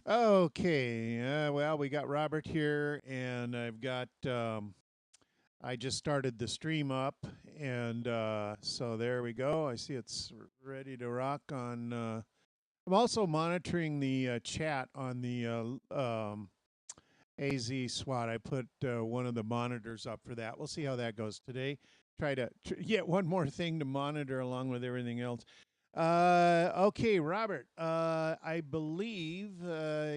Okay, well, we got Robert here, and I just started the stream up, and so there we go. I see it's ready to rock on. I'm also monitoring the chat on the AZSWOT. I put one of the monitors up for that. We'll see how that goes today. Try to get one more thing to monitor along with everything else. Okay, Robert. I believe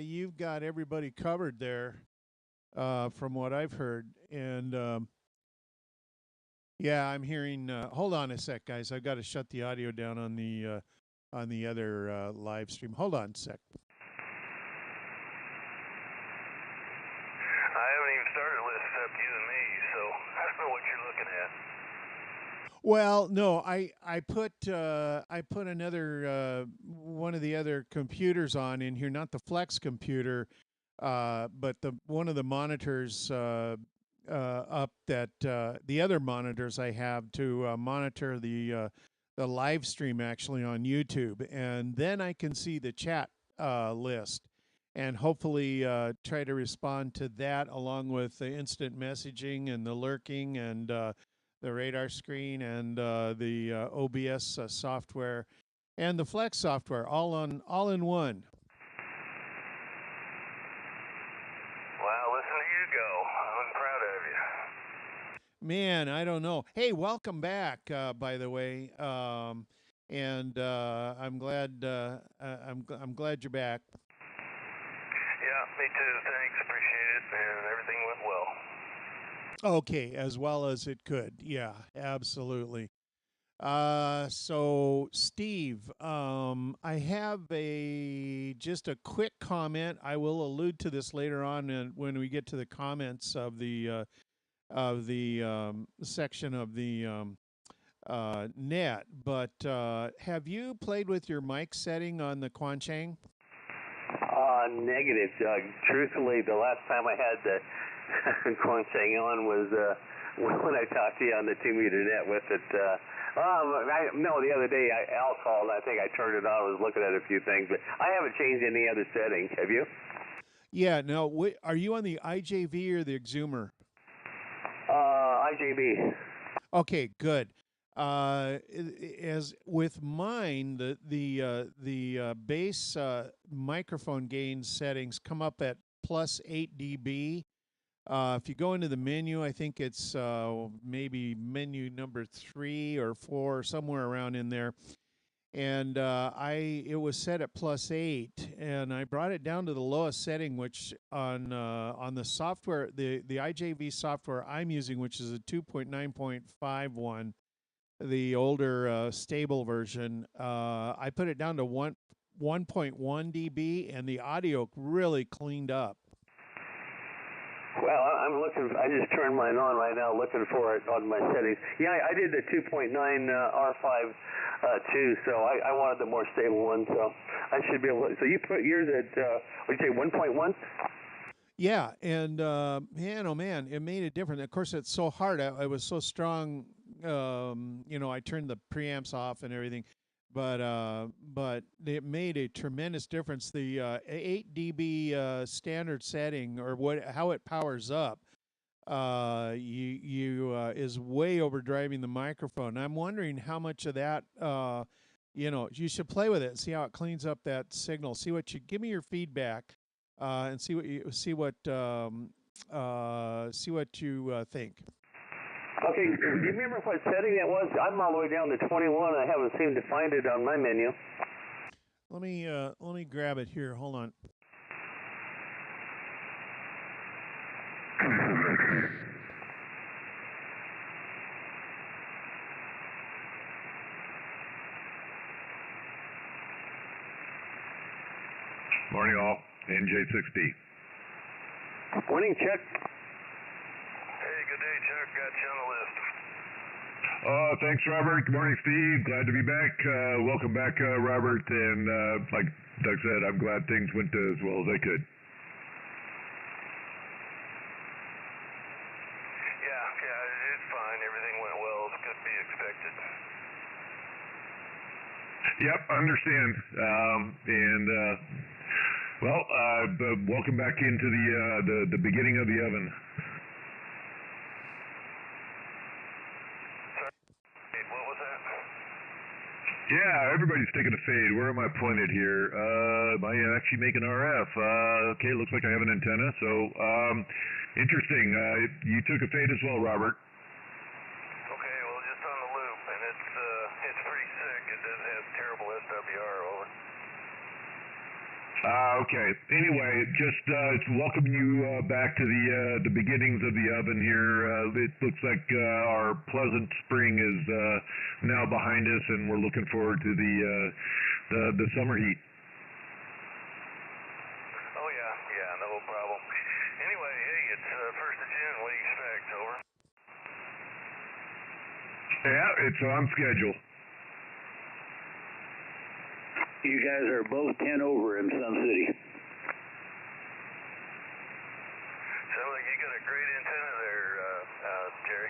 you've got everybody covered there, from what I've heard. And yeah, I'm hearing. Hold on a sec, guys. I've got to shut the audio down on the other live stream. Hold on a sec. I haven't even started a list except you and me, so I don't know what you're looking at. Well, no, I put another one of the other computers on in here, not the Flex computer, but the one of the monitors up that the other monitors I have to monitor the live stream actually on YouTube, and then I can see the chat list, and hopefully try to respond to that along with the instant messaging and the lurking and the radar screen and the OBS software and the Flex software all in one. Wow, listen to you go. I'm proud of you. Man, I don't know. Hey, welcome back, by the way. And I'm glad I'm glad you're back. Yeah, me too. Thanks. Appreciate it. And everything went well. Okay, as well as it could. Yeah, absolutely. So Steve, I have just a quick comment. I will allude to this later on when we get to the comments of the section of the net. But have you played with your mic setting on the Quanchang? Negative, Doug. Truthfully, the last time I had the Quanchang on was when I talked to you on the 2-meter net with it. No, the other day Al called. I think I turned it on. I was looking at a few things, but I haven't changed any other settings. Have you? Yeah. No. Are you on the IJV or the Exumer? IJB. Okay. Good. As with mine, the bass microphone gain settings come up at plus 8 dB. If you go into the menu, I think it's maybe menu number 3 or 4, somewhere around in there. And it was set at plus 8, and I brought it down to the lowest setting, which on the software, the IJV software I'm using, which is a 2.9.5 the older stable version. I put it down to 1.1 dB, and the audio really cleaned up. Well, I'm looking. I just turned mine on right now, looking for it on my settings. Yeah, I did the 2.9 R5 too, so I wanted the more stable one. So I should be able to. So you put yours at what did you say, 1.1? Yeah, and man, oh man, it made a difference. Of course, it's so hard. I was so strong. I turned the preamps off and everything, but it made a tremendous difference. The 8 dB standard setting, or how it powers up, is way overdriving the microphone. I'm wondering how much of that, you should play with it and see how it cleans up that signal. Give me your feedback, and see what you think. Okay, do you remember what setting that was? I'm all the way down to 21. I haven't seemed to find it on my menu. Let me grab it here. Hold on. Morning, all. NJ6D. Morning, Chuck. Hey, good day, Chuck. Got you on the list. Thanks, Robert. Good morning, Steve. Glad to be back. Welcome back, Robert. And like Doug said, I'm glad things went as well as they could. Yeah, it's fine. Everything went well. It could be expected. Yep, understand. Well, welcome back into the beginning of the oven. Sorry, what was that? Yeah, everybody's taking a fade. Where am I pointed here? Am I actually making RF? Okay, looks like I have an antenna. So, interesting. You took a fade as well, Robert. Okay, well, just on the loop, and it's pretty sick. It does have terrible SWR, over. Okay. Anyway, just welcoming you back to the beginnings of the oven here. It looks like our pleasant spring is now behind us, and we're looking forward to the summer heat. Oh, yeah, no problem. Anyway, hey, it's 1st of June. What do you expect, over? Yeah, it's on schedule. You guys are both 10 over in Sun City. Sounds like you got a great antenna there, Jerry.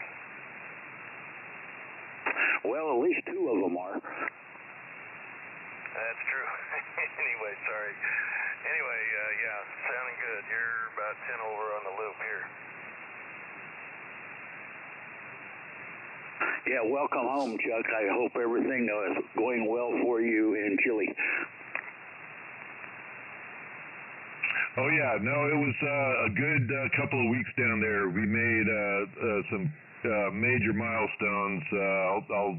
Well, at least two of them are. That's true. Anyway, sorry. Anyway, yeah, sounding good. You're about 10 over on the loop here. Yeah, welcome home, Chuck. I hope everything is going well for you in Chile. Oh yeah, no, it was a good couple of weeks down there. We made some major milestones. I'll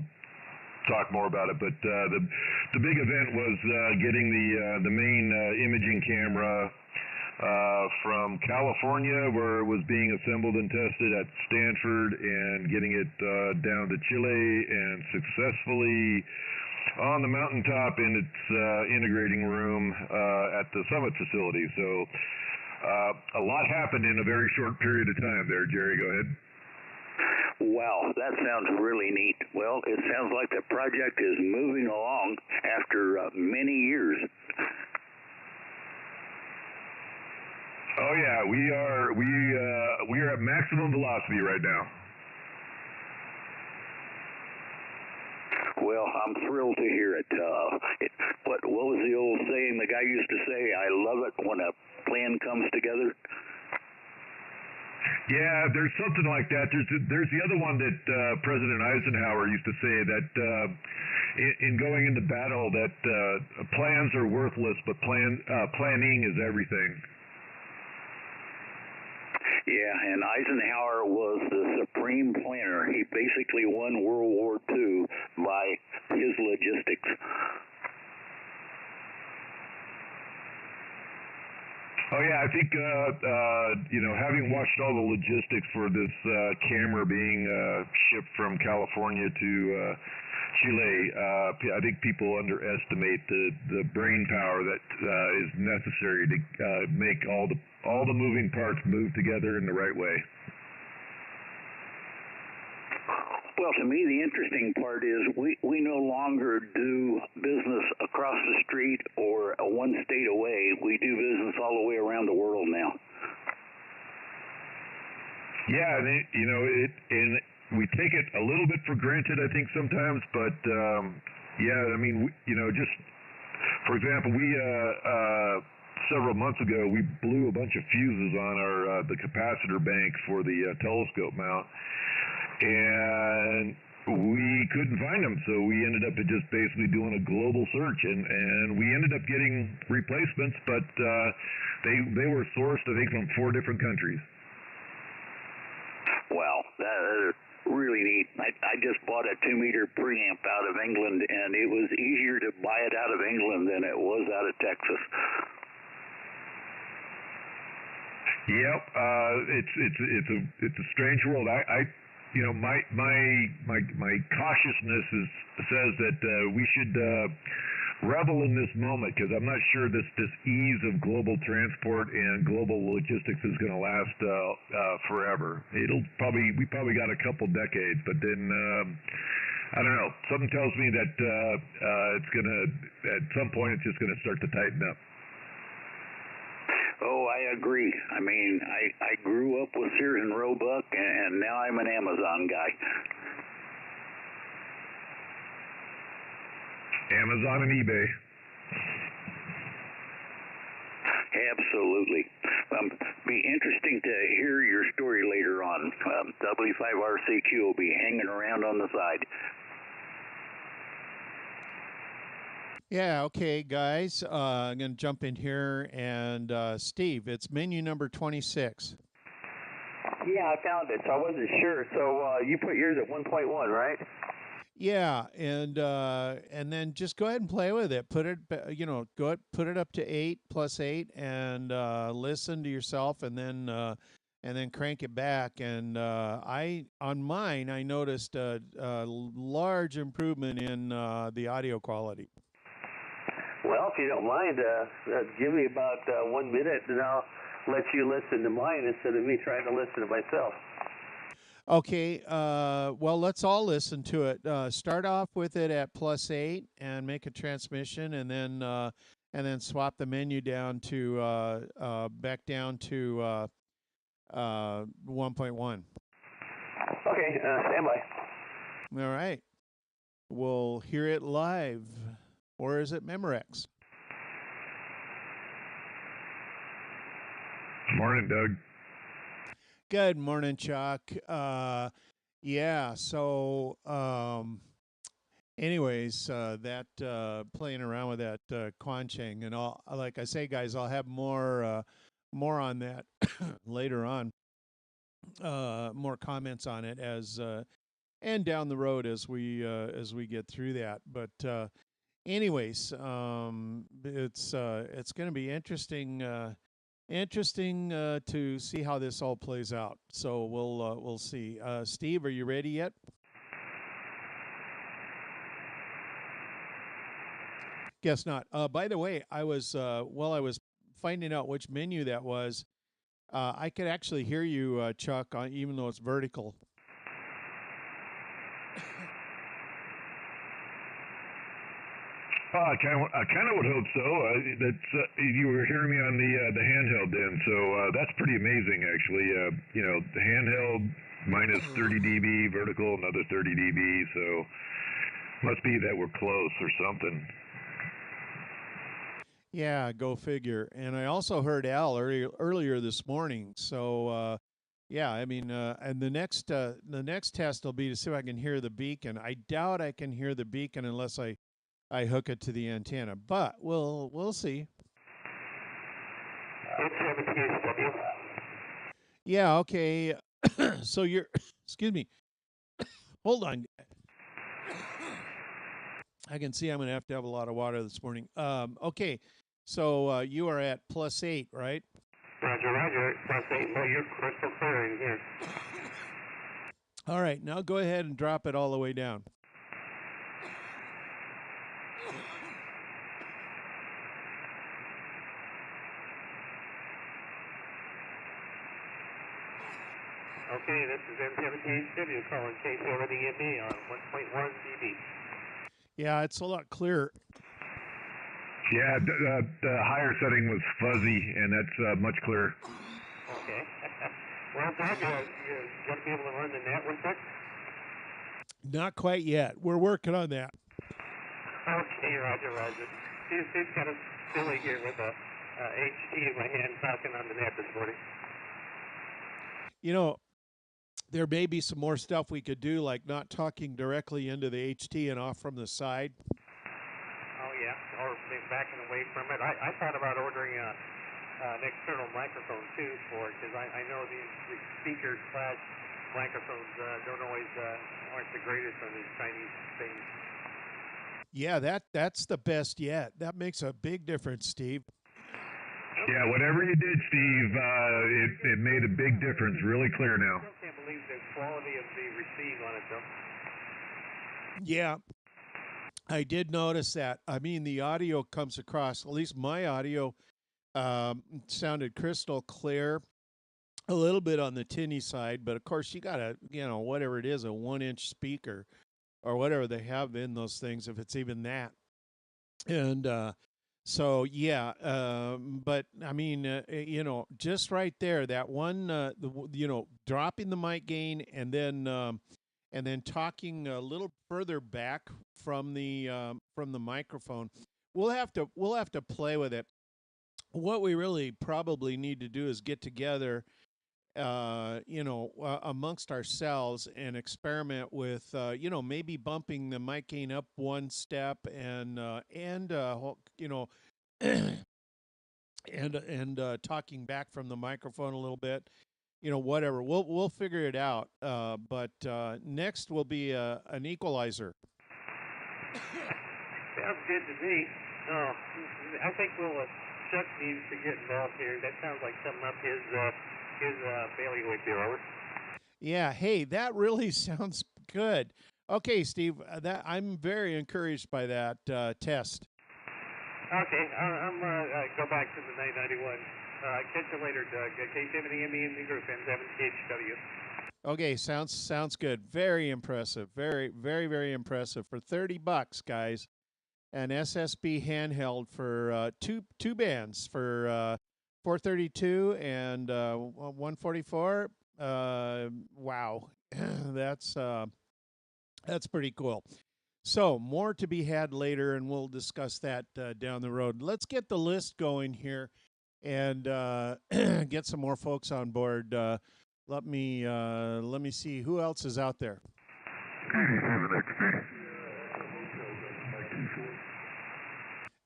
talk more about it, but the big event was getting the main imaging camera from California, where it was being assembled and tested at Stanford, and getting it down to Chile and successfully on the mountaintop in its integrating room at the Summit facility. So a lot happened in a very short period of time there. Jerry, go ahead. Wow, that sounds really neat. Well, it sounds like the project is moving along after many years. Oh yeah, we are at maximum velocity right now. Well, I'm thrilled to hear it. What was the old saying the guy used to say? I love it when a plan comes together. Yeah, there's something like that. There's the other one that President Eisenhower used to say, that in going into battle, that plans are worthless, but planning is everything. Yeah, and Eisenhower was the supreme planner. He basically won World War II by his logistics. Oh yeah, I think having watched all the logistics for this camera being shipped from California to Chile, I think people underestimate the brain power that is necessary to make all the moving parts move together in the right way. Well, to me, the interesting part is we no longer do business across the street or one state away. We do business all the way around the world now. Yeah, and we take it a little bit for granted, I think, sometimes. But yeah, I mean, just for example, we several months ago we blew a bunch of fuses on our the capacitor bank for the telescope mount. And we couldn't find them, so we ended up just basically doing a global search, and we ended up getting replacements, but they were sourced, I think, from 4 different countries. Wow, that is really neat. I just bought a 2-meter preamp out of England, and it was easier to buy it out of England than it was out of Texas. Yep, it's a strange world. My cautiousness says that we should revel in this moment, because I'm not sure this ease of global transport and global logistics is going to last forever. We probably got a couple decades, but then I don't know. Something tells me that it's going to, at some point, it's just going to start to tighten up. Oh, I agree. I mean, I grew up with Sears and Roebuck, and now I'm an Amazon guy. Amazon and eBay. Absolutely. Be interesting to hear your story later on. W5RCQ will be hanging around on the side. Yeah, okay, guys. I'm going to jump in here. And Steve, it's menu number 26. Yeah, I found it, so I wasn't sure. So you put yours at 1.1, right? Yeah, and then just go ahead and play with it. Put it, put it up to 8 plus 8, and listen to yourself, and then crank it back. And on mine, I noticed a large improvement in the audio quality. Well, if you don't mind, give me about 1 minute, and I'll let you listen to mine instead of me trying to listen to myself. Okay, well, let's all listen to it. Start off with it at plus 8 and make a transmission, and then swap the menu down to back down to 1.1. Okay, stand by. All right, we'll hear it live, or is it Memorex? Morning, Doug. Good morning, Chuck. Yeah, so anyways, that playing around with that Quancheng, and all, like I say, guys, I'll have more on that later on. More comments on it as and down the road as we get through that. But anyways, it's going to be interesting to see how this all plays out. So we'll see. Steve, are you ready yet? Guess not. By the way, I was while I was finding out which menu that was, I could actually hear you, Chuck, even though it's vertical. I kind of would hope so. That's you were hearing me on the handheld then, so that's pretty amazing actually. The handheld minus 30 dB, vertical another 30 dB, so must be that we're close or something. Yeah, go figure. And I also heard Al earlier this morning. So yeah, I mean, and the next test will be to see if I can hear the beacon. I doubt I can hear the beacon unless I hook it to the antenna, but we'll see. Yeah, okay. So you're, excuse me. Hold on. I can see I'm going to have a lot of water this morning. Okay, so you are at plus 8, right? Roger. Plus 8. Well, you're crystal clear in here. All right, now go ahead and drop it all the way down. Okay, this is M7THW calling K7EME on 1.1 dB. Yeah, it's a lot clearer. Yeah, the higher setting was fuzzy, and that's much clearer. Okay. Well, Doug, you're going to be able to run the net with it? Not quite yet. We're working on that. Okay, Roger. It's kind of silly here with a HT in my hand talking on the net this morning. You know, there may be some more stuff we could do, like not talking directly into the HT and off from the side. Oh, yeah, or maybe backing away from it. I thought about ordering an external microphone, too, for it, because I know these speakers / microphones aren't the greatest on these Chinese things. Yeah, that's the best yet. That makes a big difference, Steve. Yeah, whatever you did, Steve, it made a big difference. Really clear now. I still can't believe the quality of the receive on it, though. Yeah, I did notice that. I mean, the audio comes across, at least my audio sounded crystal clear, a little bit on the tinny side, but of course you got whatever it is, a 1-inch speaker or whatever they have in those things, if it's even that. And so, yeah, but I mean, just right there, that one, dropping the mic gain and then talking a little further back from the microphone. We'll have to play with it. what we really probably need to do is get together, amongst ourselves and experiment with, maybe bumping the mic gain up one step and talking back from the microphone a little bit. Whatever. We'll figure it out. But next will be an equalizer. Sounds good to me. Oh, I think Chuck needs to get involved here. That sounds like something up his bailiwick there, over. Yeah. Hey, that really sounds good. Okay, Steve. That I'm very encouraged by that test. Okay, I'm go back to the 991. Catch you later, Doug. K7EME in the group, N7HW. Okay, sounds good. Very impressive. Very, very, very impressive. For $30, guys, an SSB handheld for two bands for 432 and 144. Wow, that's pretty cool. So more to be had later, and we'll discuss that down the road. Let's get the list going here and get some more folks on board. Let me see who else is out there.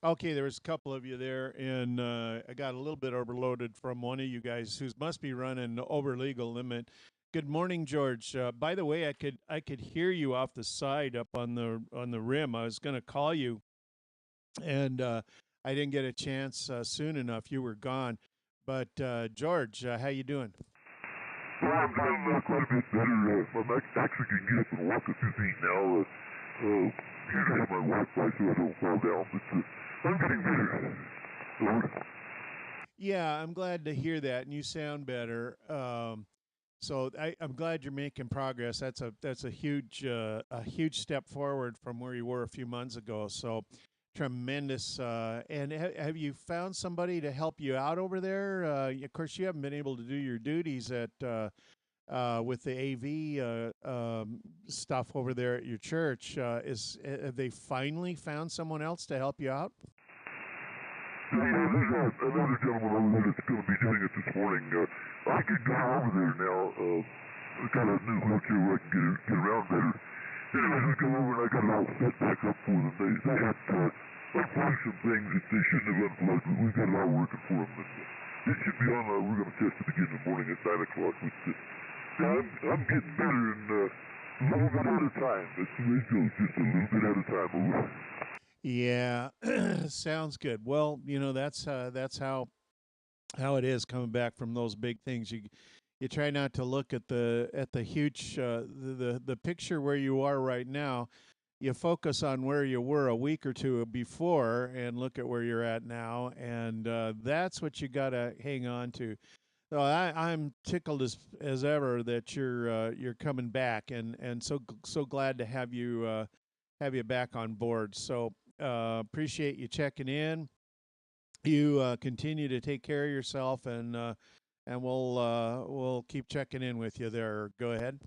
Okay, there was a couple of you there, and I got a little bit overloaded from one of you guys who must be running over legal limit. Good morning, George. By the way, I could hear you off the side up on the rim. I was going to call you, and I didn't get a chance soon enough. You were gone. But George, how you doing? Well, I'm doing quite a bit better. I'm actually can get up and walk a few feet now. Usually have my Wi-Fi so I don't fall down, but I'm getting better. Yeah, I'm glad to hear that, and you sound better. So I'm glad you're making progress. That's a huge step forward from where you were a few months ago. So tremendous. And have you found somebody to help you out over there? Of course, you haven't been able to do your duties at with the AV stuff over there at your church. Have they finally found someone else to help you out? Yeah, there's another gentleman over there that's going to be doing it this morning. I can go over there now. I got a new wheelchair where I can get around better. Anyways, I go over and I got it all set back up for them. They had unplugged some things that they shouldn't have unplugged, but we've got it all working for them. And it should be on. We're going to test it again in the morning at 9 o'clock. But, I'm getting better and a little bit at a time. That's the way it goes, just a little bit at a time. Over. Yeah, sounds good. Well, that's how it is coming back from those big things. You try not to look at the huge the picture where you are right now. You focus on where you were a week or two before and look at where you're at now, and that's what you got to hang on to. So I'm tickled as ever that you're coming back, and so glad to have you back on board. So appreciate you checking in. You continue to take care of yourself, and we'll keep checking in with you there. Go ahead.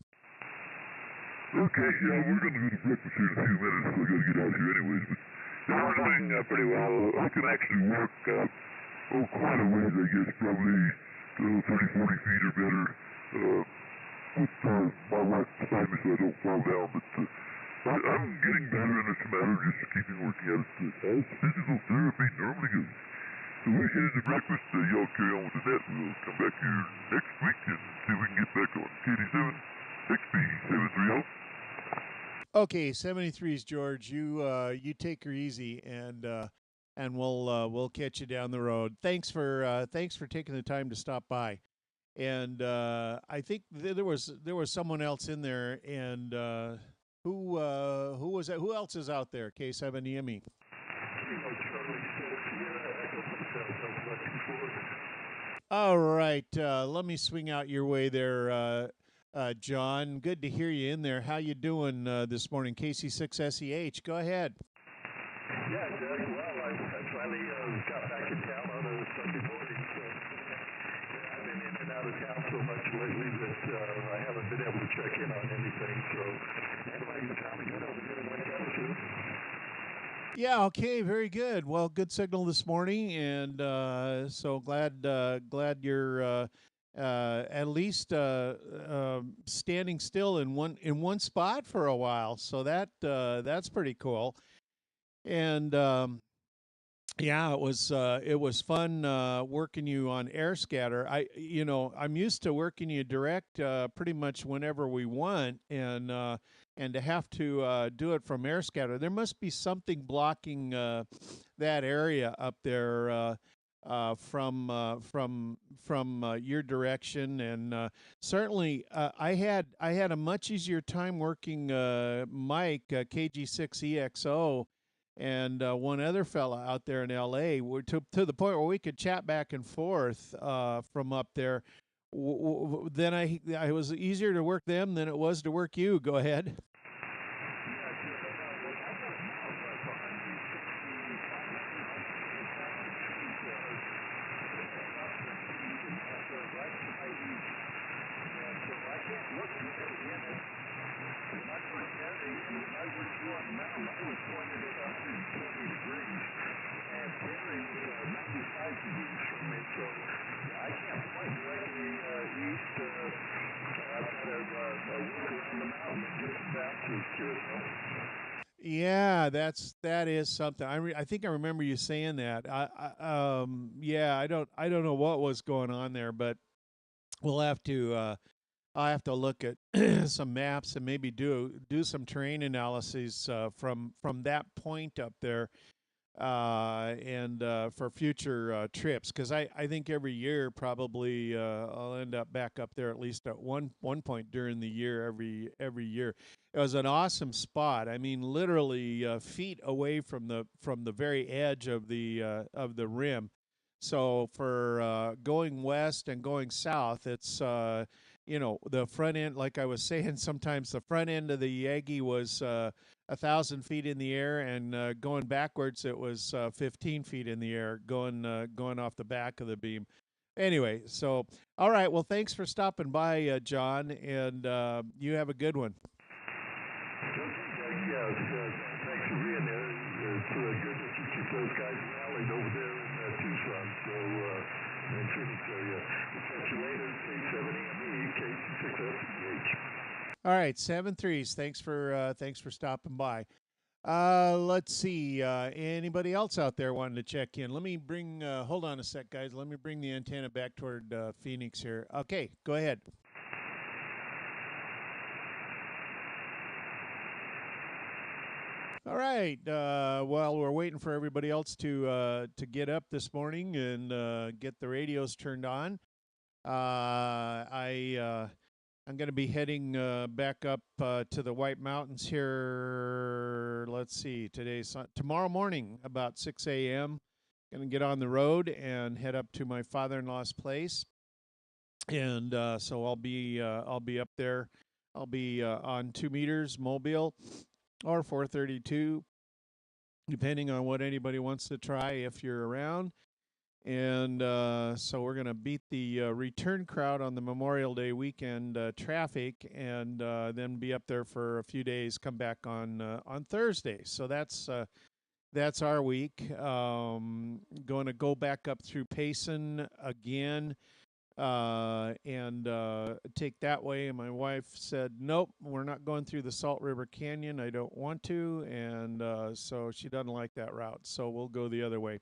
Okay, yeah, we're going to go to breakfast here in a few minutes, so I got to get out here anyways. But yeah, we're doing pretty well. I can actually walk quite a ways, I guess, probably 30, 40 feet or better with my wife beside me so I don't fall down. But I'm getting better, and it's a matter of just keeping working at it as physical therapy normally goes. So we're headed to breakfast. Y'all carry on with the net. We'll come back here next week and see if we can get back on KD7 XP 730. Okay, 73's George. You take her easy, and we'll catch you down the road. Thanks for taking the time to stop by. And I think there was someone else in there, and who was that? Who else is out there? K7EME. All right, let me swing out your way there, John. Good to hear you in there. How you doing this morning? KC6SEH. Go ahead. Yeah, Doug. Well, I finally got back in town on a Sunday morning. So I've been in and out of town so much lately that I haven't been able to check in on anything. So anyway, you tell me good over there. What you up to? Yeah. Okay. Very good. Well, good signal this morning, and so glad you're at least standing still in one spot for a while. So that's pretty cool. And yeah, it was fun working you on air scatter. I'm used to working you direct pretty much whenever we want, and to have to do it from air scatter, there must be something blocking that area up there from your direction, and certainly I had a much easier time working Mike KG6EXO and one other fella out there in LA, to the point where we could chat back and forth from up there. Then I was easier to work them than it was to work you. Go ahead. Yeah, that is something. I think I remember you saying that. Yeah, I don't know what was going on there, but we'll have to I'll have to look at some maps and maybe do some terrain analyses from that point up there, and for future trips, because I think every year probably I'll end up back up there at least at one point during the year every year. It was an awesome spot. I mean, literally feet away from the very edge of the rim. So for going west and going south, it's the front end. Like I was saying, sometimes the front end of the Yagi was 1,000 feet in the air, and going backwards, it was 15 feet in the air, going off the back of the beam. Anyway, so all right. Well, thanks for stopping by, John, and you have a good one. Yes, thanks for being there. It's good to keep those guys rallied over there in Tucson. So, and Phoenix area. We'll catch you later. K7EME, K6SEH. All right, 7-3s. Thanks for stopping by. Let's see. Anybody else out there wanting to check in? Let me bring. Hold on a sec, guys. Let me bring the antenna back toward Phoenix here. Okay, go ahead. All right. Well, we're waiting for everybody else to get up this morning and get the radios turned on. I'm going to be heading back up to the White Mountains here. Let's see. Tomorrow morning about 6 a.m. Going to get on the road and head up to my father-in-law's place, and so I'll be up there. I'll be on 2 meters Mobile or 432, depending on what anybody wants to try if you're around. And so we're going to beat the return crowd on the Memorial Day weekend traffic, and then be up there for a few days, come back on Thursday. So that's our week. Going to go back up through Payson again, and take that way. And my wife said, nope, we're not going through the Salt River Canyon. I don't want to. And so she doesn't like that route. So we'll go the other way.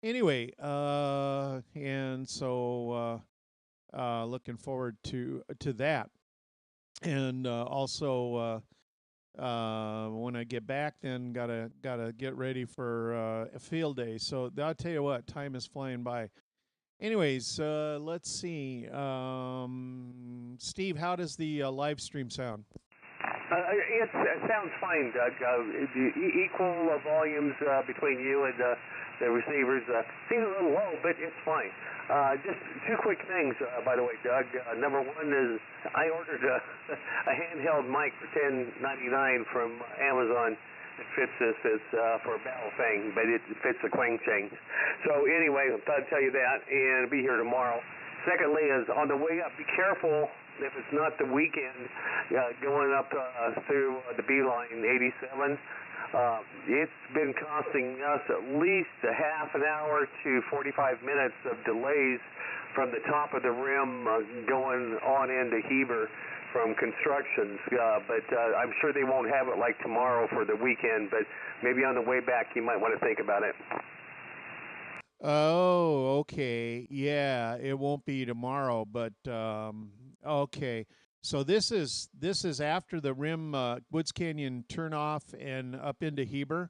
Anyway, and so looking forward to that. And also, when I get back, then gotta get ready for a field day. So I'll tell you what, time is flying by. Anyways, let's see. Steve, how does the live stream sound? It sounds fine, Doug. Equal volumes between you and the receivers. Seems a little low, but it's fine. Just two quick things, by the way, Doug. Number one is I ordered a handheld mic for $10.99 from Amazon. It fits this. It's for a battle thing, but it fits the Quang chain. So anyway, I thought I'd tell you that, and be here tomorrow. Secondly is on the way up, be careful if it's not the weekend, going up through the Beeline 87. It's been costing us at least a half an hour to 45 minutes of delays from the top of the rim going on into Heber from constructions. But I'm sure they won't have it like tomorrow for the weekend, but maybe on the way back you might want to think about it. Oh, okay. Yeah, it won't be tomorrow, but okay. So this is after the rim Woods Canyon turnoff and up into Heber.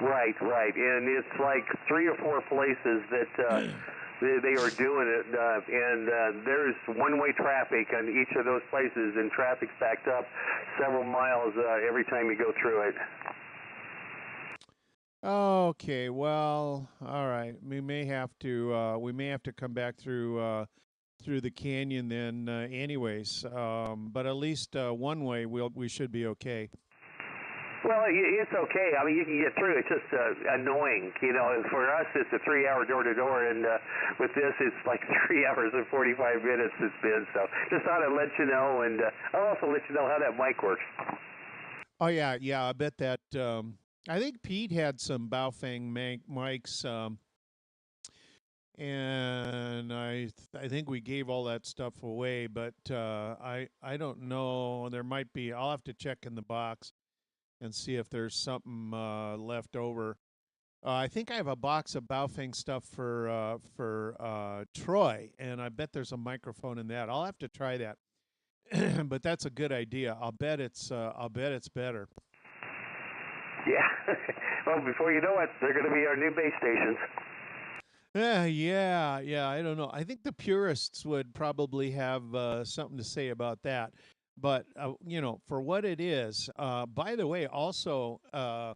Right, and it's like 3 or 4 places that they are doing it, and there's one-way traffic on each of those places, and traffic's backed up several miles every time you go through it. Okay, well, all right. We may have to come back through the canyon then, anyways. But at least one way we should be okay. Well, it's okay. I mean, you can get through. It's just annoying, you know. And for us, it's a 3-hour door-to-door, and with this, it's like 3 hours and 45 minutes it's been. So just thought I'd let you know, and I'll also let you know how that mic works. Oh yeah. I bet that. I think Pete had some Baofeng mics, and I think we gave all that stuff away. But I don't know. There might be. I'll have to check in the box and see if there's something left over. I think I have a box of Baofeng stuff for Troy, and I bet there's a microphone in that. I'll have to try that. But that's a good idea. I'll bet it's better. Yeah. Well, before you know it, they're going to be our new base stations. Yeah. I don't know. I think the purists would probably have something to say about that. But for what it is. By the way, also, I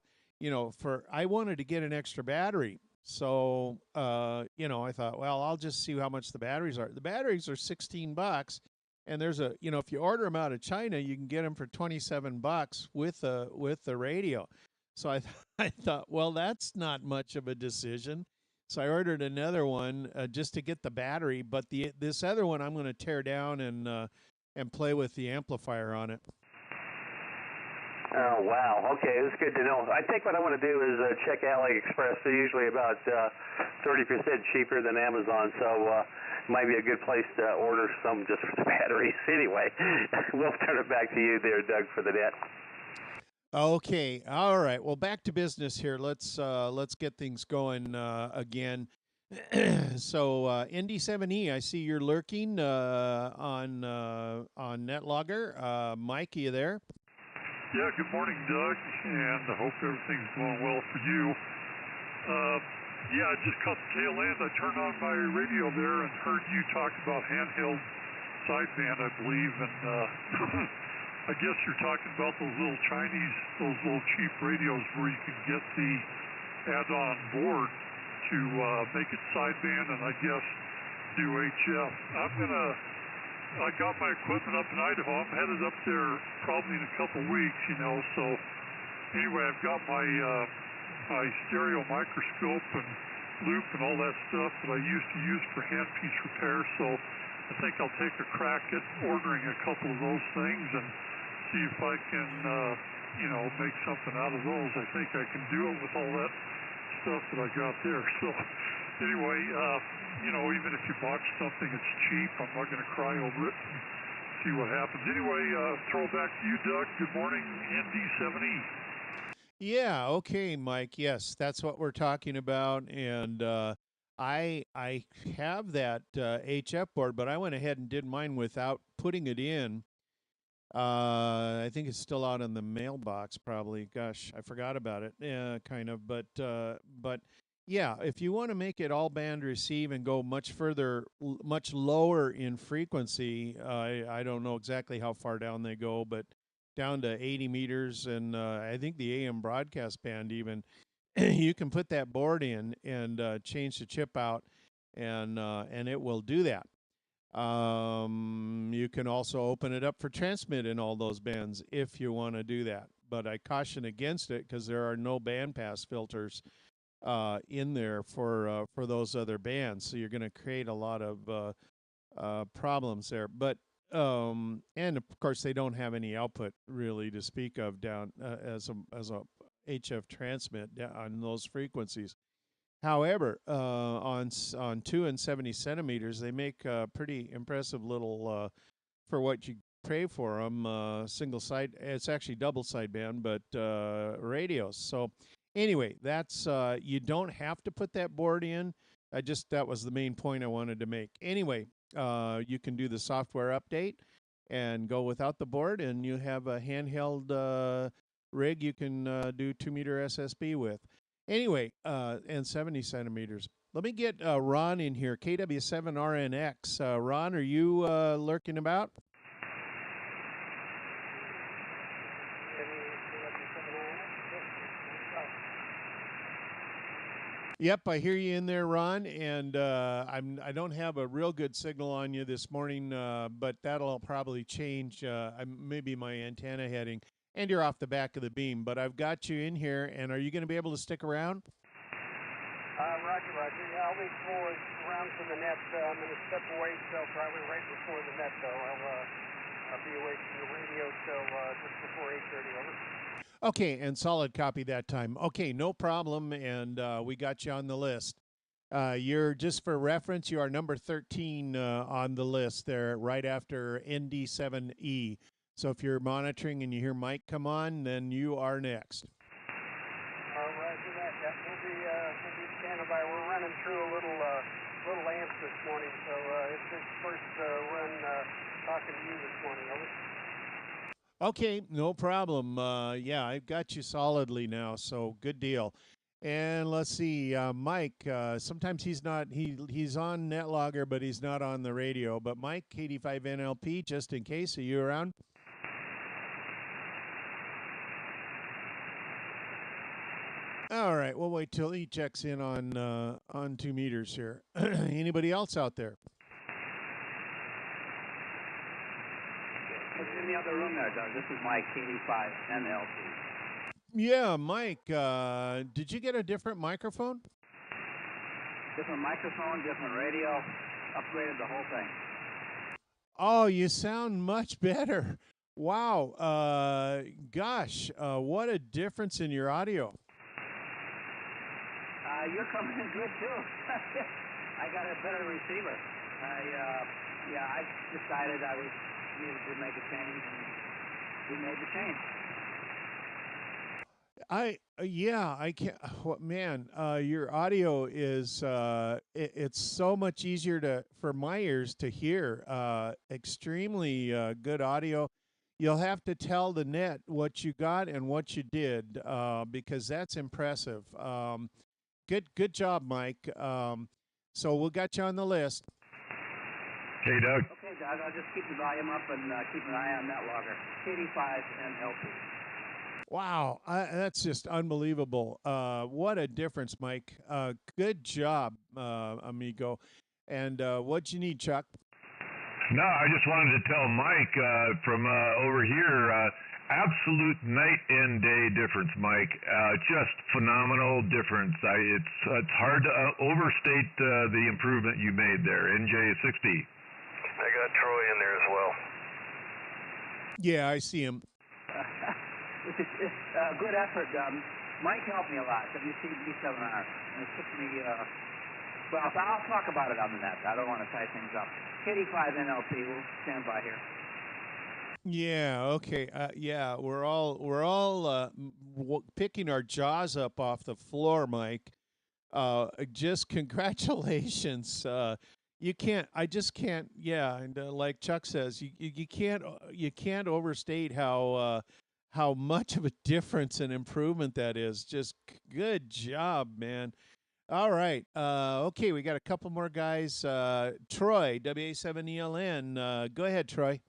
wanted to get an extra battery, so I thought, well, I'll just see how much the batteries are. The batteries are $16, and there's if you order them out of China, you can get them for $27 with the radio. So I thought, well, that's not much of a decision. So I ordered another one just to get the battery, but this other one I'm going to tear down and play with the amplifier on it. Oh, wow. Okay, that's good to know. I think what I want to do is check AliExpress. They're usually about 30% cheaper than Amazon, so might be a good place to order some just for the batteries. Anyway, we'll turn it back to you there, Doug, for the net. Okay. All right. Well, back to business here. Let's get things going again. So ND7E, I see you're lurking on Netlogger. Mike, are you there? Yeah, good morning, Doug, and I hope everything's going well for you. Yeah, I just caught the tail end. I turned on my radio there and heard you talk about handheld sideband, I believe, and I guess you're talking about those little cheap radios where you can get the add-on board to make it sideband and I guess do HF. I got my equipment up in Idaho. I'm headed up there probably in a couple weeks, so anyway, I've got my stereo microscope and loop and all that stuff that I used to use for handpiece repair, so I think I'll take a crack at ordering a couple of those things and see if I can, make something out of those. I think I can do it with all that stuff that I got there. So anyway, even if you botch something, it's cheap. I'm not going to cry over it and see what happens. Anyway, throw it back to you, Doug. Good morning, ND7E. Yeah, okay, Mike. Yes, that's what we're talking about. And I have that HF board, but I went ahead and did mine without putting it in. I think it's still out in the mailbox, probably. Gosh, I forgot about it. Yeah, kind of. But yeah, if you want to make it all band receive and go much further, much lower in frequency, I don't know exactly how far down they go, but down to 80 meters, and I think the AM broadcast band even, you can put that board in and change the chip out, and it will do that. You can also open it up for transmit in all those bands if you want to do that. But I caution against it because there are no bandpass filters in there for those other bands. So you're going to create a lot of problems there. But and of course they don't have any output really to speak of down as a HF transmit on those frequencies. However, on 2 and 70 centimeters, they make a pretty impressive little for what you pay for them. Single side, it's actually double sideband, but radios. So anyway, that's you don't have to put that board in. That was the main point I wanted to make. Anyway, you can do the software update and go without the board, and you have a handheld rig you can do 2-meter SSB with. Anyway, and 70 centimeters. Let me get Ron in here, KW7RNX. Ron, are you lurking about? Yep, I hear you in there, Ron, and I don't have a real good signal on you this morning, but that'll probably change. Maybe my antenna heading, and you're off the back of the beam. But I've got you in here, and are you going to be able to stick around? Roger. Yeah, I'll be forward around to the net. I'm going to step away till probably right before the net, though. I'll be away from the radio till just before 8:30. Over. Okay, and solid copy that time. Okay, no problem, and we got you on the list. You're, just for reference, you are number 13 on the list there, right after ND7E. So if you're monitoring and you hear Mike come on, then you are next. Roger that. Yeah, we'll be standing by. We're running through a little amps this morning, so it's his first run talking to you this morning. Over. Okay, no problem. Yeah, I've got you solidly now, so good deal. And let's see, Mike. Sometimes he's on Netlogger, but he's not on the radio. But Mike, K85NLP, just in case, are you around? All right, we'll wait till he checks in on 2 meters here. Anybody else out there? In the other room there, Doug. This is Mike, K85NLP. Yeah, Mike, did you get a different microphone? Different microphone, different radio, upgraded the whole thing. Oh, you sound much better. Wow. Gosh, what a difference in your audio. You're coming in good, too. I got a better receiver. I decided I needed to make a change, and we made the change. I can't. Man, your audio is it's so much easier for my ears to hear. Extremely good audio. You'll have to tell the net what you got and what you did, because that's impressive. Good job, Mike. So we got you on the list. Hey, Doug. Okay, Doug, I'll just keep the volume up and keep an eye on Netlogger. K85NLP. Wow, that's just unbelievable. What a difference, Mike. Good job, amigo. And what'd you need, Chuck? No, I just wanted to tell Mike from over here, absolute night and day difference, Mike. Just phenomenal difference. It's hard to overstate the improvement you made there. NJ60. I got Troy in there as well. Yeah, I see him. It's a good effort. Mike helped me a lot, WCB7R. And it took me, well, I'll talk about it on the net. I don't want to tie things up. K85NLP, we'll stand by here. Yeah, okay. Yeah, we're all picking our jaws up off the floor, Mike. Just congratulations. I just can't, yeah, and like Chuck says, you can't overstate how much of a difference and improvement that is. Just good job, man. All right. Okay, we got a couple more guys. Troy, WA7ELN. Go ahead, Troy.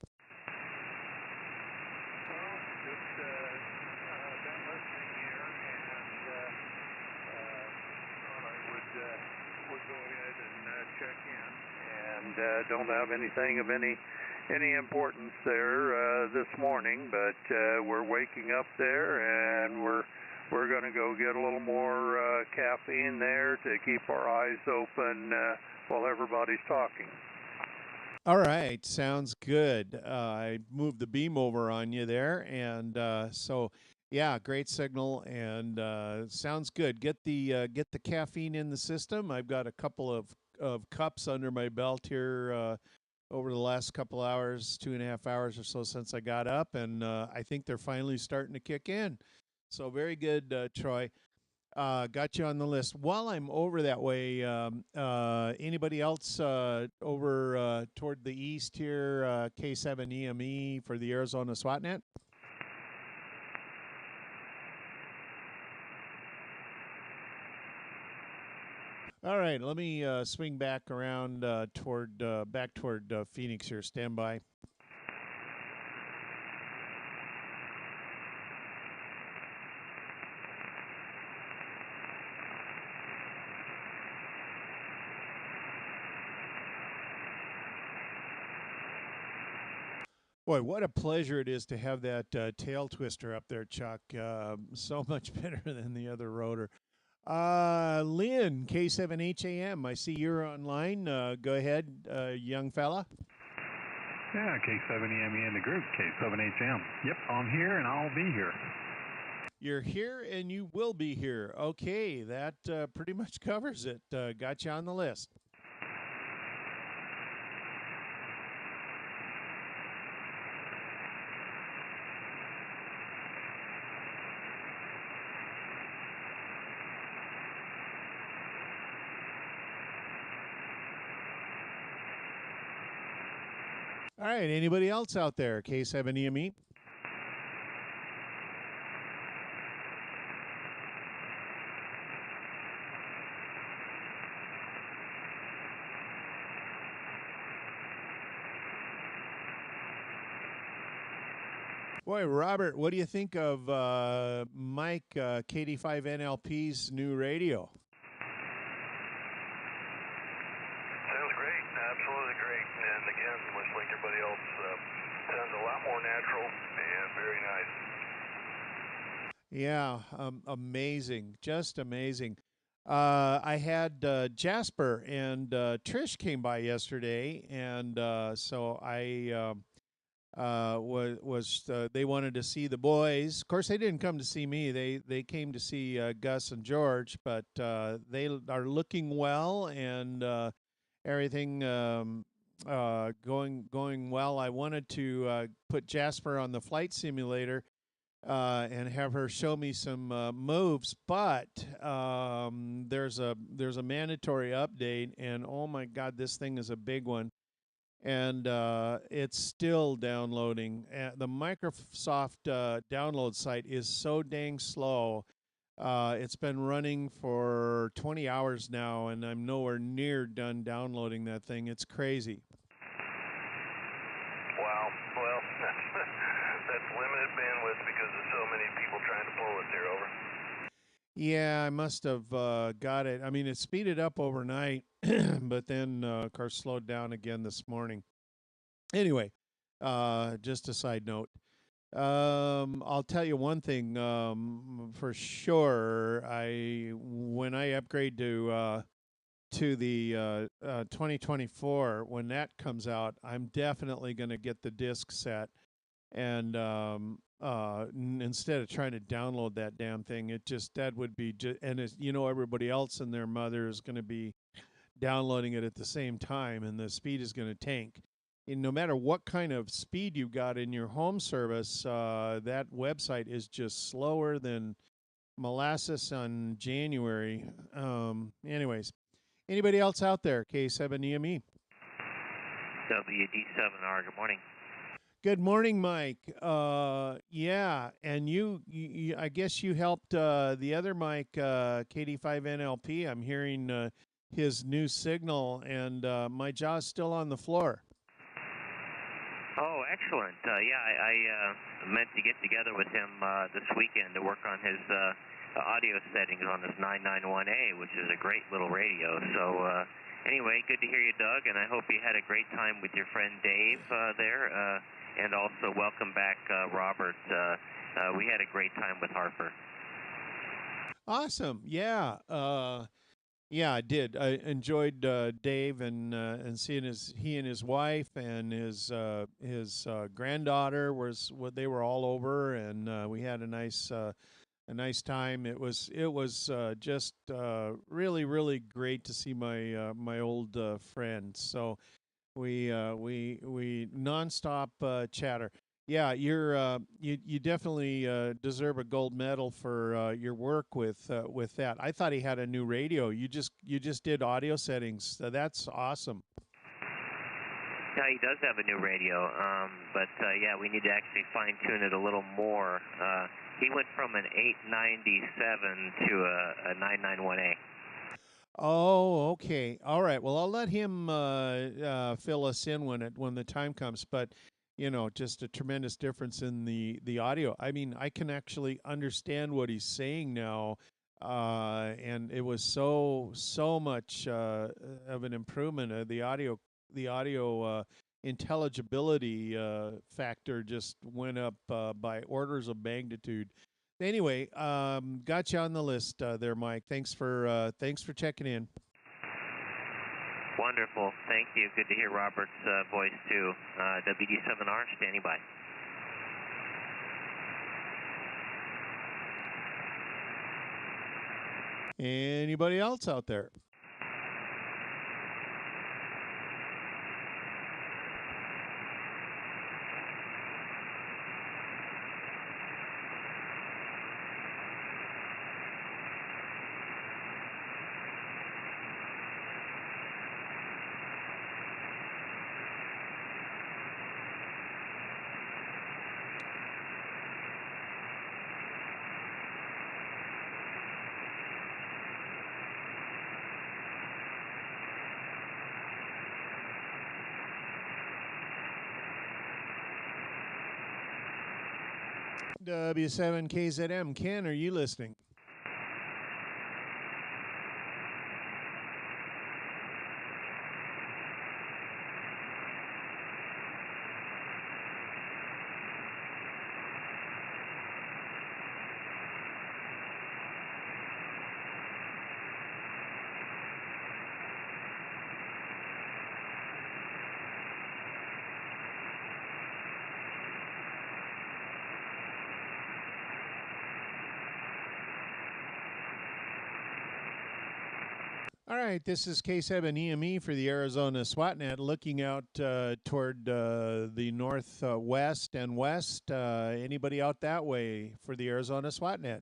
Don't have anything of any importance there this morning, but we're waking up there, and we're going to go get a little more caffeine there to keep our eyes open while everybody's talking. All right, sounds good. I moved the beam over on you there, and so Yeah, great signal and sounds good. Get the caffeine in the system. I've got a couple of cups under my belt here over the last couple hours, 2.5 hours or so since I got up, and I think they're finally starting to kick in. So very good, Troy. Got you on the list. While I'm over that way, anybody else over toward the east here, K7EME for the Arizona SWOTnet? All right, let me swing back around toward Phoenix here. Stand by. Boy, what a pleasure it is to have that tail twister up there, Chuck. So much better than the other rotor. Lynn, K7HAM. I see you're online. Go ahead, young fella. Yeah, K7EME in the group, K7HM. Yep, I'm here and I'll be here. You're here and you will be here. Okay, that pretty much covers it. Got you on the list. All right, anybody else out there? K7EME? Boy, Robert, what do you think of Mike KD5NLP's new radio? Sounds great, absolutely great. And again, much like everybody else, sounds a lot more natural and very nice. Yeah, amazing, just amazing. I had Jasper and Trish came by yesterday, and so I was they wanted to see the boys. Of course, they didn't come to see me. They came to see Gus and George, but they are looking well and everything going well. I wanted to put Jasper on the flight simulator and have her show me some moves, but there's a mandatory update, and oh my God, this thing is a big one, and it's still downloading. The Microsoft download site is so dang slow. It's been running for 20 hours now, and I'm nowhere near done downloading that thing. It's crazy. Wow. Well, that's limited bandwidth because there's so many people trying to pull it there. Over. Yeah, I must have got it. I mean, it speeded up overnight, but then, of course, slowed down again this morning. Anyway, just a side note. I'll tell you one thing for sure. When I upgrade to the 2024, when that comes out, I'm definitely going to get the disc set, and instead of trying to download that damn thing, that would be and it's, everybody else and their mother is going to be downloading it at the same time, and the speed is going to tank. And no matter what kind of speed you got in your home service, that website is just slower than molasses on January. Anyways, anybody else out there? K7EME. WD7R, good morning. Good morning, Mike. Yeah, and you I guess you helped the other Mike, KD5NLP. I'm hearing his new signal, and my jaw's still on the floor. Oh, excellent. Yeah, I meant to get together with him this weekend to work on his audio settings on this 991A, which is a great little radio. So anyway, good to hear you, Doug, and I hope you had a great time with your friend Dave there. And also welcome back, Robert. We had a great time with Harper. Awesome. Yeah. Yeah, I did. I enjoyed Dave and seeing he and his wife and his granddaughter was what they were all over, and we had a nice time. It was just really great to see my old friends. So we nonstop chatter. Yeah, you definitely deserve a gold medal for your work with that. I thought he had a new radio. You just did audio settings. That's awesome. Yeah, he does have a new radio, but yeah, we need to actually fine tune it a little more. He went from an 897 to a 991A. Oh, okay. All right. Well, I'll let him fill us in when the time comes. But just a tremendous difference in the audio. I mean, I can actually understand what he's saying now, and it was so much of an improvement. The audio intelligibility factor just went up by orders of magnitude. Anyway, got you on the list there, Mike. Thanks for checking in. Wonderful. Thank you. Good to hear Robert's voice, too. WD7R, standing by. Anybody else out there? W7KZM. Ken, are you listening? All right, this is K7EME for the Arizona SWOTnet, looking out toward the northwest and west. Anybody out that way for the Arizona SWOTnet?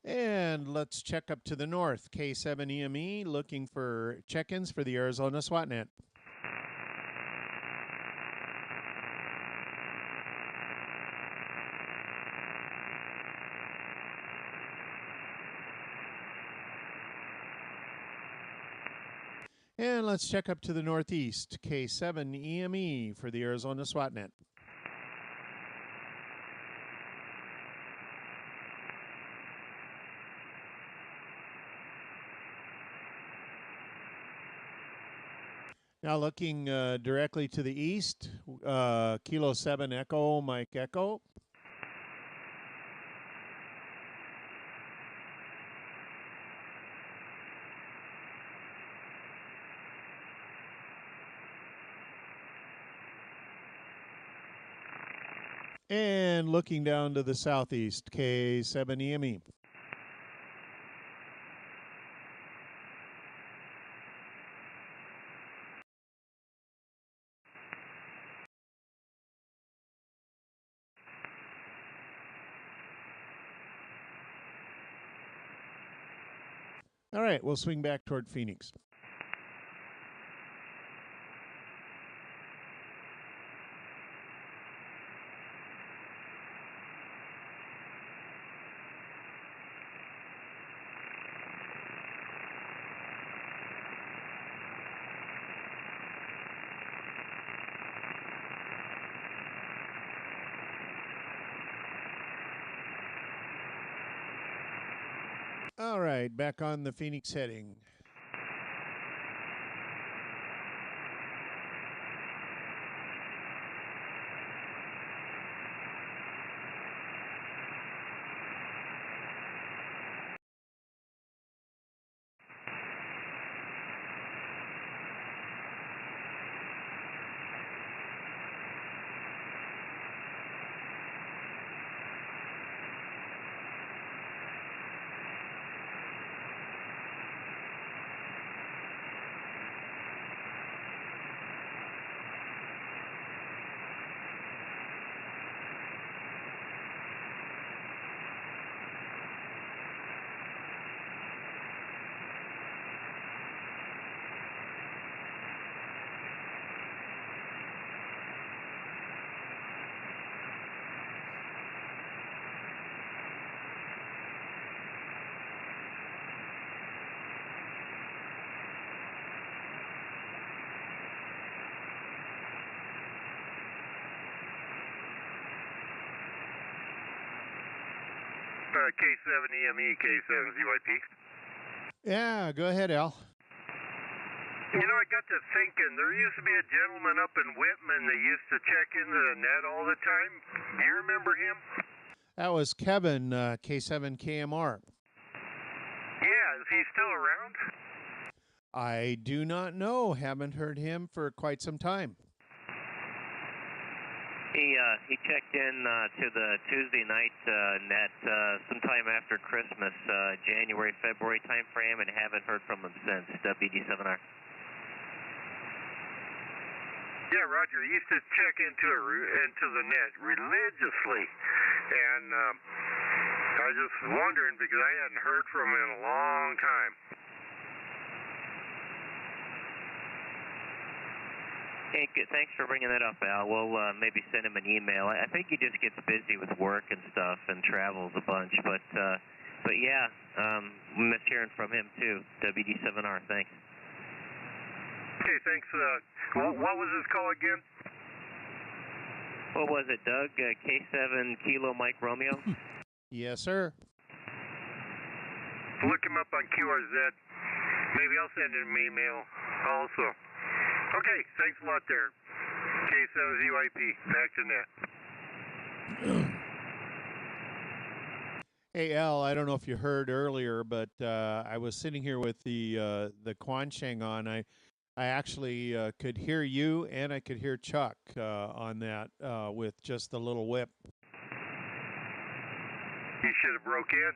And let's check up to the north. K7EME looking for check-ins for the Arizona SWOTnet. And let's check up to the northeast. K7EME for the Arizona SWOTnet. Now looking directly to the east, Kilo 7 Echo, Mike Echo. And looking down to the southeast, K7EME. All right, we'll swing back toward Phoenix. All right, back on the Phoenix heading. K7EME, K7ZYP. Yeah, go ahead, Al. You know, I got to thinking, there used to be a gentleman up in Whitman that used to check into the net all the time. Do you remember him? That was Kevin, K7KMR. Yeah, is he still around? I do not know. Haven't heard him for quite some time. He checked in to the Tuesday night net sometime after Christmas, January, February time frame, and haven't heard from him since. WD7R. Yeah, Roger. He used to check into the net religiously, and I was just wondering because I hadn't heard from him in a long time. Hey, thanks for bringing that up, Al. We'll maybe send him an email. I think he just gets busy with work and stuff and travels a bunch. But yeah, miss hearing from him too. WD7R, thanks. Okay, thanks. What was his call again? What was it, Doug? K7 Kilo Mike Romeo? Yes, sir. Look him up on QRZ. Maybe I'll send him an email also. Okay, thanks a lot there. K7ZYP, back to net. Hey, Al, I don't know if you heard earlier, but I was sitting here with the Quansheng on. I actually could hear you, and I could hear Chuck on that with just the little whip. You should have broke in.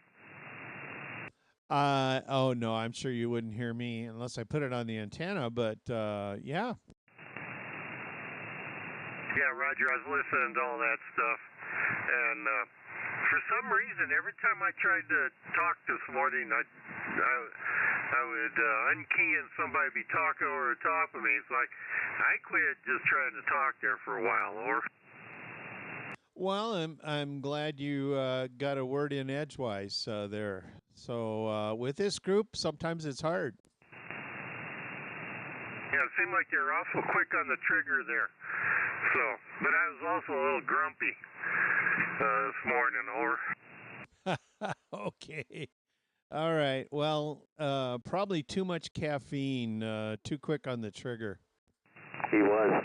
Oh, no, I'm sure you wouldn't hear me unless I put it on the antenna, but yeah. Yeah, Roger, I was listening to all that stuff, and for some reason, every time I tried to talk this morning, I would unkey and somebody be talking over the top of me. It's like, I quit just trying to talk there for a while, or... Well, I'm glad you got a word in edgewise there. So with this group, sometimes it's hard. Yeah, it seemed like they're awful quick on the trigger there. So, but I was also a little grumpy this morning, or... Okay. All right. Well, probably too much caffeine, too quick on the trigger. He was.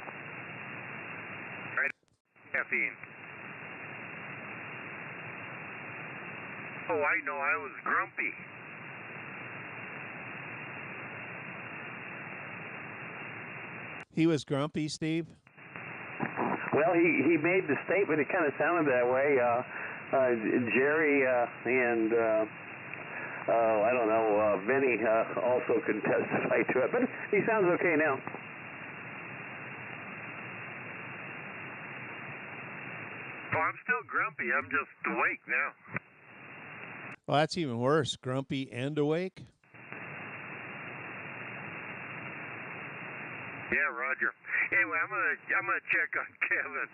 Right? Caffeine. Oh, I know, I was grumpy. He was grumpy, Steve? Well, he made the statement. It kind of sounded that way. Jerry and I don't know, Vinny also could testify to it. But he sounds okay now. Oh, I'm still grumpy. I'm just awake now. Well, that's even worse. Grumpy and awake? Yeah, Roger. Anyway, I'm gonna check on Kevin.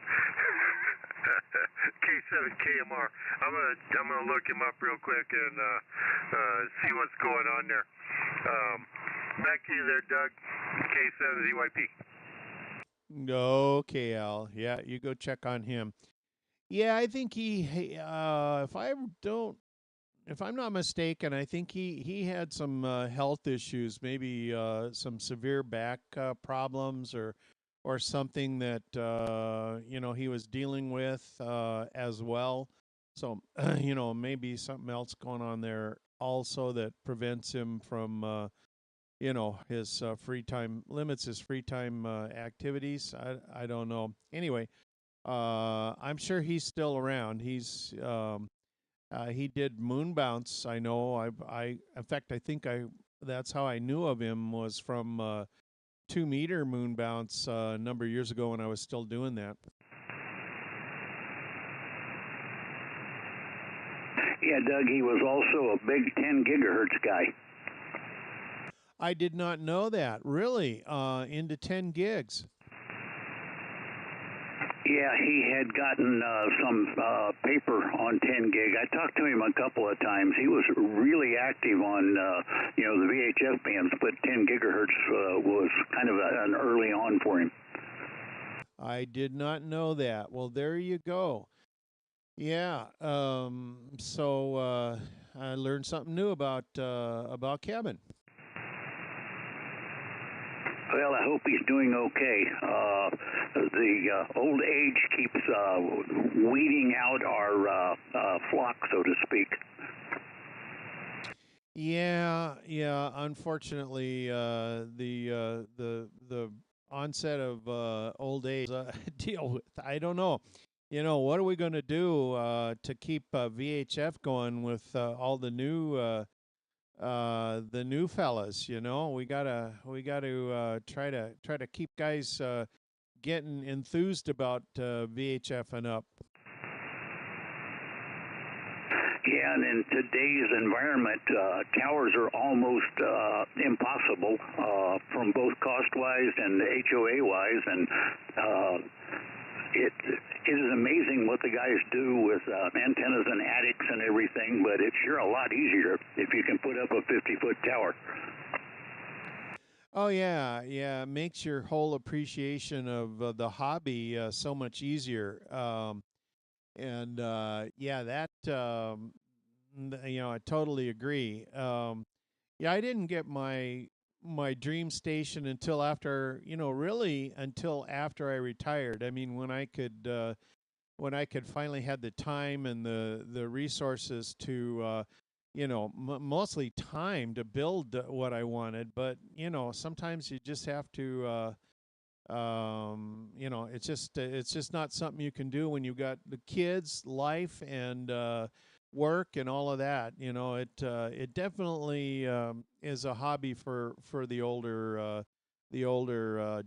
K7KMR. I'm gonna look him up real quick and see what's going on there. Back to you there, Doug. K7ZYP. Okay, Al. Yeah, you go check on him. Yeah, I think he, if I don't if I'm not mistaken, I think he had some health issues, maybe some severe back problems or something that he was dealing with as well. So maybe something else going on there also that prevents him from his free time, limits his free time activities. I don't know. Anyway, I'm sure he's still around. He did moon bounce. I know. In fact, I think that's how I knew of him, was from 2 meter moon bounce a number of years ago when I was still doing that. Yeah, Doug, he was also a big 10 gigahertz guy. I did not know that. Really? Into 10 gigs. Yeah, he had gotten some paper on 10 gig. I talked to him a couple of times. He was really active on, the VHF bands, but 10 gigahertz was kind of an early on for him. I did not know that. Well, there you go. Yeah. So I learned something new about Kevin. Well, I hope he's doing okay. The old age keeps weeding out our flock, so to speak. Yeah. Unfortunately, the onset of old age deal with. I don't know. What are we going to do to keep VHF going with all the new fellas? We gotta try to keep guys getting enthused about VHF and up. Yeah, and in today's environment, towers are almost impossible from both cost-wise and HOA-wise, and it is amazing what the guys do with antennas and attics and everything, but it's sure a lot easier if you can put up a 50-foot tower. Oh, yeah. It makes your whole appreciation of the hobby so much easier. That, I totally agree. I didn't get my dream station until after, really until after I retired. I mean, when I could finally had the time and the resources to, mostly time to build what I wanted. But, sometimes you just have to, it's just not something you can do when you've got the kids, life, and work and all of that. It definitely is a hobby for the older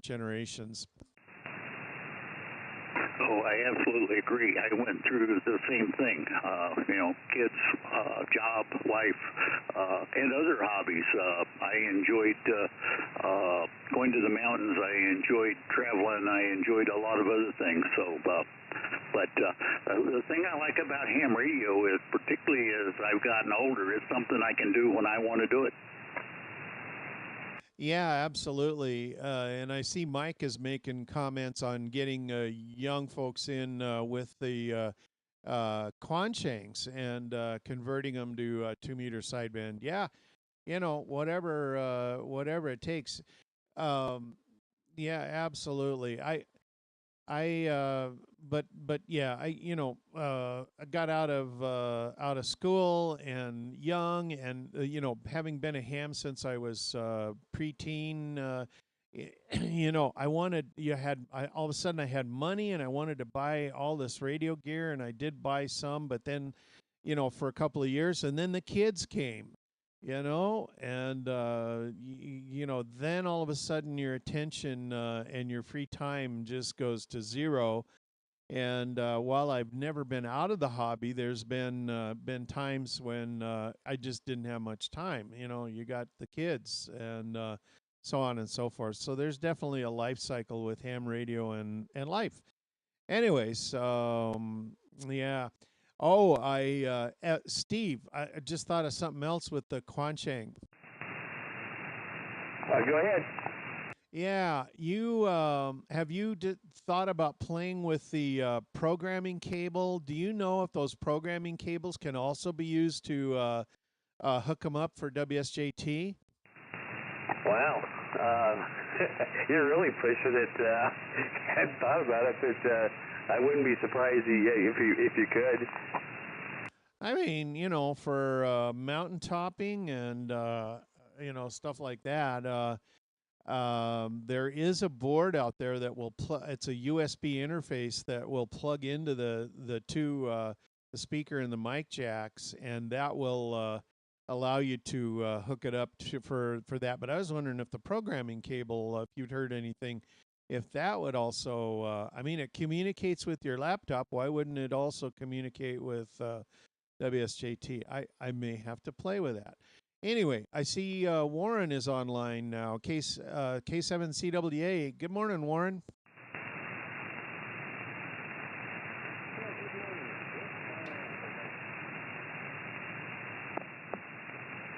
generations. Oh, I absolutely agree. I went through the same thing. Kids, job, life, and other hobbies. I enjoyed going to the mountains. I enjoyed traveling. I enjoyed a lot of other things. So, but the thing I like about ham radio is, particularly as I've gotten older, it's something I can do when I want to do it. Yeah, absolutely. And I see Mike is making comments on getting young folks in with the Quanshangs and converting them to 2-meter sideband. Yeah, whatever it takes. Yeah, absolutely. But yeah, I got out of school and young, and having been a ham since I was preteen. All of a sudden I had money and I wanted to buy all this radio gear, and I did buy some, but then, for a couple of years, and then the kids came. And then all of a sudden your attention and your free time just goes to zero. And while I've never been out of the hobby, there's been times when I just didn't have much time. You got the kids and so on and so forth. So there's definitely a life cycle with ham radio and life. Anyways, yeah. Oh, Steve, I just thought of something else with the Quanchang. Go ahead. Yeah, you have you thought about playing with the programming cable? Do you know if those programming cables can also be used to hook them up for WSJT? Wow. You're really pushing it. I hadn't thought about it, but I wouldn't be surprised if you could. I mean, for mountain topping and stuff like that. There is a board out there that will it's a USB interface that will plug into the two the speaker and the mic jacks, and that will allow you to hook it up for that. But I was wondering if the programming cable, if you'd heard anything, if that would also. I mean, it communicates with your laptop. Why wouldn't it also communicate with WSJT? I may have to play with that. Anyway, I see Warren is online now. K7CWA. Good morning, Warren.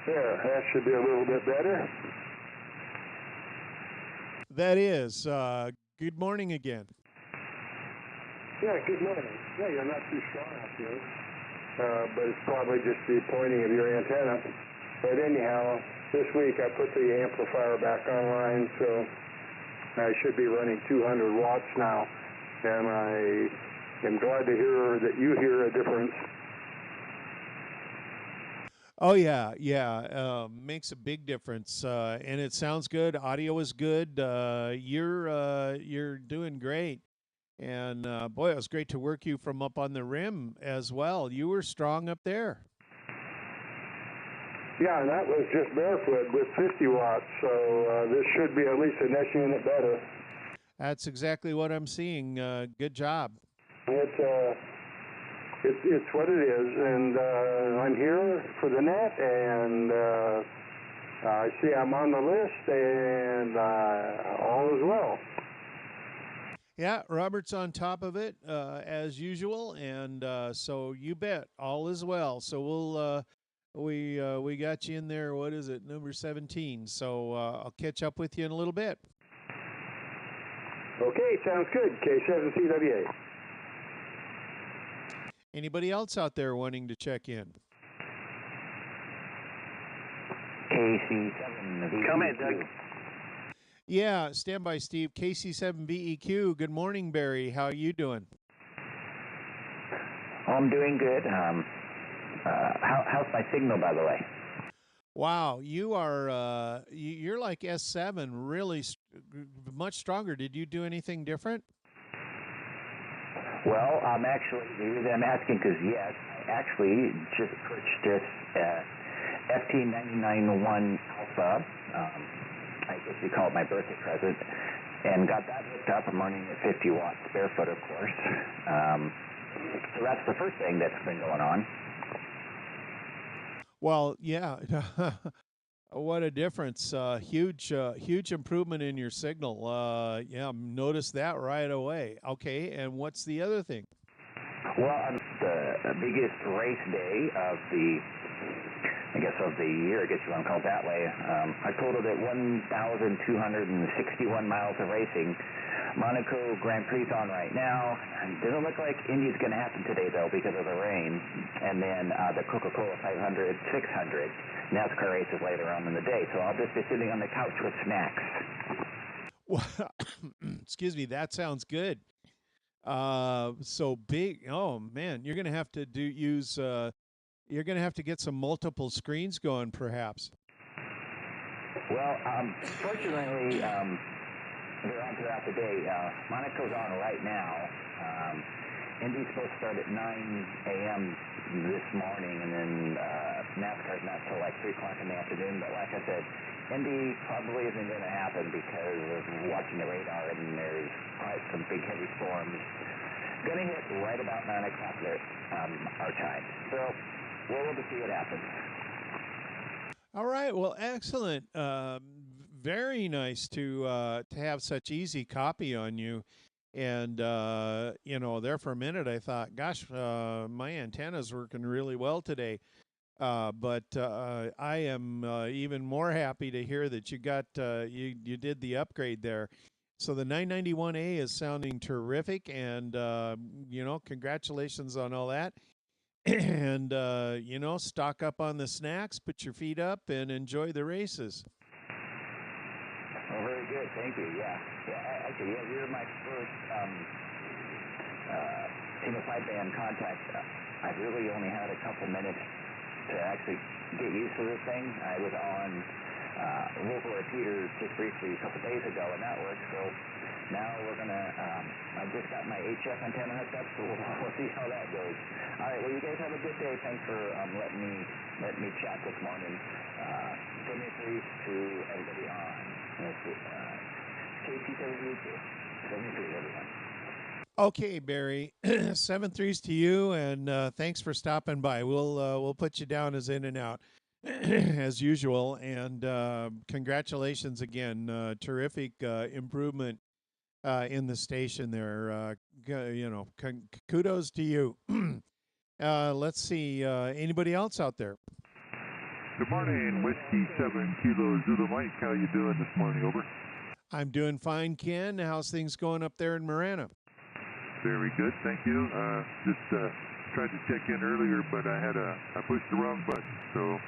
There, that should be a little bit better. That is. Good morning again. Yeah, good morning. Yeah, you're not too strong out here, but it's probably just the pointing of your antenna. But anyhow, this week I put the amplifier back online, so I should be running 200 watts now, and I am glad to hear that you hear a difference. Oh yeah, makes a big difference, and it sounds good. Audio is good. You're doing great, and boy, it was great to work you from up on the rim as well. You were strong up there. Yeah, and that was just barefoot with 50 watts, so this should be at least a next unit better. That's exactly what I'm seeing. Good job. It's what it is, and I'm here for the net, and I see I'm on the list, and all is well. Yeah, Robert's on top of it as usual, and so you bet all is well. So we got you in there. What is it, number 17? So I'll catch up with you in a little bit. Okay, sounds good. K7CWA. Anybody else out there wanting to check in? KC7. Come in, Doug. Yeah, stand by, Steve. KC7BEQ. Good morning, Barry. How are you doing? Oh, I'm doing good. How's my signal, by the way? Wow, you are you're like S7, really much stronger. Did you do anything different? Well, actually, the reason I'm asking because, yes, I actually just purchased FT991 Alpha. I guess you call it my birthday present, and got that hooked up. I'm running at 50 watts, barefoot, of course. So that's the first thing that's been going on. Well, yeah. What a difference. Huge improvement in your signal. Yeah, noticed that right away. Okay, and what's the other thing? Well, the biggest race day of the year, I guess you want to call it that way. I totaled at 1,261 miles of racing. Monaco Grand Prix on right now. Doesn't look like Indy's going to happen today, though, because of the rain. And then the Coca-Cola 500, 600 NASCAR races later on in the day. So I'll just be sitting on the couch with snacks. Well, excuse me, that sounds good. So big. Oh, man, you're going to have to you're going to have to get some multiple screens going, perhaps. Well, fortunately, they're on throughout the day. Monaco's on right now. Indy's supposed to start at 9 a.m. this morning, and then NASCAR's not till like 3 o'clock in the afternoon. But like I said, Indy probably isn't going to happen because of watching the radar, and there's quite some big heavy storms going to hit right about 9 o'clock our time. So we'll see what happens. All right. Well, excellent. Very nice to have such easy copy on you. And, there for a minute I thought, gosh, my antenna's working really well today. But I am even more happy to hear that you got you did the upgrade there. So the 991A is sounding terrific, and congratulations on all that. And stock up on the snacks, put your feet up, and enjoy the races. Oh, very good. Thank you. Yeah. Actually, you're my first single sideband contact. I've really only had a couple minutes to actually get used to this thing. I was on local repeaters just briefly a couple days ago, and that works. So now we're gonna. I've just got my HF antenna hooked up, so we'll see how that goes. All right. Well, you guys have a good day. Thanks for letting me chat this morning. Send me please to everybody on. KC7EME 73, everyone. Okay, Barry. 7-3s to you, and thanks for stopping by. We'll put you down as in and out as usual. And congratulations again. Terrific improvement in the station there. Kudos to you. Let's see. Anybody else out there? Good morning, Whiskey 7 Kilo Zulu Mike. How you doing this morning? Over. I'm doing fine, Ken. How's things going up there in Marana? Very good, thank you. Just tried to check in earlier, but I pushed the wrong button, so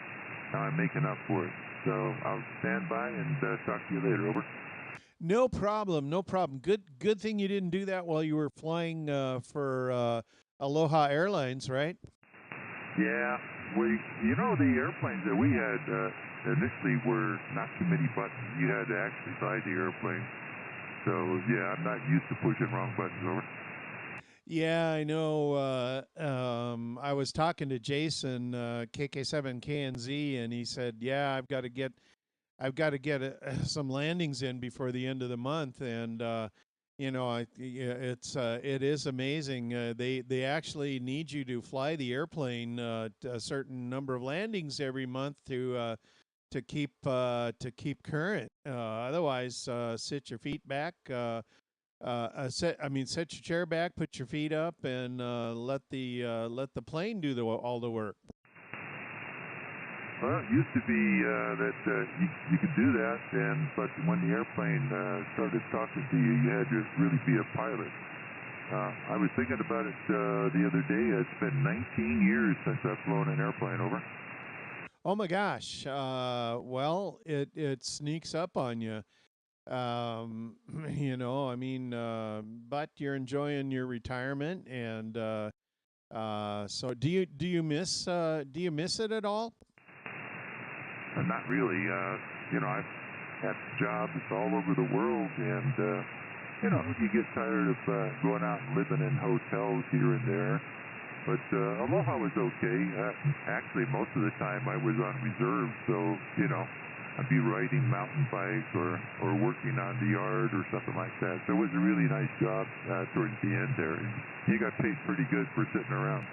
now I'm making up for it. So I'll stand by and talk to you later. Over. No problem. Good thing you didn't do that while you were flying for Aloha Airlines, right? Yeah, the airplanes that we had initially were not too many buttons. You had to actually fly the airplane. So yeah, I'm not used to pushing wrong buttons. Over. Yeah, I know. I was talking to Jason, KK7KNZ, and he said, "Yeah, I've got to get some landings in before the end of the month." And it is amazing. They actually need you to fly the airplane a certain number of landings every month to keep current. Otherwise, sit your feet back. Set your chair back, put your feet up, and let the plane do all the work. Well, it used to be that you could do that, but when the airplane started talking to you, you had to really be a pilot. I was thinking about it the other day. It's been 19 years since I've flown an airplane. Over. Oh my gosh! Well, it sneaks up on you. But you're enjoying your retirement, and so do you miss it at all? Not really. I've had jobs all over the world, and you get tired of going out and living in hotels here and there. But Aloha was okay. Actually, most of the time I was on reserve, so I'd be riding mountain bike or working on the yard or something like that. So it was a really nice job towards the end there. And you got paid pretty good for sitting around.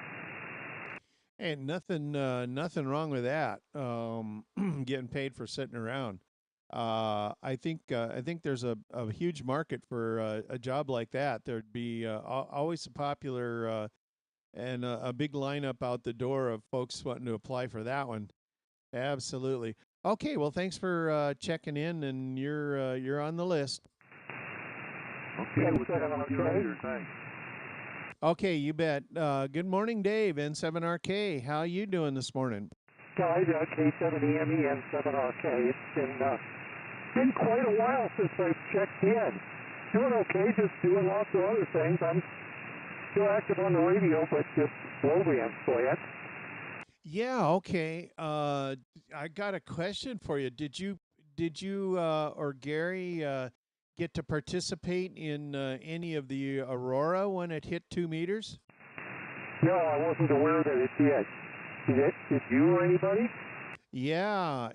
Ain't nothing wrong with that. Getting paid for sitting around. I think there's a huge market for a job like that. There'd be always a popular and a big lineup out the door of folks wanting to apply for that one. Absolutely. Okay, well, thanks for checking in, and you're on the list. Okay, we'll chat with you later. Thanks. Okay, you bet. Good morning, Dave, N7RK. How you doing this morning? Guys, K7EME N7RK. It's been quite a while since I've checked in. Doing okay, just doing lots of other things. I'm still active on the radio, but just slowly I'm slant. Yeah, okay. I got a question for you. Did you or Gary get to participate in any of the aurora when it hit 2 meters? No, I wasn't aware that it did. Did you or anybody? Yeah.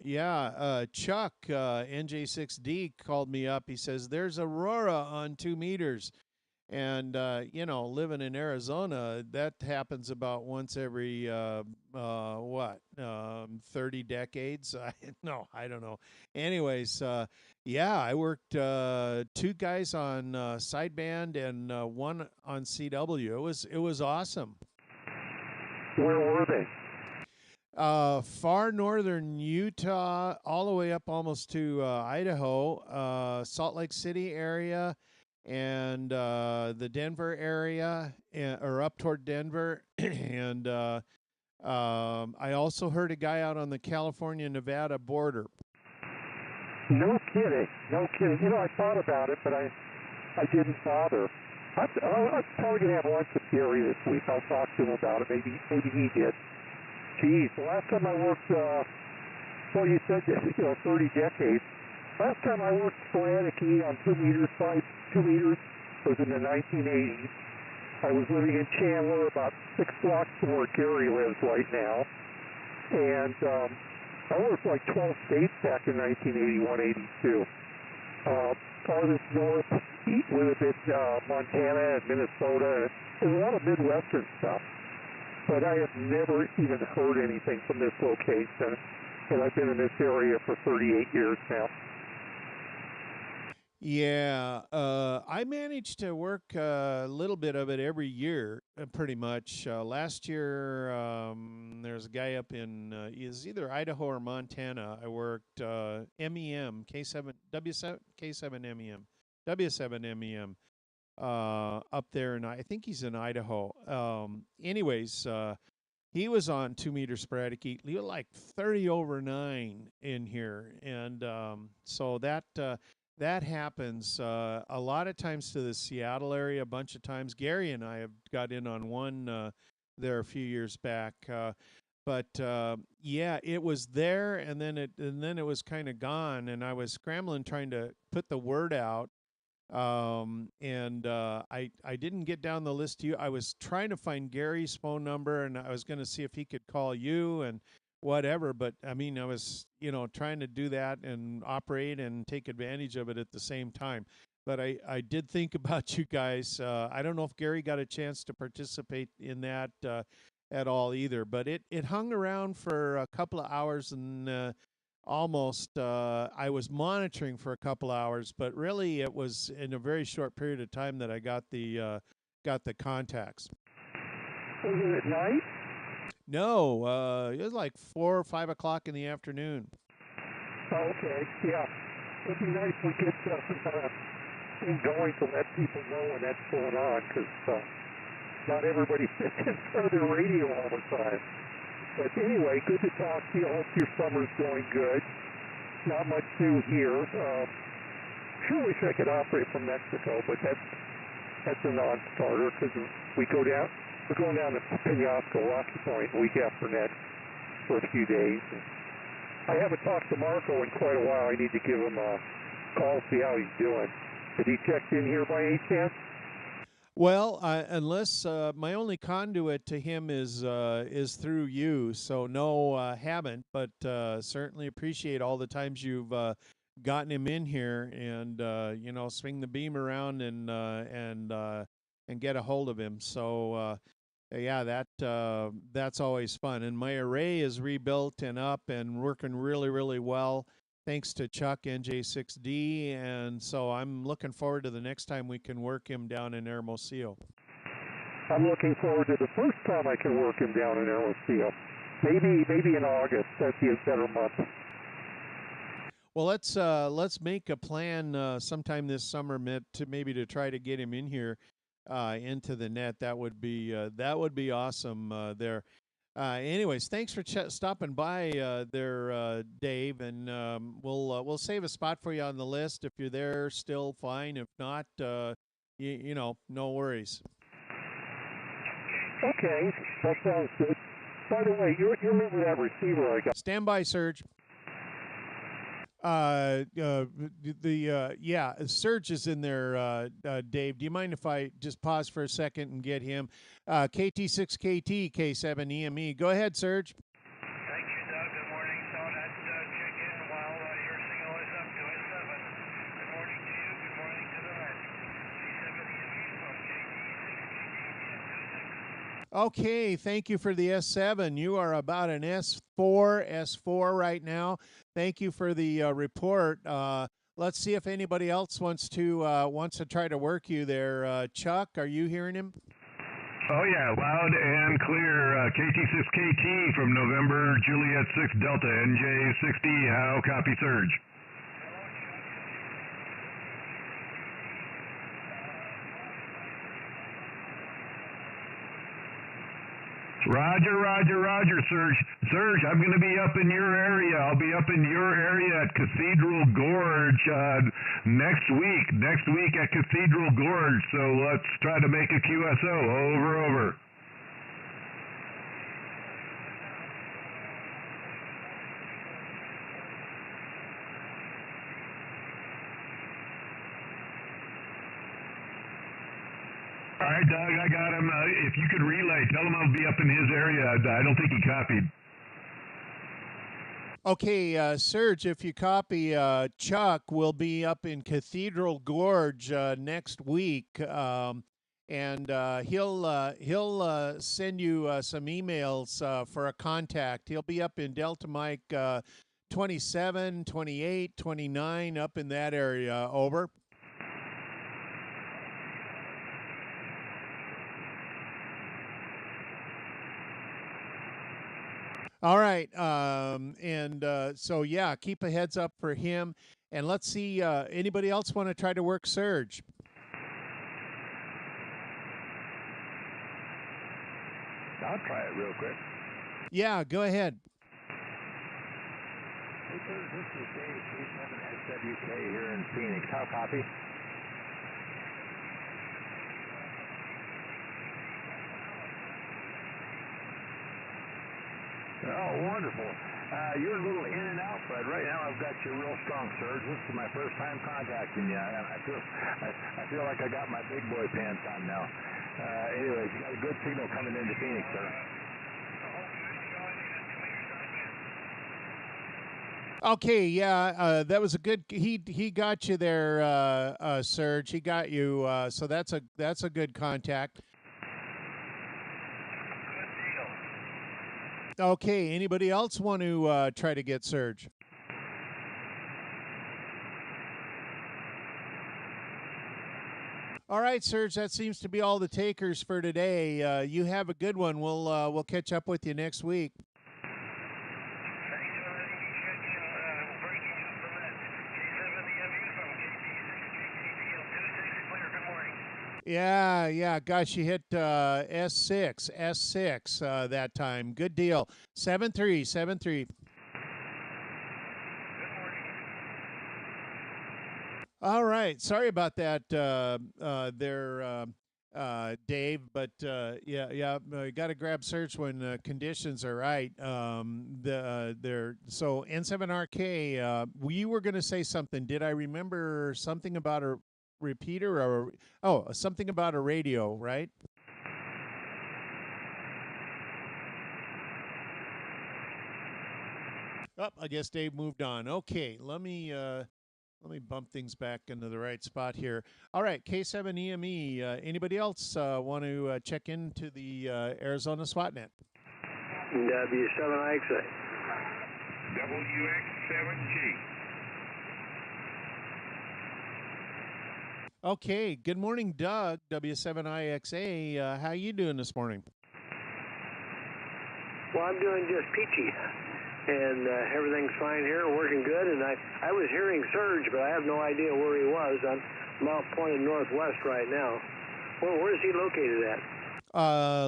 Chuck, NJ6D, called me up. He says, there's aurora on 2 meters. And, living in Arizona, that happens about once every, 30 decades? I don't know. Anyways, I worked 2 guys on sideband and 1 on CW. It was awesome. Where were they? Far northern Utah, all the way up almost to Idaho, Salt Lake City area, and the Denver area, or up toward Denver. And I also heard a guy out on the California-Nevada border. No kidding. No kidding. You know, I thought about it, but I didn't bother. I'm probably going to have lunch with Gary this week. I'll talk to him about it. Maybe he did. Geez, the last time I worked, well, you said, 30 decades. Last time I worked sporadically on 2 meters was in the 1980s. I was living in Chandler, about 6 blocks from where Gary lives right now. And I worked like 12 states back in 1981, 82. Farthest north would have been Montana and Minnesota, and a lot of Midwestern stuff. But I have never even heard anything from this location, and I've been in this area for 38 years now. Yeah, I managed to work a little bit of it every year, pretty much. Last year, there's a guy up in is either Idaho or Montana. I worked MEM K7 W7 K7MEM W7MEM up there, and I think he's in Idaho. Anyways, he was on 2 meter sporadic heat, like 30 over 9 in here, and so that happens a lot of times to the Seattle area. A bunch of times, Gary and I have got in on one there a few years back. But yeah, it was there, and then it was kind of gone, and I was scrambling trying to put the word out. And I didn't get down the list to you. I was trying to find Gary's phone number, and I was going to see if he could call you and whatever. But I mean, I was, trying to do that and operate and take advantage of it at the same time. But I did think about you guys. I don't know if Gary got a chance to participate in that at all either, but it hung around for a couple of hours, and almost I was monitoring for a couple hours, but really it was in a very short period of time that I got the contacts. Was it at night? No, it was like 4 or 5 o'clock in the afternoon. Oh, okay, yeah. It'd be nice to get some kind of thing going to let people know when that's going on, because not everybody fits in front of their radio all the time. But anyway, good to talk to you. I hope your summer's going good. Not much new here. Sure wish I could operate from Mexico, but that's a non-starter, because we're going down to Penasco, Rocky Point, week after next for a few days. And I haven't talked to Marco in quite a while. I need to give him a call, see how he's doing. Did he check in here by any chance? Well, unless my only conduit to him is through you, so no, haven't. But certainly appreciate all the times you've gotten him in here, and swing the beam around and get a hold of him. So yeah, that's always fun. And my array is rebuilt and up and working really, really well, thanks to Chuck NJ6D, and so I'm looking forward to the next time we can work him down in Hermosillo. I'm looking forward to the first time I can work him down in Hermosillo. Maybe in August. That'd be a better month. Well, let's make a plan sometime this summer, Mitt, to try to get him in here into the net. That would be awesome there. Anyways, thanks for stopping by there, Dave, and we'll save a spot for you on the list. If you're there, still fine. If not, no worries. Okay, that sounds good. By the way, you remember that receiver I got? Stand by, Serge. Serge is in there, Dave. Do you mind if I just pause for a second and get him? KT6KT, K7EME. Go ahead, Serge. Thank you, Doug. Good morning. Thought I'd check in while your signal is up to S7. Good morning to you. Good morning to the rest. K7EME from KT6KT. Okay, thank you for the S7. You are about an S4 right now. Thank you for the report. Let's see if anybody else wants to try to work you there. Chuck, are you hearing him? Oh, yeah, loud and clear. KT6KT from November, Juliet 6 Delta, NJ60. How copy, Surge? Roger, Surge. Surge, I'm going to be up in your area. I'll be up in your area at Cathedral Gorge next week. Next week at Cathedral Gorge. So let's try to make a QSO. Over. All right, Doug, I got him. If you could relay, tell him I'll be up in his area. I don't think he copied. Okay, Serge, if you copy, Chuck will be up in Cathedral Gorge next week, and he'll send you some emails for a contact. He'll be up in Delta Mike 27, 28, 29, up in that area. Over. All right, so yeah, keep a heads up for him, and let's see. Anybody else want to try to work Surge? I'll try it real quick. Yeah, go ahead. Hey, Surge, this is Dave, K7SWK here in Phoenix. How copy? Oh, wonderful. You're a little in and out, but right now I've got you real strong, Surge. This is my first time contacting you. I feel like I got my big boy pants on now. Anyways, you got a good signal coming into Phoenix, sir. Okay, yeah, that was a good. He got you there, Serge. He got you. So that's a good contact. Okay, anybody else want to try to get Serge? All right, Serge, that seems to be all the takers for today. You have a good one. We'll catch up with you next week. Yeah. Gosh, you hit S6 that time. Good deal. 7373. All right. Sorry about that, Dave. But you got to grab Search when conditions are right. So N7RK. We were going to say something. Did I remember something about a repeater or something about a radio, right? I guess Dave moved on. Okay, let me bump things back into the right spot here. All right, K7EME. Anybody else want to check into the Arizona SWOTnet? W7IXA. WX7G. Okay, good morning, Doug, W7IXA. How you doing this morning? Well, I'm doing just peachy, and everything's fine here, working good, and I was hearing Surge, but I have no idea where he was. I'm out pointed northwest right now. Where is he located at?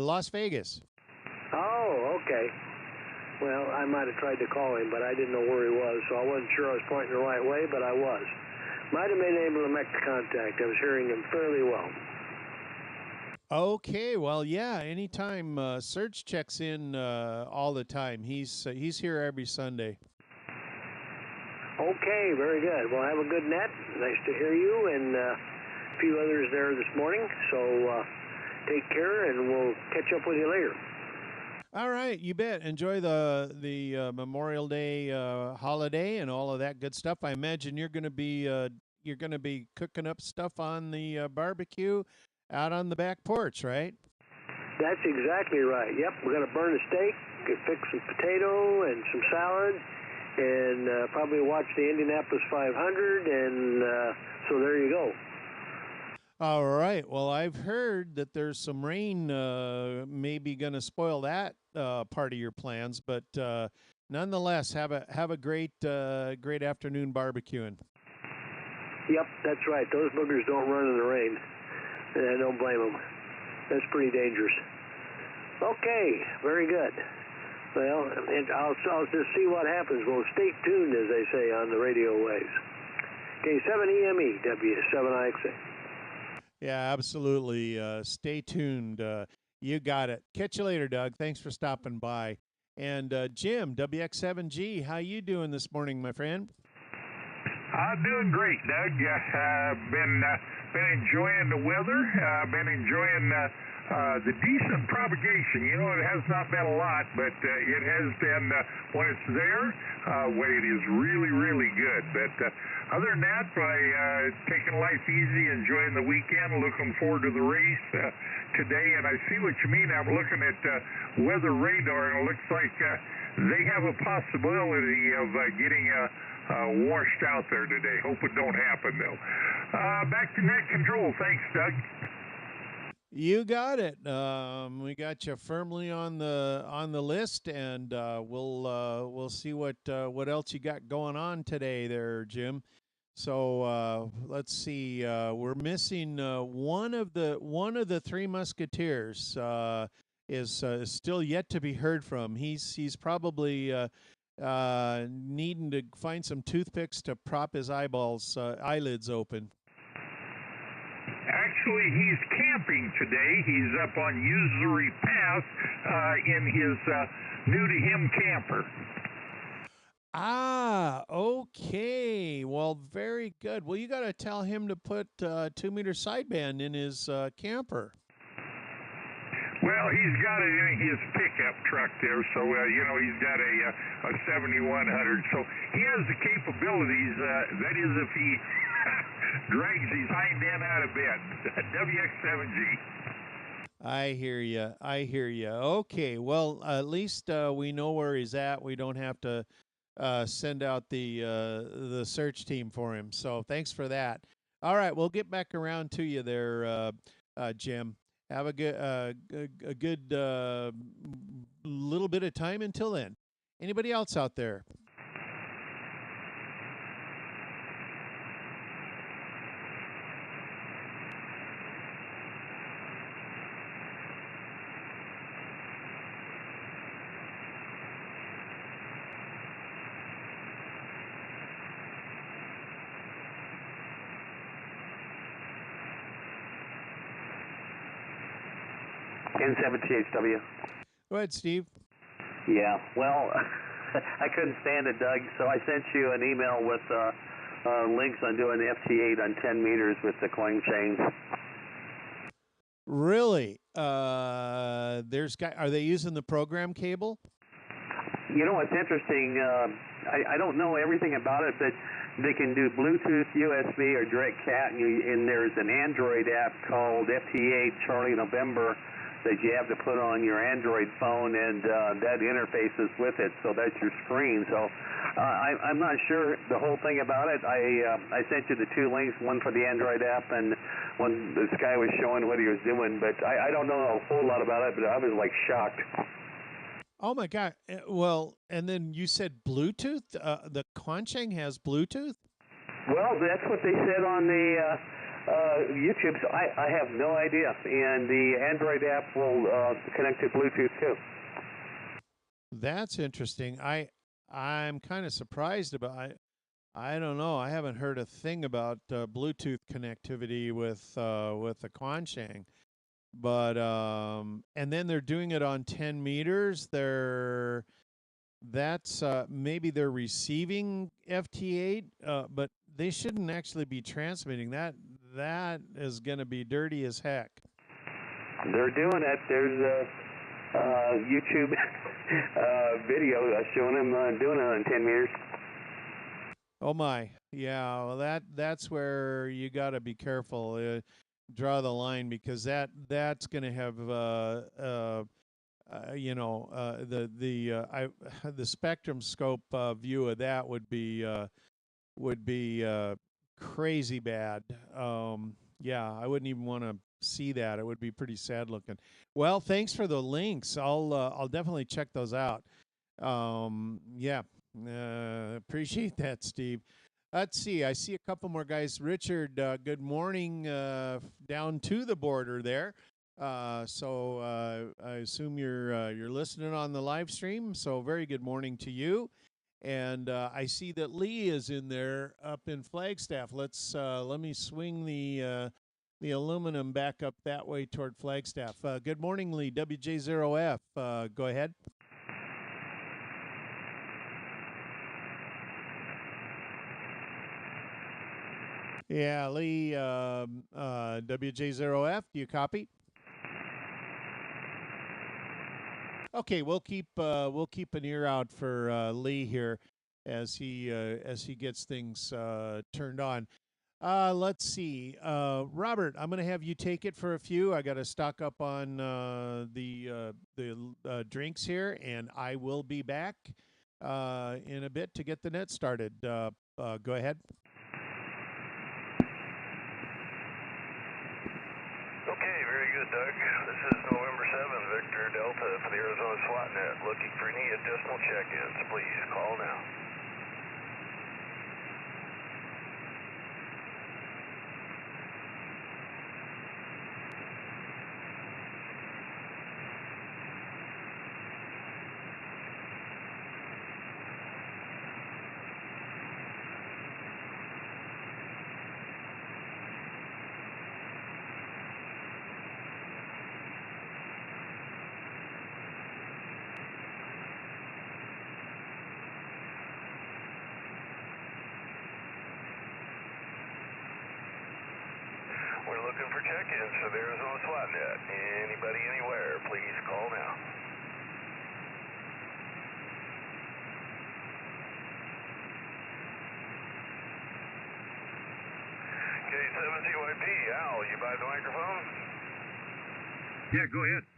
Las Vegas. Oh, okay. Well, I might have tried to call him, but I didn't know where he was, so I wasn't sure I was pointing the right way, but I was. Might have been able to make the contact. I was hearing him fairly well. Okay, well, yeah. Anytime Serge checks in all the time. He's here every Sunday. Okay, very good. Well, have a good net. Nice to hear you, and a few others there this morning. So take care, and we'll catch up with you later. All right, you bet. Enjoy the Memorial Day holiday and all of that good stuff. I imagine you're going to be cooking up stuff on the barbecue out on the back porch, right? That's exactly right. Yep, we're going to burn a steak, fix some potato and some salad, and probably watch the Indianapolis 500. And so there you go. All right. Well, I've heard that there's some rain, maybe going to spoil that part of your plans, but nonetheless, have a great afternoon barbecuing. Yep, that's right. Those boogers don't run in the rain. And I don't blame them. That's pretty dangerous. Okay, very good. Well, and I'll just see what happens. Well, stay tuned, as they say on the radio waves. K7EME W7IXA. Yeah, absolutely. Stay tuned. You got it. Catch you later, Doug. Thanks for stopping by. And Jim, WX7G, how you doing this morning, my friend? I'm doing great, Doug. Been enjoying the weather. Been enjoying the decent propagation. You know, it has not been a lot, but it has been, when it's there, it is really, really good. But other than that, taking life easy, enjoying the weekend, looking forward to the race today. And I see what you mean. I'm looking at weather radar, and it looks like they have a possibility of getting washed out there today. Hope it don't happen, though. Back to net control. Thanks, Doug. You got it. We got you firmly on the list, and we'll see what else you got going on today, there, Jim. So let's see. We're missing one of the Three Musketeers. Is still yet to be heard from. He's probably needing to find some toothpicks to prop his eyelids open. Actually, he's camping today. He's up on Usury Pass in his new-to-him camper. Ah, okay. Well, very good. Well, you got to tell him to put 2-meter sideband in his camper. Well, he's got it in his pickup truck there, so, he's got a 7100. So he has the capabilities, that is if he drags his hind end out of bed. WX7G. I hear you. Okay, well, at least we know where he's at. We don't have to send out the search team for him. So thanks for that. All right, we'll get back around to you there, Jim. Have a good little bit of time until then. Anybody else out there? N7THW. Go ahead, Steve. Yeah, well, I couldn't stand it, Doug, so I sent you an email with links on doing FT8 on 10 meters with the coin chains. Really? Are they using the program cable? You know what's interesting? I don't know everything about it, but they can do Bluetooth, USB, or direct cat, and there's an Android app called FT8 Charlie November that you have to put on your Android phone, and that interfaces with it, so that's your screen. So I'm not sure the whole thing about it. I sent you the 2 links, one for the Android app, and one this guy was showing what he was doing, but I don't know a whole lot about it, but I was like shocked. Oh my God! Well, and then you said Bluetooth. The Quancheng has Bluetooth. Well, that's what they said on the YouTube. So I have no idea. And the Android app will connect to Bluetooth too. That's interesting. I'm kind of surprised about. I don't know. I haven't heard a thing about Bluetooth connectivity with the Quancheng. But and then they're doing it on 10 meters. That's maybe they're receiving FT8, but they shouldn't actually be transmitting that. That is going to be dirty as heck. They're doing it. There's a YouTube video showing them doing it on 10 meters. Oh my, yeah. Well, that's where you got to be careful. Draw the line, because that's going to have the spectrum scope view of that would be crazy bad. Yeah, I wouldn't even want to see that. It would be pretty sad looking. Well, thanks for the links. I'll definitely check those out. Yeah, appreciate that, Steve. Let's see. I see a couple more guys. Richard, good morning down to the border there. So I assume you're listening on the live stream. So very good morning to you. And I see that Lee is in there up in Flagstaff. Let me swing the aluminum back up that way toward Flagstaff. Good morning, Lee. WJ0F. Go ahead. Yeah, Lee. WJ0F. Do you copy? Okay, we'll keep an ear out for Lee here as he gets things turned on. Let's see, Robert. I'm going to have you take it for a few. I got to stock up on the drinks here, and I will be back in a bit to get the net started. Go ahead. Okay, very good, Doug. This is November 7th, Victor Delta for the Arizona SWOT net. Looking for any additional check-ins, please call now. We're looking for check-ins for the Arizona SWOT net. Anybody, anywhere, please call now. K7EME, Al, you by the microphone? Yeah, go ahead.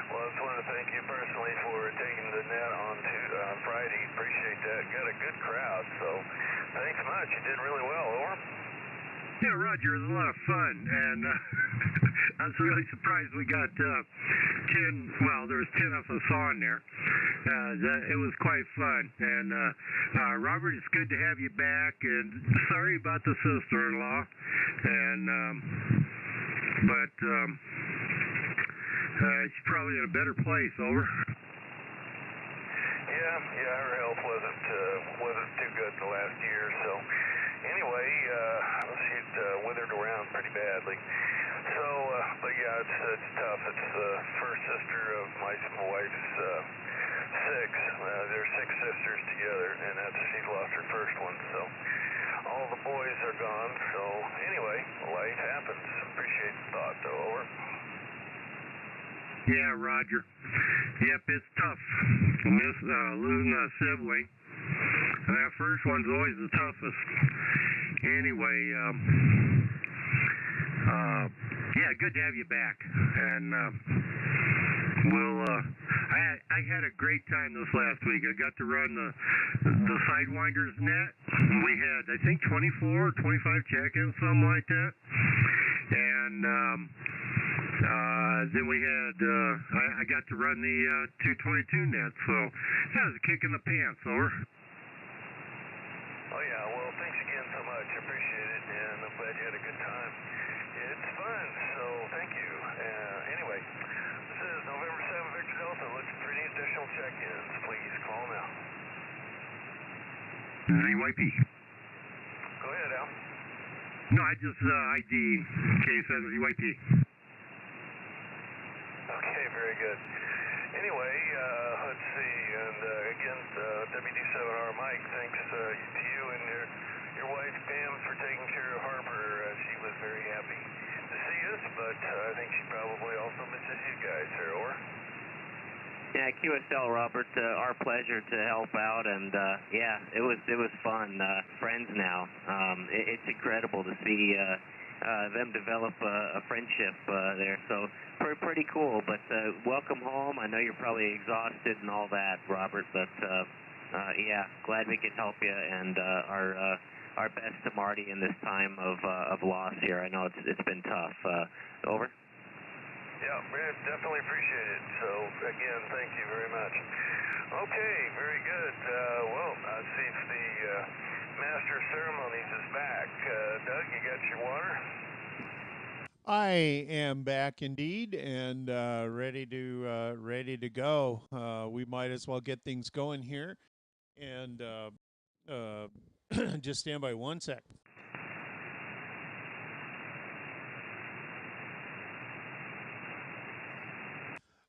Well, I just want to thank you personally for taking the net on Friday. Appreciate that. Got a good crowd, so thanks much. You did really well. Over. Yeah, Roger, it was a lot of fun, and I was really surprised we got 10, well, there was 10 of us on there. It was quite fun, and Robert, it's good to have you back, and sorry about the sister-in-law, and but she's probably in a better place. Over. Yeah, her health wasn't too good the last year, so anyway, she'd withered around pretty badly. So, but yeah, it's tough. It's the first sister of my wife's six. There's six sisters together, and she's lost her first one. So all the boys are gone. So anyway, life happens. Appreciate the thought, though. Over. Yeah, Roger. Yep, it's tough. Losing a sibling. That first one's always the toughest. Anyway, yeah, good to have you back. And I had a great time this last week. I got to run the Sidewinders net. We had, I think, 24 or 25 check-ins, something like that. And then we had, I got to run the 222 net. So that was a kick in the pants. Over. Oh, yeah. Well, thanks again so much. I appreciate it, and I'm glad you had a good time. It's fun, so thank you. Anyway, this is November 7th, Victor Delta. Looking for any additional check-ins. Please call now. ZYP. Go ahead, Al. No, I just ID K7EME. Okay, very good. Anyway, let's see, and again, WD7R Mike, thanks to you and your wife Pam for taking care of Harper. She was very happy to see us, but I think she probably also misses you guys here, or? Yeah, QSL, Robert, our pleasure to help out, and yeah, it was fun. Friends now. It's incredible to see them develop a friendship there. So pretty cool. But welcome home. I know you're probably exhausted and all that, Robert. But yeah, glad we could help you. And our our best to Marty in this time of loss here. I know it's been tough. Over. Yeah, we definitely appreciate it. So, again, thank you very much. Okay, very good. Well, I see if the Master of Ceremonies is back. Doug, you got your water? I am back indeed, and ready to go. We might as well get things going here, and just stand by 1 sec.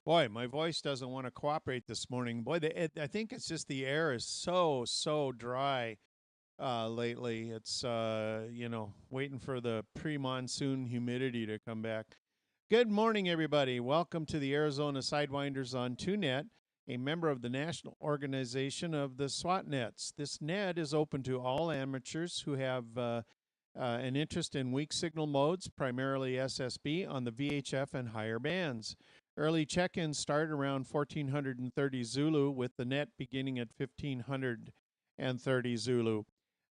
Boy, my voice doesn't want to cooperate this morning. Boy, I think it's just the air is so dry lately. It's waiting for the pre-monsoon humidity to come back. Good morning, everybody. Welcome to the Arizona Sidewinders on 2Net, a member of the National Organization of the SWOT Nets. This net is open to all amateurs who have an interest in weak signal modes, primarily SSB, on the VHF and higher bands. Early check-ins start around 1430 Zulu, with the net beginning at 1530 Zulu.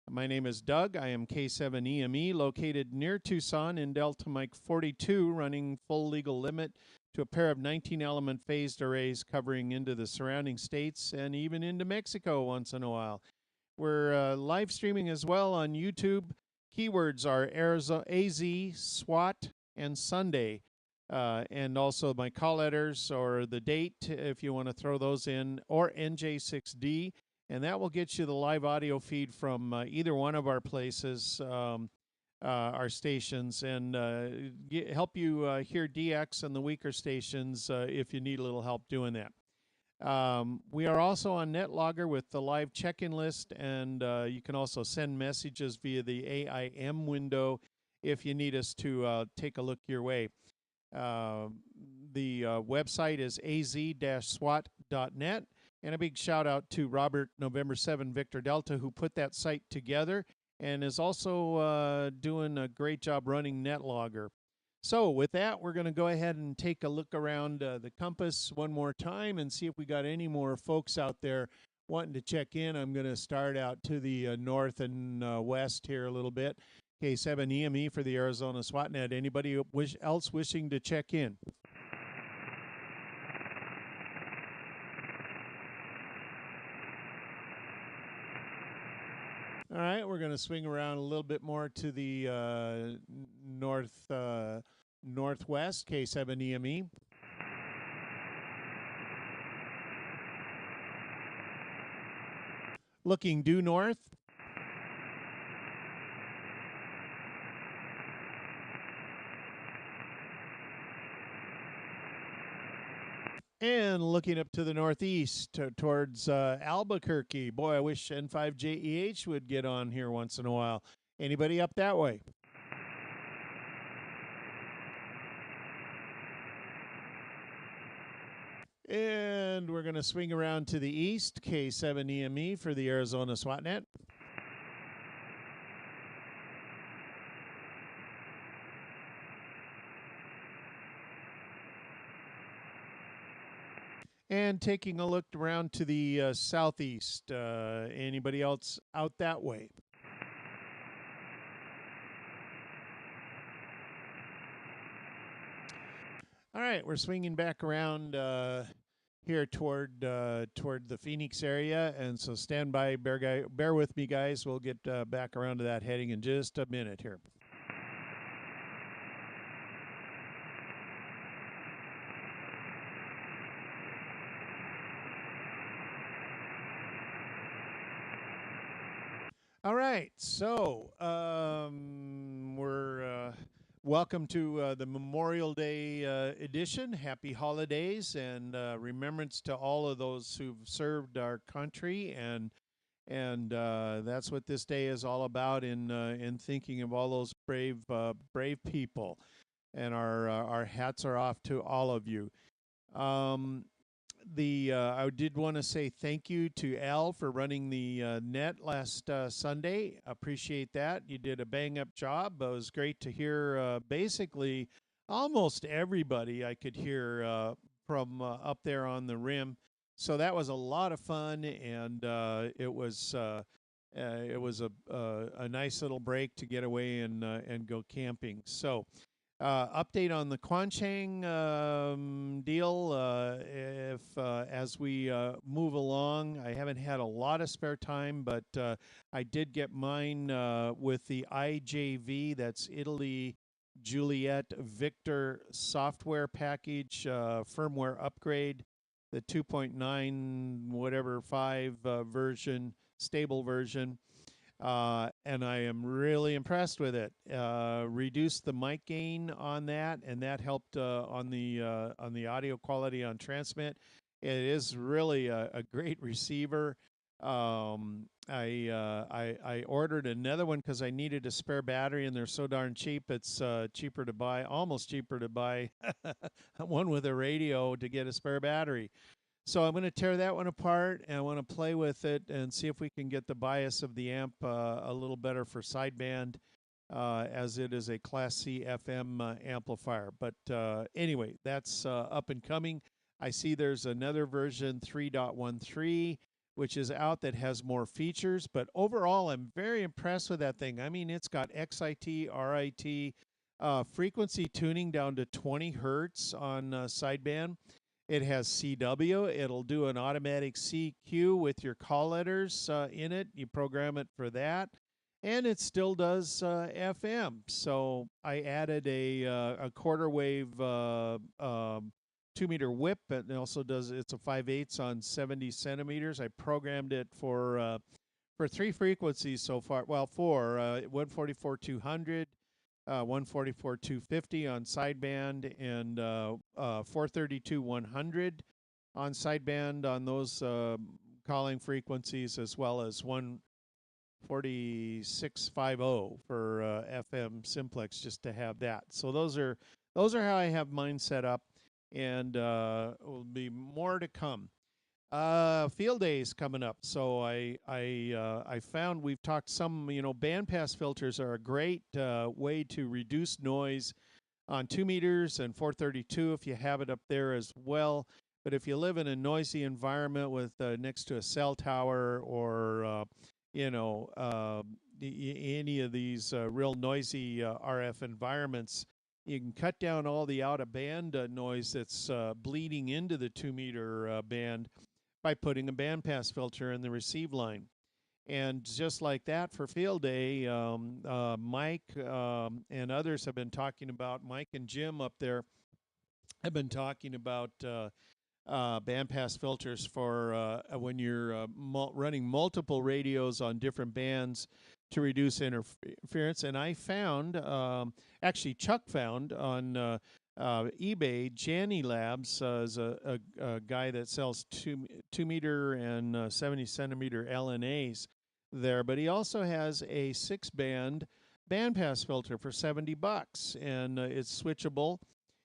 My name is Doug. I am K7EME, located near Tucson in Delta Mike 42, running full legal limit to a pair of 19-element phased arrays covering into the surrounding states and even into Mexico once in a while. We're live streaming as well on YouTube. Keywords are Arizona, AZ, SWOT, and Sunday. And also my call letters or the date, if you want to throw those in, or NJ6D. And that will get you the live audio feed from either one of our places, our stations, and help you hear DX and the weaker stations if you need a little help doing that. We are also on Netlogger with the live check-in list, and you can also send messages via the AIM window if you need us to take a look your way. The website is az-swot.net. And a big shout out to Robert November 7 Victor Delta, who put that site together and is also doing a great job running Netlogger. So with that, we're going to go ahead and take a look around the compass one more time and see if we got any more folks out there wanting to check in. I'm going to start out to the north and west here a little bit. K7EME for the Arizona SWOTnet. Anybody else wishing to check in? All right, we're going to swing around a little bit more to the northwest, K7EME. Looking due north. And looking up to the northeast towards Albuquerque. Boy, I wish N5JEH would get on here once in a while. Anybody up that way? And we're going to swing around to the east, K7EME for the Arizona SWOTnet. And taking a look around to the southeast. Anybody else out that way? All right, we're swinging back around here toward the Phoenix area, and so stand by, bear with me, guys. We'll get back around to that heading in just a minute here. All right, so we're welcome to the Memorial Day edition. Happy holidays and remembrance to all of those who've served our country, and that's what this day is all about. In thinking of all those brave people, and our hats are off to all of you. I did want to say thank you to Al for running the net last Sunday. Appreciate that. You did a bang-up job. It was great to hear basically almost everybody I could hear from up there on the rim. So that was a lot of fun, and it was it was a nice little break to get away and go camping. So, update on the Quanchang deal. If as we move along, I haven't had a lot of spare time, but I did get mine with the IJV. That's Italy Juliet Victor software package, firmware upgrade, the 2.9 whatever 5 version, stable version. And I am really impressed with it. Reduced the mic gain on that, and that helped on the audio quality on transmit. It is really a great receiver. I ordered another one because I needed a spare battery, and they're so darn cheap. It's cheaper to buy, almost cheaper to buy one with a radio to get a spare battery. So I'm going to tear that one apart, and I want to play with it and see if we can get the bias of the amp a little better for sideband, as it is a Class C FM amplifier. But anyway, that's up and coming. I see there's another version 3.13, which is out that has more features. But overall, I'm very impressed with that thing. I mean, it's got XIT, RIT, frequency tuning down to 20 hertz on sideband. It has CW. It'll do an automatic CQ with your call letters in it. You program it for that. And it still does FM. So I added a quarter wave 2-meter whip. It also does, it's a 5/8 on 70 centimeters. I programmed it for 3 frequencies so far. Well, 4, 144 200. 144 250 on sideband, and 432 100 on sideband on those calling frequencies, as well as 14650 for FM simplex, just to have that. So those are how I have mine set up, and will be more to come. Field days coming up. So I found, we've talked some, bandpass filters are a great way to reduce noise on 2 meters and 432 if you have it up there as well. But if you live in a noisy environment with next to a cell tower, or any of these real noisy RF environments, you can cut down all the out of band noise that's bleeding into the 2-meter band by putting a bandpass filter in the receive line. And just like that, for field day, Mike and others have been talking about, Mike and Jim up there have been talking about bandpass filters for when you're running multiple radios on different bands to reduce interference. And I found, actually Chuck found on eBay, Janny Labs is a guy that sells 2-meter and 70 centimeter LNAs there, but he also has a 6-band bandpass filter for $70, and it's switchable.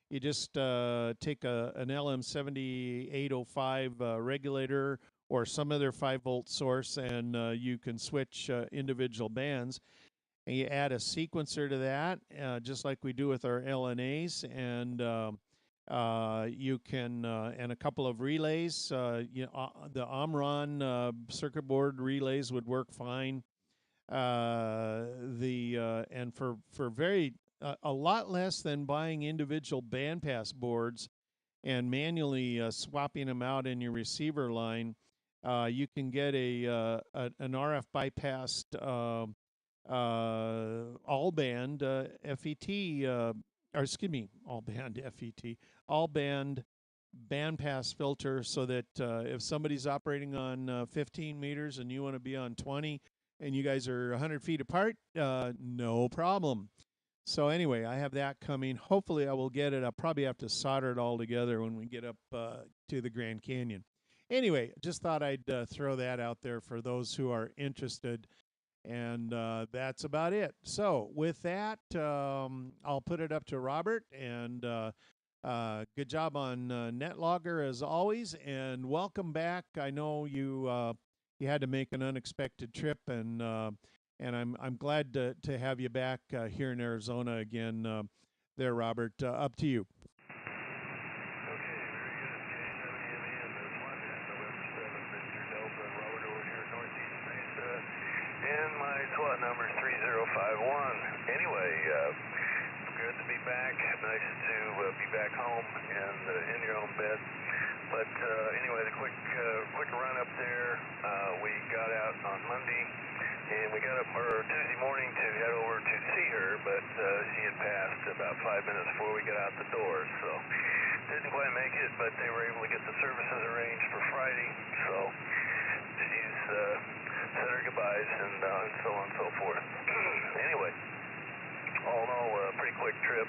You just take an LM7805 regulator or some other 5-volt source, and you can switch individual bands. And you add a sequencer to that, just like we do with our LNAs, and you can, and a couple of relays. The Omron circuit board relays would work fine. And for very a lot less than buying individual bandpass boards and manually swapping them out in your receiver line, you can get an RF bypassed all band FET, or excuse me, all band FET, all band bandpass filter, so that if somebody's operating on 15 meters and you want to be on 20 and you guys are 100 feet apart, no problem. So anyway, I have that coming. Hopefully I will get it. I'll probably have to solder it all together when we get up to the Grand Canyon. Anyway, just thought I'd throw that out there for those who are interested. And that's about it. So with that, I'll put it up to Robert. And good job on Netlogger as always. And welcome back. I know you had to make an unexpected trip, and I'm glad to have you back here in Arizona again. There, Robert. Up to you. anyway, good to be back. Nice to be back home and in your own bed. But anyway, the quick run up there. We got out on Monday, and we got up Tuesday morning to head over to see her, but she had passed about 5 minutes before we got out the door, so didn't quite make it. But they were able to get the services arranged for Friday, so she's said her goodbyes and so on and so forth. Anyway, all in all, a pretty quick trip.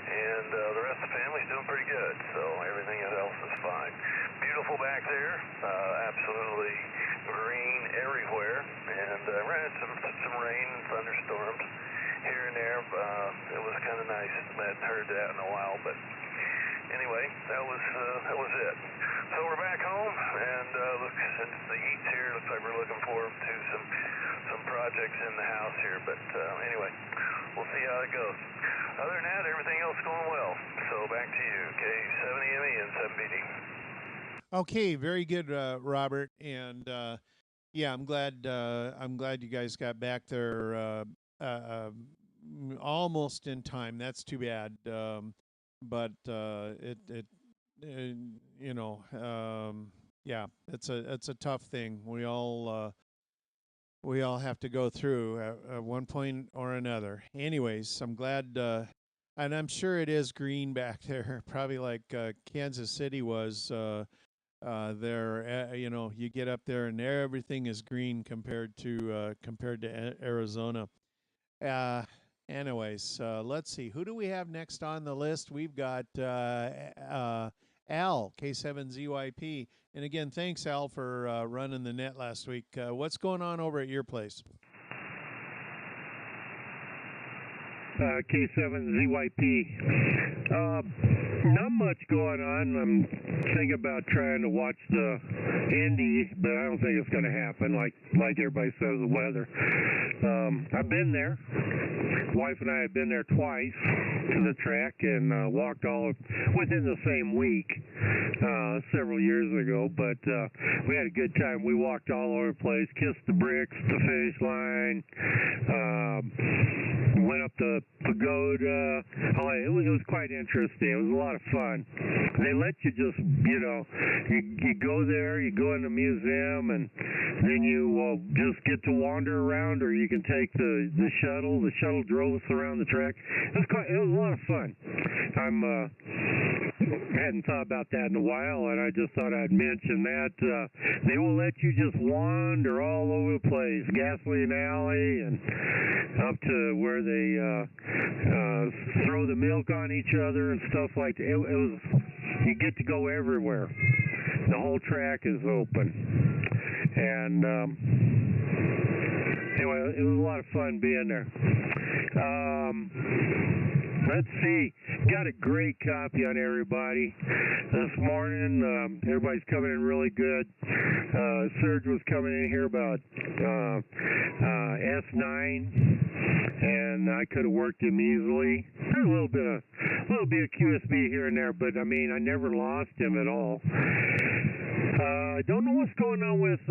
And the rest of the family's doing pretty good, so everything else is fine. Beautiful back there, absolutely green everywhere, and ran some rain and thunderstorms here and there. It was kind of nice. I hadn't heard that in a while, but anyway, that was it. So we're back home, and look, since the heat's here, looks like we're looking forward to some projects in the house here. But anyway, we'll see how it goes. Other than that, everything else going well. So back to you, K7EME and 7BD. Okay, very good, Robert. And yeah, I'm glad you guys got back there almost in time. That's too bad. But you know, yeah, it's a tough thing. We all have to go through at one point or another. Anyways, I'm glad, and I'm sure it is green back there, probably like Kansas City was there. You know, you get up there and everything is green compared to Arizona. Anyways, let's see. Who do we have next on the list? We've got Al, K7ZYP. And again, thanks, Al, for running the net last week. What's going on over at your place? K7ZYP. Not much going on. I'm thinking about trying to watch the Indy, but I don't think it's going to happen like everybody says the weather. I've been there. Wife and I have been there twice to the track and walked all within the same week several years ago, but we had a good time. We walked all over the place, kissed the bricks, the finish line, went up the pagoda. It was quite interesting. It was a lot of fun. They let you just, you know, you go there, you go in the museum, and then you just get to wander around, or you can take the shuttle. The shuttle drove us around the track. It was a lot of fun. Hadn't thought about that in a while, and I just thought I'd mention that. They will let you just wander all over the place, Gasoline Alley, and up to where they throw the milk on each other and stuff like that. It was, you get to go everywhere. The whole track is open, and anyway, it was a lot of fun being there. Let's see. Got a great copy on everybody this morning. Everybody's coming in really good. Serge was coming in here about S9, and I could have worked him easily. There's a little bit of QSB here and there, but I mean, I never lost him at all. I don't know what's going on with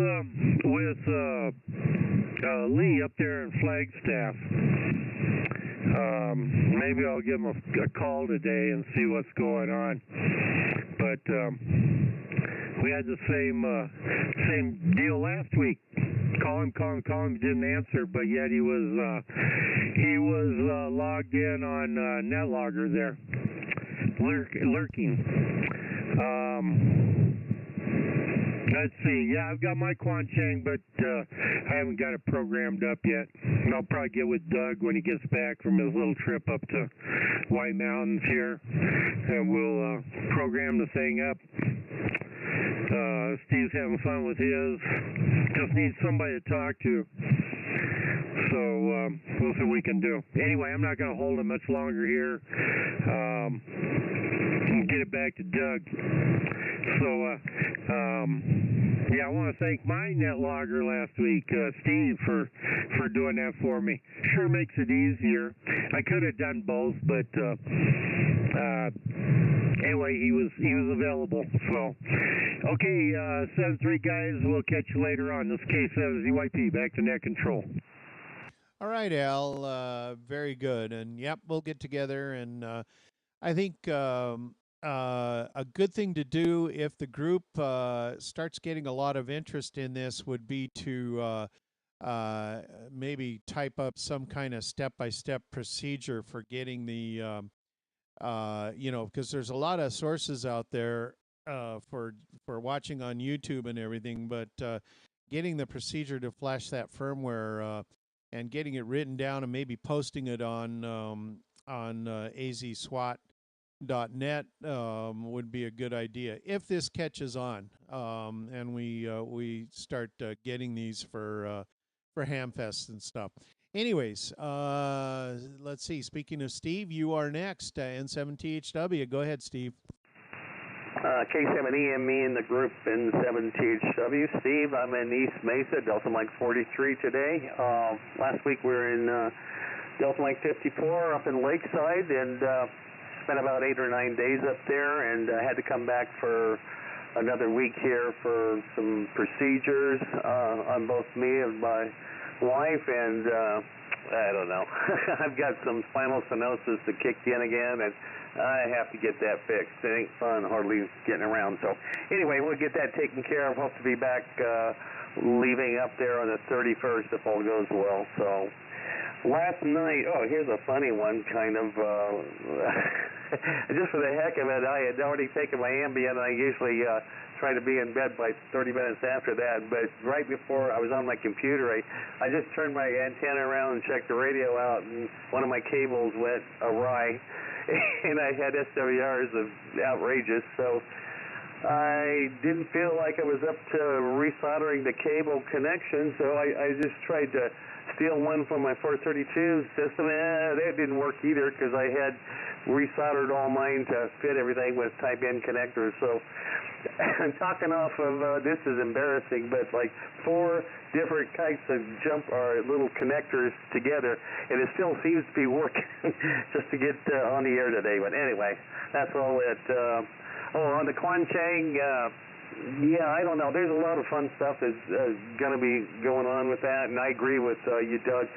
Lee up there in Flagstaff. Maybe I'll give him a call today and see what's going on. But we had the same deal last week. Call him, didn't answer, but yet he was logged in on Netlogger there, lurking. Let's see. Yeah, I've got my Quanchang, but I haven't got it programmed up yet. And I'll probably get with Doug when he gets back from his little trip up to White Mountains here, and we'll program the thing up. Steve's having fun with his. Just needs somebody to talk to. So we'll see what we can do. Anyway, I'm not going to hold him much longer here. Get it back to Doug. So, yeah, I want to thank my Netlogger last week, Steve, for doing that for me. Sure makes it easier. I could have done both, but anyway, he was available. So, okay, 7-3 guys, we'll catch you later on. This is K7ZYP, back to net control. All right, Al. Very good. And yep, we'll get together. And I think a good thing to do if the group starts getting a lot of interest in this would be to maybe type up some kind of step-by-step procedure for getting the, because there's a lot of sources out there for watching on YouTube and everything, but getting the procedure to flash that firmware and getting it written down and maybe posting it on AZSWOT.net would be a good idea if this catches on and we start getting these for Hamfest and stuff. Anyways, let's see. Speaking of Steve, you are next. N7THW. Go ahead, Steve. K7EME in the group N7THW. Steve, I'm in East Mesa, Delta Mike 43 today. Last week we were in Delta Mike 54 up in Lakeside and spent about 8 or 9 days up there, and had to come back for another week here for some procedures on both me and my wife, and I don't know. I've got some spinal stenosis that kicked in again, and I have to get that fixed. It ain't fun hardly getting around. So anyway, we'll get that taken care of. Hope to be back leaving up there on the 31st if all goes well. So last night, here's a funny one, kind of, just for the heck of it, I had already taken my Ambien, and I usually try to be in bed by 30 minutes after that, but right before I was on my computer, I just turned my antenna around and checked the radio out, and one of my cables went awry, and I had SWRs of outrageous, so I didn't feel like I was up to resoldering the cable connection, so I just tried to steal one from my 432 system. That didn't work either because I had resoldered all mine to fit everything with type N connectors. So I'm talking off of, this is embarrassing, but like 4 different types of jump or little connectors together, and it still seems to be working just to get on the air today. But anyway, that's all it. On the Quanchang, yeah, I don't know. There's a lot of fun stuff that's going to be going on with that, and I agree with you, Doug.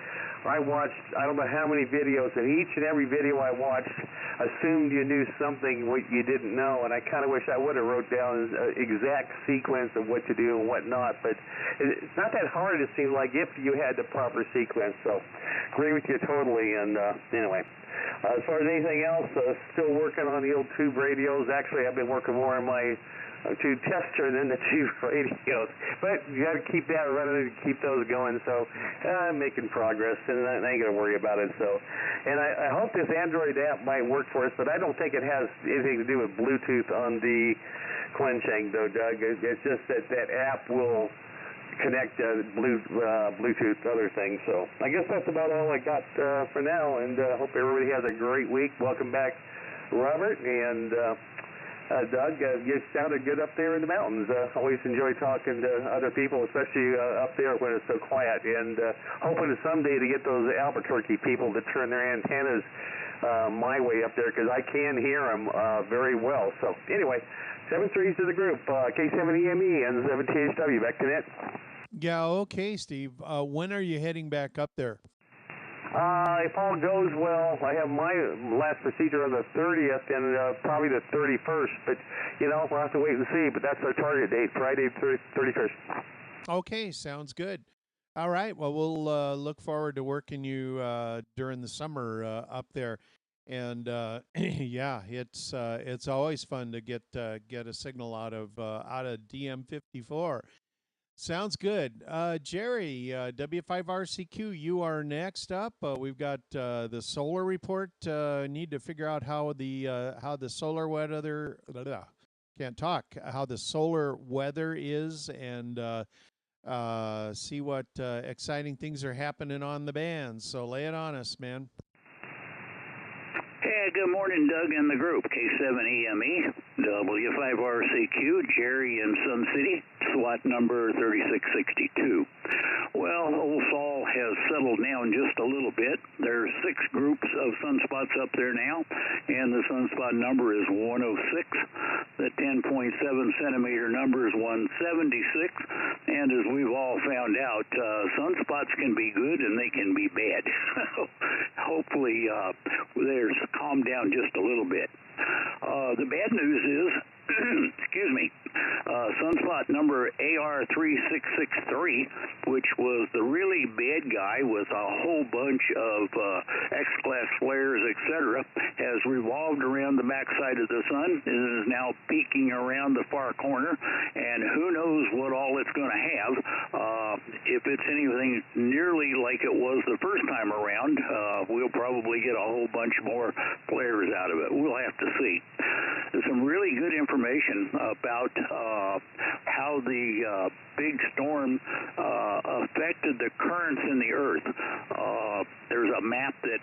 I watched, I don't know how many videos, and each and every video I watched assumed you knew something what you didn't know, and I kind of wish I would have wrote down an exact sequence of what to do and what not, but it's not that hard, it seems like, if you had the proper sequence, so agree with you totally, and anyway. As far as anything else, still working on the old tube radios. Actually, I've been working more on my tube tester than the tube radios. But you got to keep that running and keep those going. So I'm making progress, and I ain't going to worry about it. So, and I hope this Android app might work for us, but I don't think it has anything to do with Bluetooth on the Quanchang, though, Doug. It's just that that app will connect Bluetooth, other things. So I guess that's about all I got for now, and hope everybody has a great week. Welcome back, Robert, and Doug. You sounded good up there in the mountains. Always enjoy talking to other people, especially up there when it's so quiet, and hoping someday to get those Albuquerque people to turn their antennas my way up there, because I can hear them very well. So anyway, 7-3 to the group, K7EME and 7THW. Back to net. Yeah, okay, Steve. When are you heading back up there? If all goes well, I have my last procedure on the 30th and probably the 31st, but, you know, we'll have to wait and see, but that's our target date, Friday, 31st. Okay, sounds good. All right, well, we'll look forward to working you during the summer up there. And yeah, it's always fun to get a signal out of DM54. Sounds good. Jerry, W5RCQ, you are next up. We've got the solar report. Need to figure out how the solar weather how the solar weather is, and see what exciting things are happening on the bands. So lay it on us, man. Hey, good morning, Doug and the group. K7EME, W5RCQ, Jerry in Sun City, SWOT number 3662. Well, old Saul has settled down just a little bit. There's 6 groups of sunspots up there now, and the sunspot number is 106. The 10.7 centimeter number is 176, and as we've all found out, sunspots can be good and they can be bad. Hopefully, there's calmed down just a little bit. The bad news is, excuse me, sunspot number AR3663, which was the really bad guy with a whole bunch of X-class flares, etc., has revolved around the backside of the sun and is now peeking around the far corner, and who knows what all it's going to have. If it's anything nearly like it was the first time around, we'll probably get a whole bunch more flares out of it. We'll have to see. There's some really good information about how the big storm affected the currents in the earth. There's a map that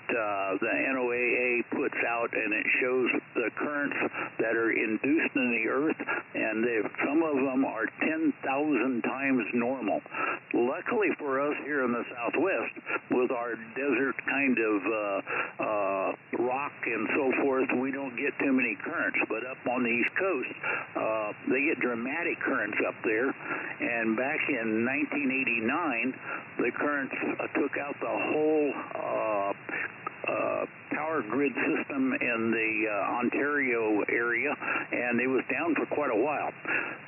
the NOAA puts out, and it shows the currents that are induced in the earth, and some of them are 10,000 times normal. Luckily for us here in the Southwest, with our desert kind of rock and so forth, we don't get too many currents. But up on the East Coast, they get dramatic currents up there. And back in 1989, the currents took out the whole power grid system in the Ontario area, and it was down for quite a while.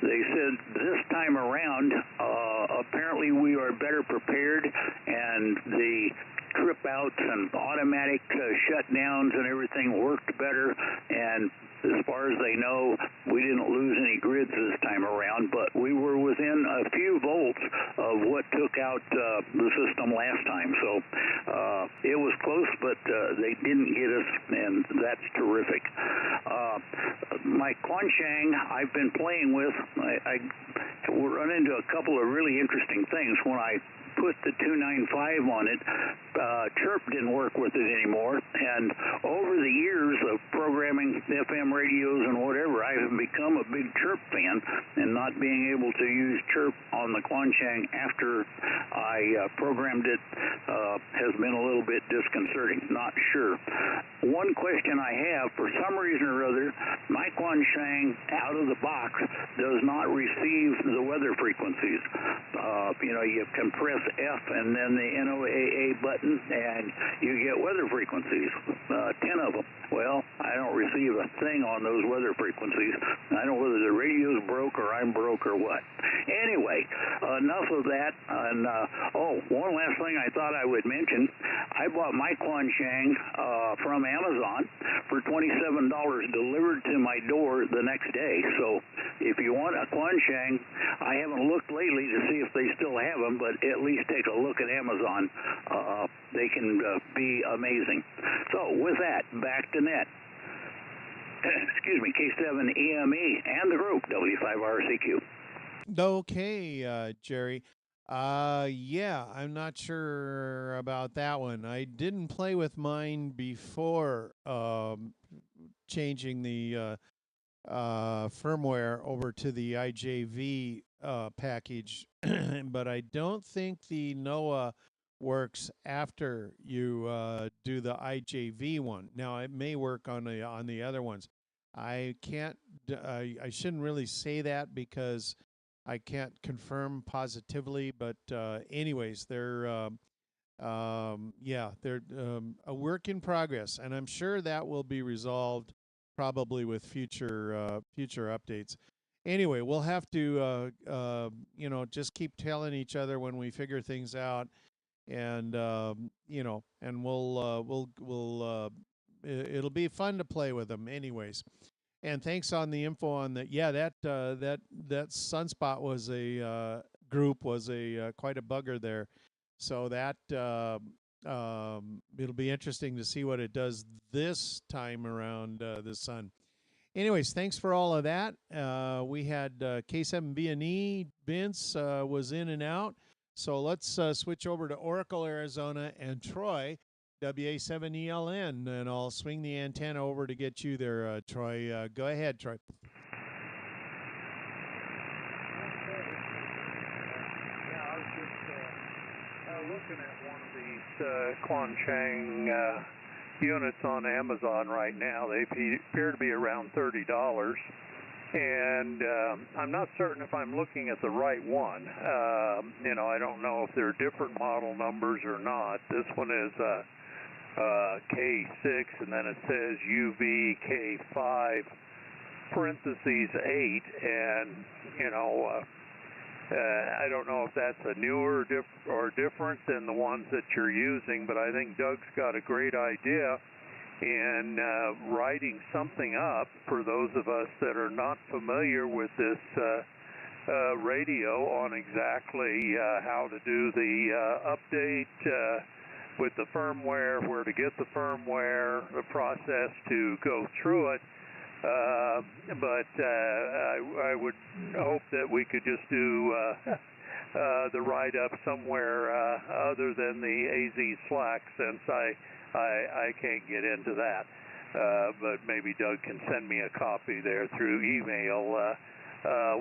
They said this time around, apparently we are better prepared, and the trip outs and automatic shutdowns and everything worked better, and as far as they know, we didn't lose any grids this time around, but we were within a few volts of what took out the system last time. So it was close, but they didn't get us, and that's terrific. My Quanshang I've been playing with, I run into a couple of really interesting things. When I put the 295 on it, chirp didn't work with it anymore, and over the years of programming FM radios and whatever, I have become a big chirp fan, and not being able to use chirp on the Quanshang after I programmed it has been a little bit disconcerting. Not sure. One question I have, for some reason or other, my Quanshang out of the box does not receive the weather frequencies. You can press F and then the NOAA button, and you get weather frequencies, 10 of them. Well, I don't receive a thing on those weather frequencies. I don't know whether the radio's broke or I'm broke or what. Anyway, enough of that. And one last thing I thought I would mention. I bought my Quanshang from Amazon for $27 delivered to my door the next day. So if you want a Quanshang, I haven't looked lately to see if they still have them, but at least take a look at Amazon. They can be amazing. So with that, back to net. Excuse me, K7EME and the group, W5RCQ. Okay, Jerry. Yeah, I'm not sure about that one. I didn't play with mine before changing the firmware over to the IJV package, but I don't think the NOAA works after you do the IJV one. Now it may work on the other ones. I can't. I shouldn't really say that because I can't confirm positively. But anyways, they're they're a work in progress, and I'm sure that will be resolved probably with future updates. Anyway, we'll have to just keep telling each other when we figure things out, and and it'll be fun to play with them anyways. And thanks on the info on that. Yeah, that sunspot was a group was a quite a bugger there. So that it'll be interesting to see what it does this time around the sun. Anyways, thanks for all of that. We had K7EME, Vince was in and out. So let's switch over to Oracle, Arizona, and Troy, WA7ELN, and I'll swing the antenna over to get you there, Troy. Go ahead, Troy. Yeah, I was just looking at one. Quanchang units on Amazon right now. They appear to be around $30. And I'm not certain if I'm looking at the right one. You know, I don't know if they're different model numbers or not. This one is K6, and then it says UV K5 parentheses 8, and you know, I don't know if that's a newer or different than the ones that you're using, but I think Doug's got a great idea in writing something up for those of us that are not familiar with this radio on exactly how to do the update with the firmware, where to get the firmware, the process to go through it. But I would hope that we could just do the write-up somewhere other than the AZSWOT, since I can't get into that. But maybe Doug can send me a copy there through email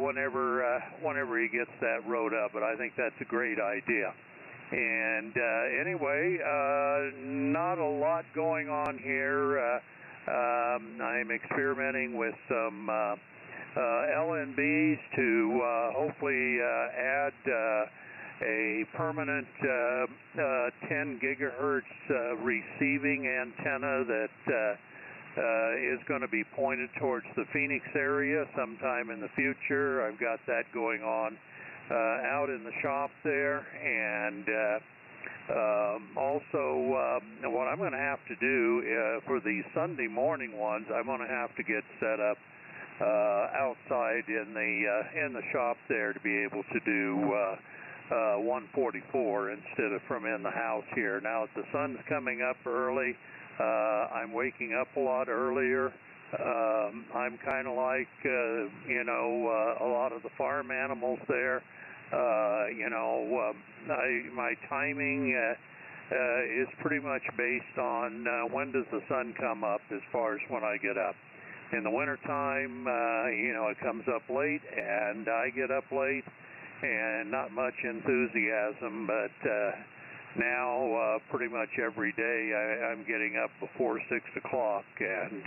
whenever he gets that wrote up. But I think that's a great idea. And anyway, not a lot going on here. I'm experimenting with some LNBs to hopefully add a permanent 10 gigahertz receiving antenna that is going to be pointed towards the Phoenix area sometime in the future. I've got that going on out in the shop there, and also what I'm going to have to do for the Sunday morning ones, I'm going to have to get set up outside in the shop there to be able to do 144 instead of from in the house here. Now the sun's coming up early. I'm waking up a lot earlier. I'm kind of like you know, a lot of the farm animals there. You know, my timing is pretty much based on when does the sun come up as far as when I get up. In the wintertime, you know, it comes up late, and I get up late, and not much enthusiasm, but now pretty much every day I'm getting up before 6 o'clock and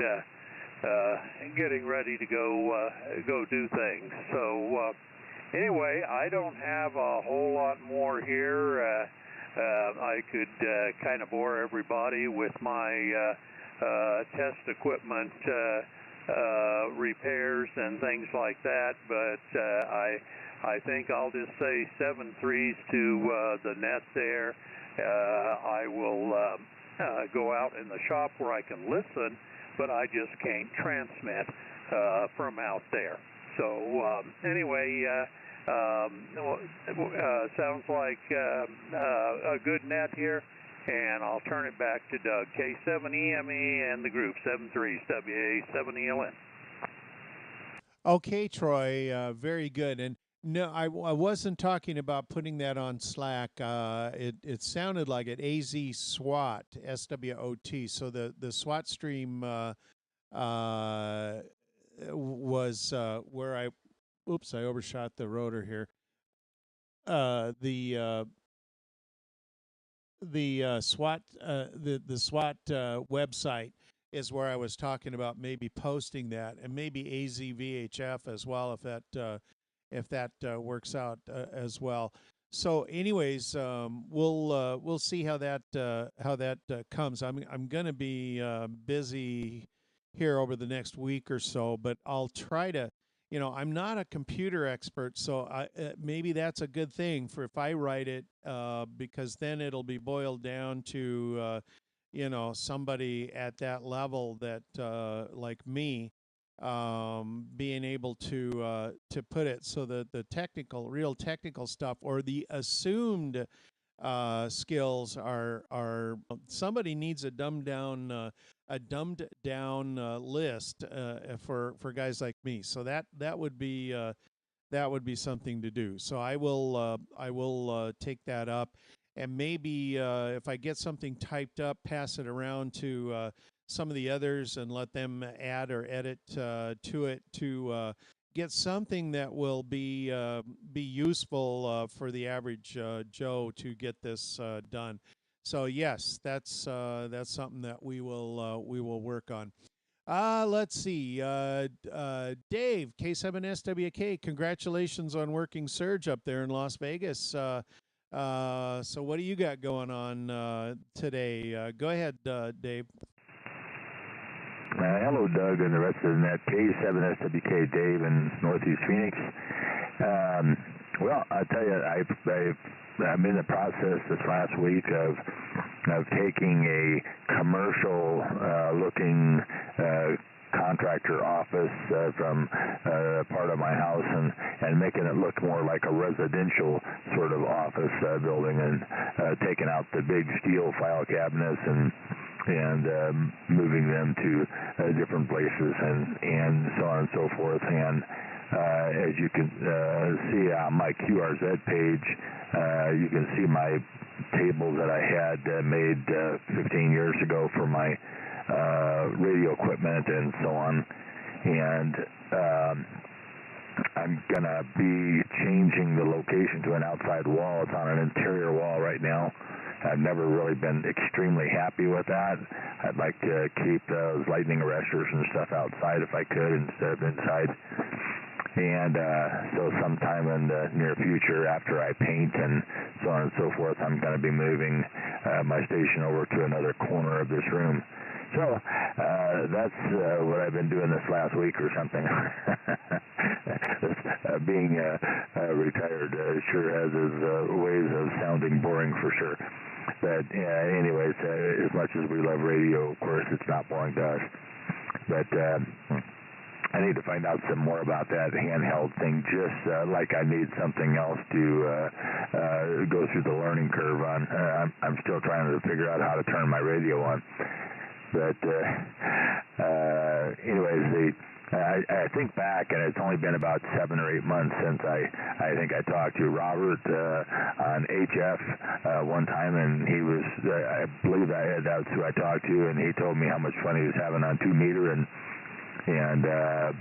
getting ready to go do things. So anyway, I don't have a whole lot more here. I could kind of bore everybody with my test equipment repairs and things like that, but I think I'll just say 7 threes to the net there. I will go out in the shop where I can listen, but I just can't transmit from out there. So anyway, sounds like a good net here, and I'll turn it back to Doug. K7EME and the group 73 WA7ELN. Okay, Troy, very good. And no, I wasn't talking about putting that on Slack. It sounded like it. AZSWOT, SWOT. So the SWOT stream was where I overshot the rotor here. The SWOT the SWOT website is where I was talking about maybe posting that, and maybe AZVHF as well, if that works out as well. So anyways, we'll see how that comes. I'm going to be busy here over the next week or so, but I'll try to, you know, I'm not a computer expert, so maybe that's a good thing for if I write it, because then it'll be boiled down to you know, somebody at that level that like me, being able to put it so that the real technical stuff, or the assumed skills are somebody needs a dumbed down list for guys like me. So that would be something to do. So I will take that up, and maybe if I get something typed up, pass it around to some of the others and let them add or edit to it to get something that will be useful for the average Joe to get this done. So yes, that's something that we will work on. Let's see. Dave, K7SWK, congratulations on working Surge up there in Las Vegas. So what do you got going on today? Go ahead, Dave. Hello, Doug, and the rest of the net. K7SWK, Dave in Northeast Phoenix. Well, I tell you, I'm in the process this last week of taking a commercial looking contractor office from part of my house and making it look more like a residential sort of office building, and taking out the big steel file cabinets and moving them to different places and so on and so forth. And as you can see on my QRZ page, you can see my table that I had made 15 years ago for my radio equipment and so on. And I'm going to be changing the location to an outside wall. It's on an interior wall right now. I've never really been extremely happy with that. I'd like to keep those lightning arresters and stuff outside if I could instead of inside. And so sometime in the near future, after I paint and so on and so forth, I'm going to be moving my station over to another corner of this room. So that's what I've been doing this last week or something. Being retired sure has its ways of sounding boring for sure. But anyways, as much as we love radio, of course, it's not boring to us. But I need to find out some more about that handheld thing, just like I need something else to go through the learning curve on. I'm still trying to figure out how to turn my radio on. But anyways, I think back, and it's only been about 7 or 8 months since I think I talked to Robert on HF one time, and he was, I believe that's who I talked to, and he told me how much fun he was having on 2 meter, and I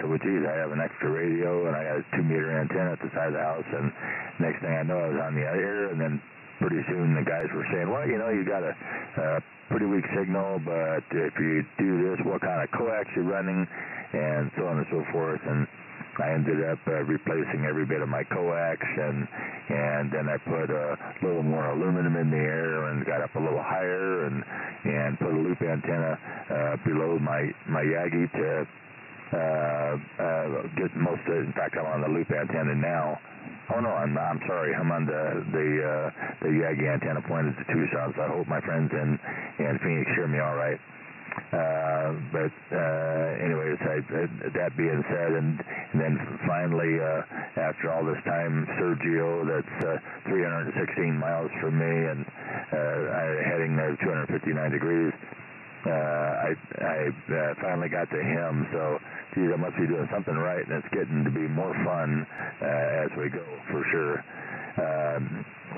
said, well, geez, I have an extra radio, and I got a 2 meter antenna at the side of the house, and next thing I know, I was on the air, and then pretty soon the guys were saying, well, you know, you got a pretty weak signal, but if you do this, what kind of coax you're running, and so on and so forth. And I ended up replacing every bit of my coax, and then I put a little more aluminum in the air and got up a little higher, and put a loop antenna below my Yagi to get most of it. In fact, I'm on the loop antenna now. Oh no, I'm sorry. I'm on the Yagi antenna pointed to Tucson, so I hope my friends in Phoenix hear me all right. But anyways, that being said, and then finally, after all this time, Sergio, that's 316 miles from me, and heading there 259 degrees. I finally got to him, so geez, I must be doing something right, and it's getting to be more fun as we go, for sure.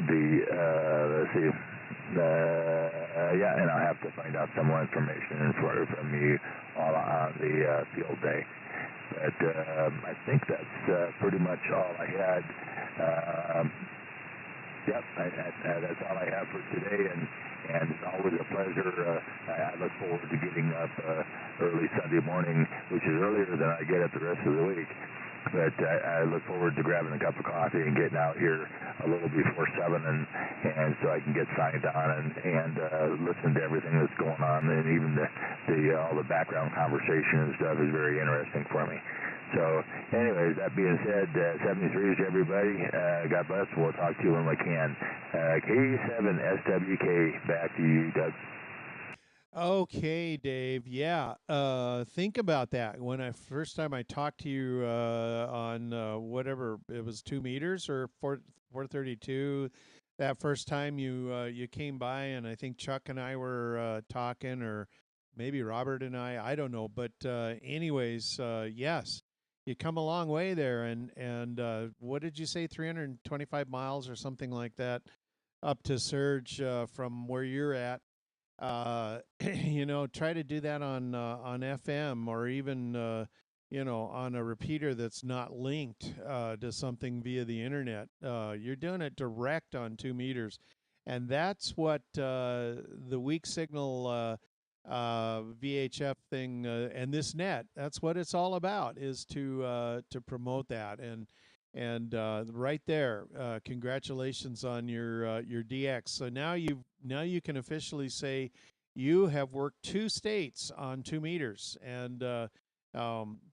Let's see. Yeah, and I'll have to find out some more information from you all on the field day. But I think that's pretty much all I had. Yep, that's all I have for today, and it's always a pleasure. I look forward to getting up early Sunday morning, which is earlier than I get up the rest of the week. But I look forward to grabbing a cup of coffee and getting out here a little before 7, and so I can get signed on and listen to everything that's going on, and even all the background conversation and stuff is very interesting for me. So, anyways, that being said, 73s to everybody. God bless. We'll talk to you when we can. K7SWK, back to you, Doug. Okay, Dave. Yeah. Think about that. When first time I talked to you on whatever it was, 2 meters or 432. That first time you came by, and I think Chuck and I were talking, or maybe Robert and I don't know. But anyways, yes. You come a long way there, and what did you say, 325 miles or something like that up to Surge from where you're at. You know, try to do that on FM, or even you know, on a repeater that's not linked to something via the internet. You're doing it direct on 2 meters. And that's what the weak signal VHF thing and this net, that's what it's all about, is to promote that. And right there, congratulations on your DX. So now you can officially say you have worked 2 states on 2 meters, and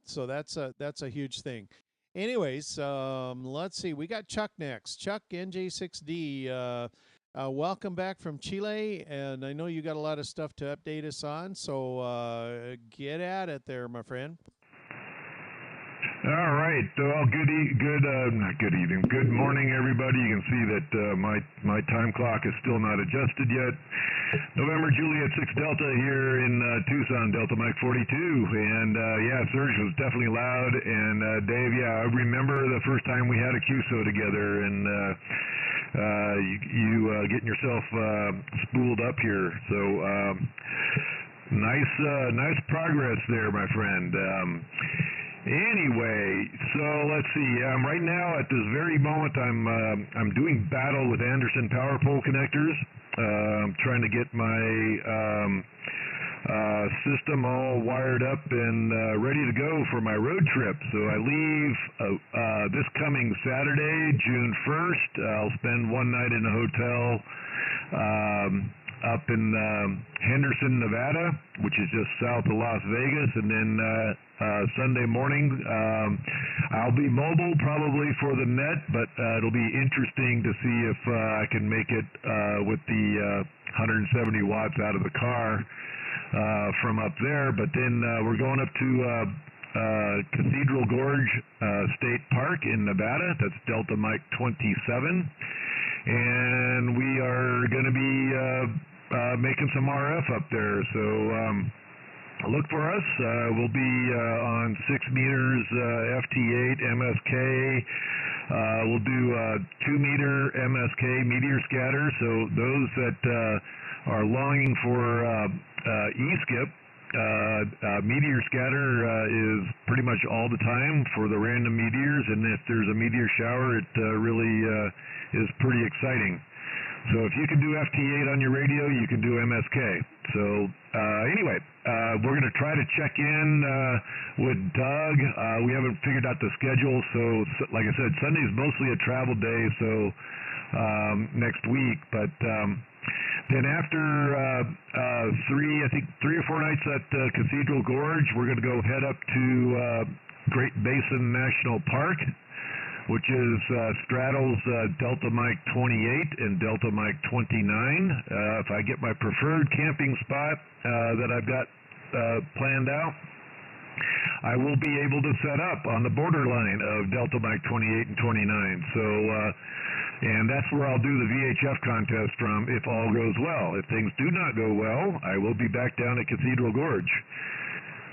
so that's a huge thing. Anyways, let's see. We got Chuck next. Chuck, NJ6D. Welcome back from Chile, and I know you got a lot of stuff to update us on, so get at it there, my friend. All right. Well, good evening. Good morning, everybody. You can see that my time clock is still not adjusted yet. November Juliet 6 Delta here in Tucson, Delta Mike 42. And yeah, Surge was definitely loud. And Dave, yeah, I remember the first time we had a QSO together, and you getting yourself spooled up here. So nice progress there, my friend. Anyway, so let's see. Right now, at this very moment, I'm doing battle with Anderson power pole connectors. I'm trying to get my system all wired up and ready to go for my road trip. So I leave this coming Saturday, June 1st. I'll spend one night in a hotel up in Henderson, Nevada, which is just south of Las Vegas, and then Sunday morning I'll be mobile probably for the net, but it'll be interesting to see if I can make it with the 170 watts out of the car from up there. But then we're going up to Cathedral Gorge State Park in Nevada. That's Delta Mike 27, and we are going to be making some RF up there. So look for us. We'll be on 6 meters FT8 MSK. We'll do 2 meter MSK meteor scatter. So those that are longing for E-skip, meteor scatter is pretty much all the time for the random meteors, and if there's a meteor shower, it really is pretty exciting. So if you can do FT8 on your radio, you can do MSK. So anyway, we're going to try to check in with Doug. We haven't figured out the schedule, so like I said, Sunday's mostly a travel day, so next week. But then after I think 3 or 4 nights at Cathedral Gorge, we're going to go head up to Great Basin National Park, which is straddles Delta Mike 28 and Delta Mike 29. If I get my preferred camping spot that I've got planned out, I will be able to set up on the borderline of Delta Mike 28 and 29. So, and that's where I'll do the VHF contest from if all goes well. If things do not go well, I will be back down at Cathedral Gorge.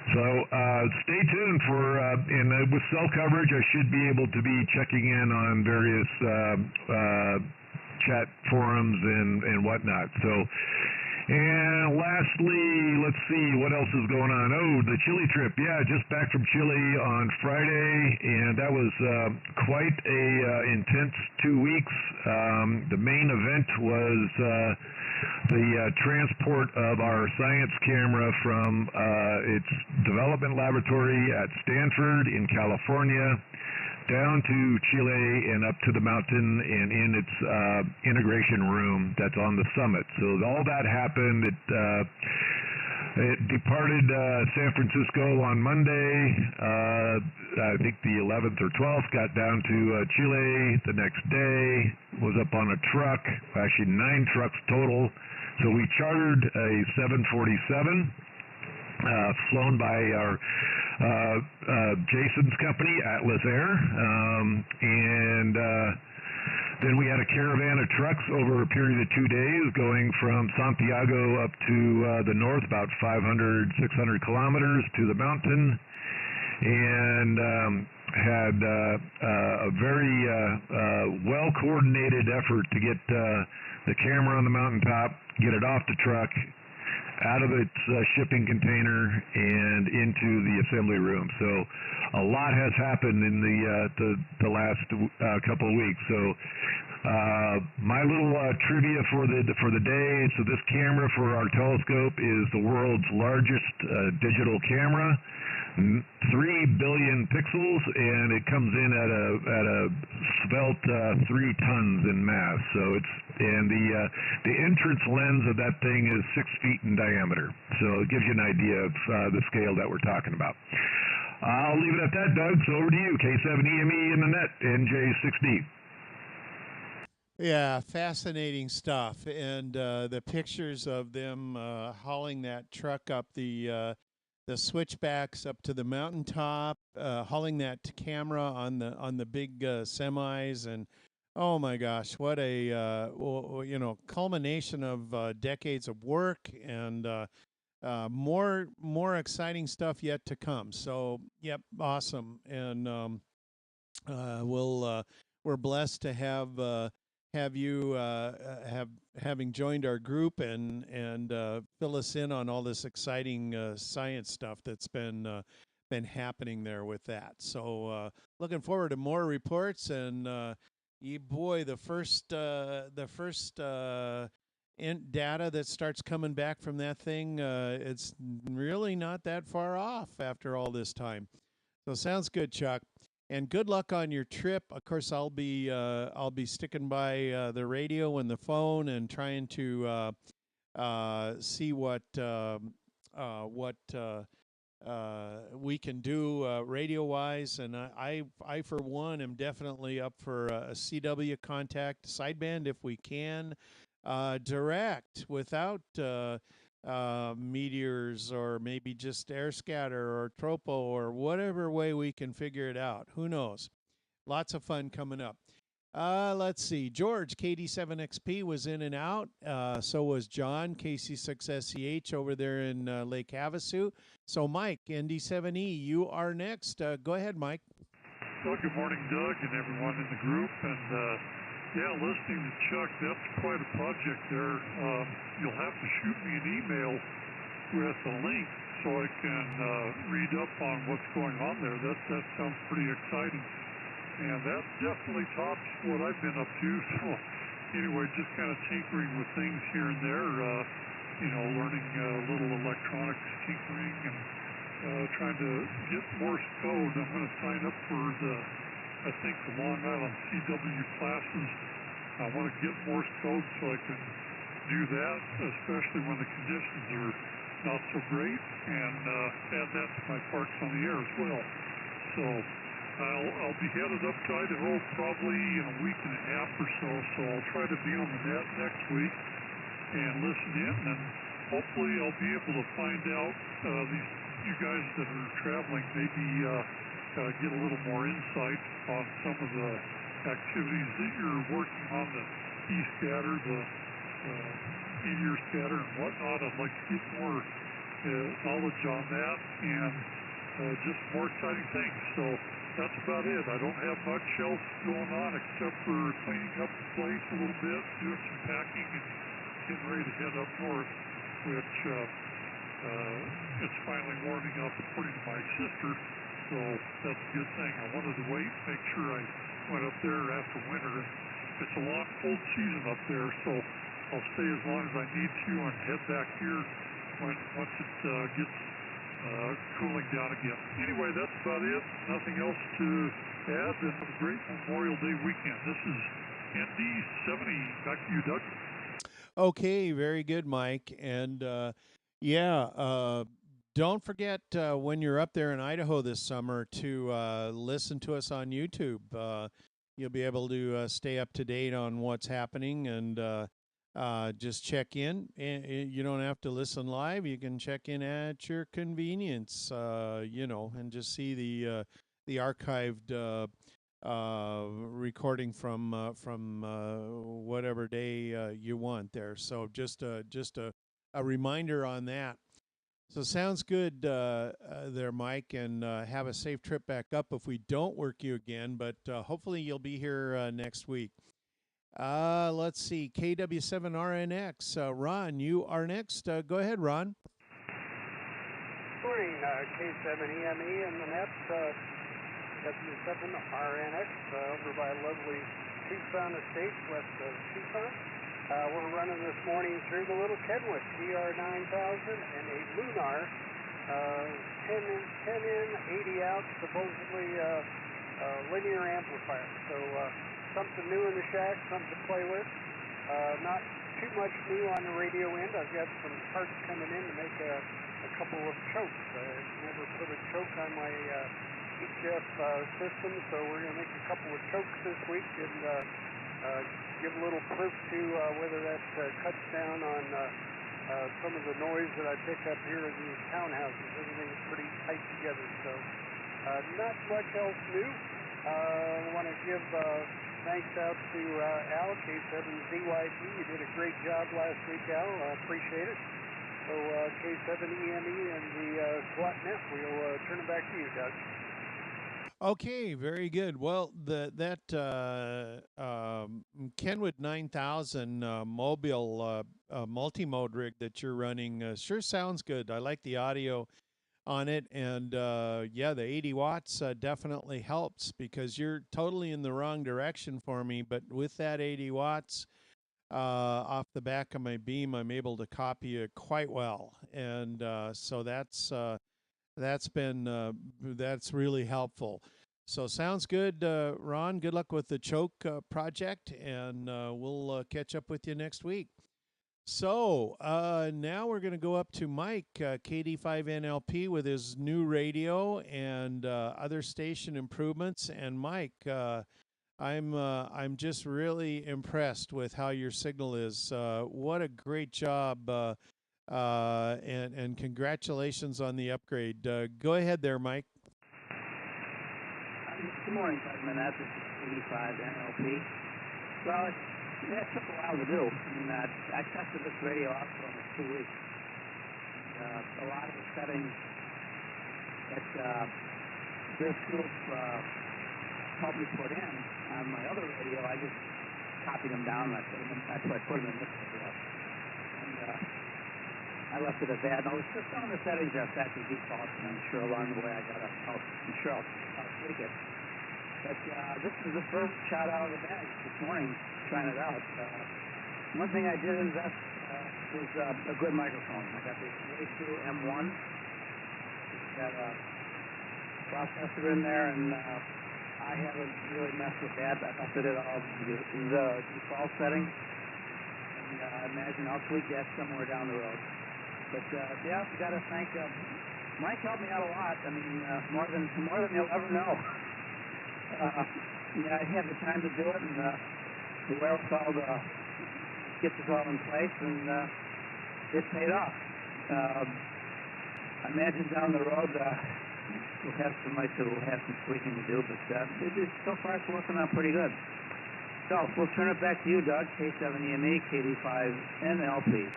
So stay tuned for, and with cell coverage, I should be able to be checking in on various chat forums and whatnot. So, and lastly, let's see what else is going on. Oh, the Chile trip. Yeah, just back from Chile on Friday, and that was quite a intense 2 weeks. The main event was the transport of our science camera from its development laboratory at Stanford in California down to Chile and up to the mountain and in its integration room that's on the summit. So all that happened. It departed San Francisco on Monday. I think the 11th or 12th, got down to Chile the next day, was up on a truck, actually 9 trucks total. So we chartered a 747, flown by our Jason's company, Atlas Air, and then we had a caravan of trucks over a period of 2 days going from Santiago up to the north, about 500, 600 kilometers to the mountain, and had a very well-coordinated effort to get the camera on the mountaintop, get it off the truck, out of its shipping container and into the assembly room. So a lot has happened in the last couple of weeks. So My little trivia for the day. So this camera for our telescope is the world's largest digital camera, 3 billion pixels, and it comes in at a svelte 3 tons in mass. So the entrance lens of that thing is 6 feet in diameter. So it gives you an idea of the scale that we're talking about. I'll leave it at that, Doug. So over to you, K7EME in the net, NJ6D. Yeah, fascinating stuff, and the pictures of them hauling that truck up the switchbacks up to the mountaintop, hauling that camera on the big semis, and oh my gosh, what a culmination of decades of work, and more exciting stuff yet to come. So, yep, awesome, and we're blessed to have you having joined our group and fill us in on all this exciting science stuff that's been happening there with that. So looking forward to more reports, and the first data that starts coming back from that thing, it's really not that far off after all this time. So sounds good, Chuck. And good luck on your trip. Of course, I'll be sticking by the radio and the phone and trying to see what we can do radio-wise. And I for one am definitely up for a CW contact sideband if we can, direct without meteors, or maybe just air scatter or tropo, or whatever way we can figure it out. Who knows? Lots of fun coming up. Let's see. George, KD7XP was in and out. So was John, KC6SEH over there in Lake Havasu. So Mike, ND7E, you are next. Go ahead, Mike. Well, good morning, Doug, and everyone in the group. And yeah, listening to Chuck, that's quite a project there. You'll have to shoot me an email with a link so I can read up on what's going on there. That sounds pretty exciting. And that definitely tops what I've been up to. So anyway, just kind of tinkering with things here and there, learning little electronics tinkering and trying to get Morse code. I'm going to sign up for the Long Island CW classes. I want to get Morse code so I can do that, especially when the conditions are not so great, and add that to my parks on the air as well. So I'll be headed up to Idaho probably in a week and a half or so I'll try to be on the net next week and listen in, and hopefully I'll be able to find out you guys that are traveling, maybe get a little more insight on some of the activities that you're working on, the E-scatter, the meteor scatter and whatnot. I'd like to get more knowledge on that, and just more exciting things. So that's about it. I don't have much else going on except for cleaning up the place a little bit, doing some packing, and getting ready to head up north, which it's finally warming up according to my sister. So that's a good thing. I wanted to wait, make sure I went up there after winter. It's a long, cold season up there, so I'll stay as long as I need to and head back here once it gets cooling down again. Anyway, that's about it. Nothing else to add. And have a great Memorial Day weekend. This is ND70. Back to you, Doug. Okay, very good, Mike. And don't forget when you're up there in Idaho this summer to listen to us on YouTube. You'll be able to stay up to date on what's happening, and just check in. You don't have to listen live. You can check in at your convenience, and just see the archived recording from whatever day you want there. So just a reminder on that. So sounds good there, Mike, and have a safe trip back up if we don't work you again, but hopefully you'll be here next week. Let's see, KW7RNX. Ron, you are next. Go ahead, Ron. Morning, K7EME in the net, W7RNX over by lovely Tucson Estates, west of Tucson. We're running this morning through the little Kenwood GR9000 and a Lunar 10 in, 80 out, supposedly linear amplifier. So something new in the shack, something to play with. Not too much new on the radio end. I've got some parts coming in to make a couple of chokes. I've never put a choke on my HF system, so we're going to make a couple of chokes this week and give a little proof to whether that cuts down on some of the noise that I pick up here in these townhouses. Everything's pretty tight together, so not much else new. I want to give thanks out to Al, K7ZYT. You did a great job last week, Al. I appreciate it. So K7EME and the SWOT net, we'll turn it back to you, Doug. Okay, very good. Well, that Kenwood 9000 mobile multi-mode rig that you're running sure sounds good. I like the audio on it, and yeah, the 80 watts definitely helps because you're totally in the wrong direction for me. But with that 80 watts off the back of my beam, I'm able to copy it quite well, and so that's really helpful. So sounds good, Ron. Good luck with the choke project, and we'll catch up with you next week. So now we're going to go up to Mike, KD5NLP, with his new radio and other station improvements. And Mike, I'm just really impressed with how your signal is. What a great job, and congratulations on the upgrade. Go ahead there, Mike. Good morning, President. This is KD5NLP. Well, it took a while to do. I mean, I tested this radio out for almost 2 weeks. A lot of the settings that this group helped me put in on my other radio, I just copied them down and I put them in this radio. And I left it at that. Now, it's just some of the settings are set to default, and I'm sure along the way I'll tweak it. But this is the first shot out of the bag this morning, trying it out. One thing I did invest was a good microphone. I got the K7EME. Got a processor in there, and I haven't really messed with that. I left it at all the default setting, and I imagine I'll tweak that somewhere down the road. But yeah, I've got to thank Mike. Helped me out a lot. I mean, more than you'll ever know. Yeah, I had the time to do it, and the wherewithal to get this all in place, and it paid off. I imagine down the road we'll have somebody who will have some tweaking to do, but so far it's working out pretty good. So we'll turn it back to you, Doug. K7EME, KD5NLP.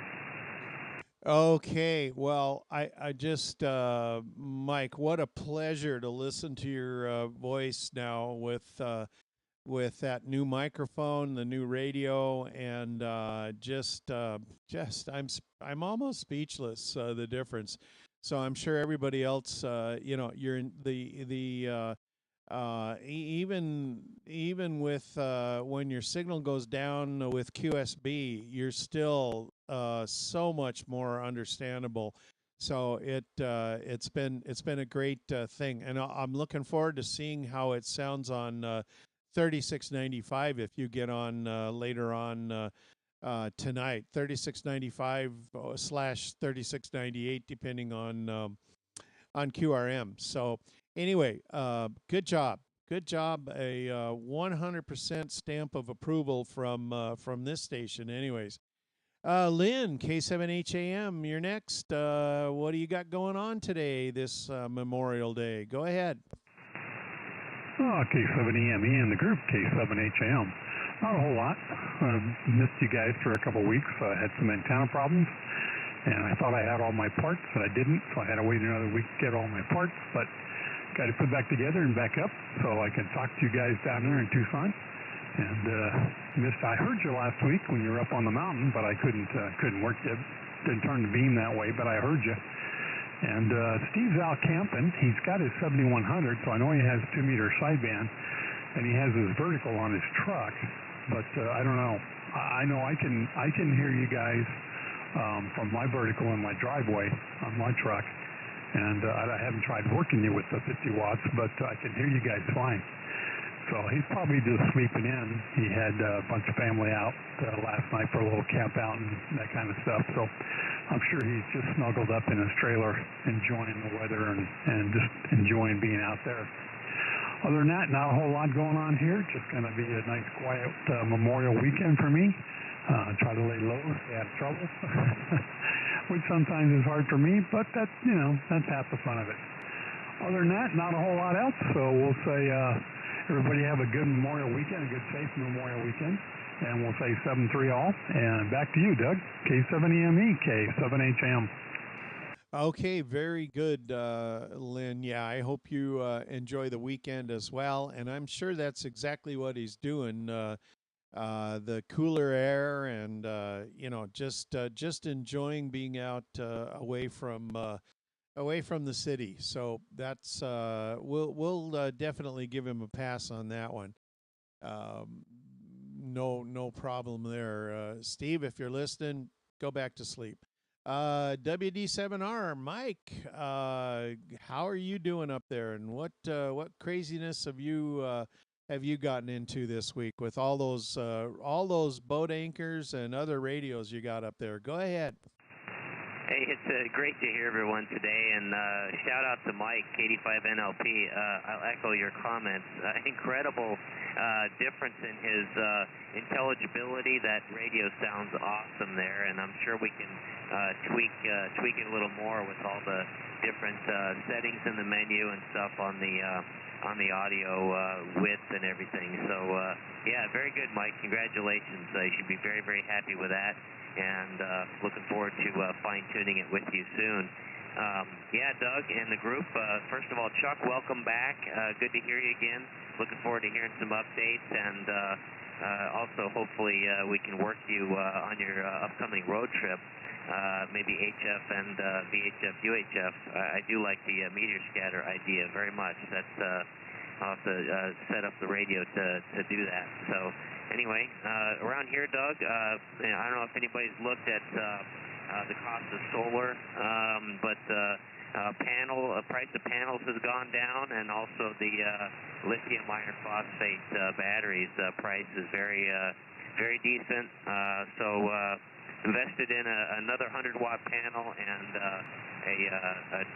Okay, well, I just, Mike, what a pleasure to listen to your voice now with that new microphone, the new radio, and I'm almost speechless, the difference. So I'm sure everybody else, you're in the even with when your signal goes down with QSB, you're still so much more understandable. So it's been a great thing, and I'm looking forward to seeing how it sounds on 3695 if you get on later on tonight. 3695/3698, depending on QRM. So anyway, good job. Good job. A 100% stamp of approval from this station. Anyways, Lynn, K7HAM, you're next. What do you got going on today, this Memorial Day? Go ahead. K7EME and the group, K7HAM. Not a whole lot. Missed you guys for a couple weeks. I had some antenna problems, and I thought I had all my parts, and I didn't, so I had to wait another week to get all my parts, but got to put back together and back up so I can talk to you guys down there in Tucson. And I heard you last week when you were up on the mountain, but I couldn't work it. Didn't turn the beam that way, but I heard you. And Steve's out camping. He's got his 7100, so I know he has 2-meter sideband. and he has his vertical on his truck, but I don't know. I know I can hear you guys from my vertical in my driveway on my truck, and I haven't tried working you with the 50 watts, but I can hear you guys fine. So he's probably just sleeping in. He had a bunch of family out last night for a little camp out and that kind of stuff. So I'm sure he's just snuggled up in his trailer, enjoying the weather and just enjoying being out there. Other than that, not a whole lot going on here. Just going to be a nice, quiet Memorial weekend for me. Try to lay low, stay out of trouble, which sometimes is hard for me, but that's half the fun of it. Other than that, not a whole lot else. So we'll say everybody have a good Memorial weekend, a good, safe Memorial weekend, and we'll say 7-3 all. And back to you, Doug. K7EME, K7HM. Okay, very good, Lynn. Yeah, I hope you enjoy the weekend as well, and I'm sure that's exactly what he's doing. The cooler air and just enjoying being out away from the city. So that's we'll definitely give him a pass on that one. No problem there. Steve, if you're listening, go back to sleep. WD7R, Mike, how are you doing up there, and what craziness have you gotten into this week with all those boat anchors and other radios you got up there? Go ahead. Hey, it's great to hear everyone today, and shout out to Mike, K85NLP. I'll echo your comments. Incredible difference in his intelligibility. That radio sounds awesome there, and I'm sure we can tweak it a little more with all the different settings in the menu and stuff on the audio width and everything. So yeah, very good, Mike. Congratulations. You should be very, very happy with that. And looking forward to fine-tuning it with you soon. Yeah, Doug and the group, first of all, Chuck, welcome back. Good to hear you again. Looking forward to hearing some updates, and also hopefully we can work you on your upcoming road trip, maybe HF and VHF, UHF. I do like the meteor scatter idea very much. That's I'll have to set up the radio to do that. So anyway, around here, Doug, I don't know if anybody's looked at the cost of solar, but price of panels has gone down, and also the lithium iron phosphate batteries price is very decent. So invested in another 100-watt panel and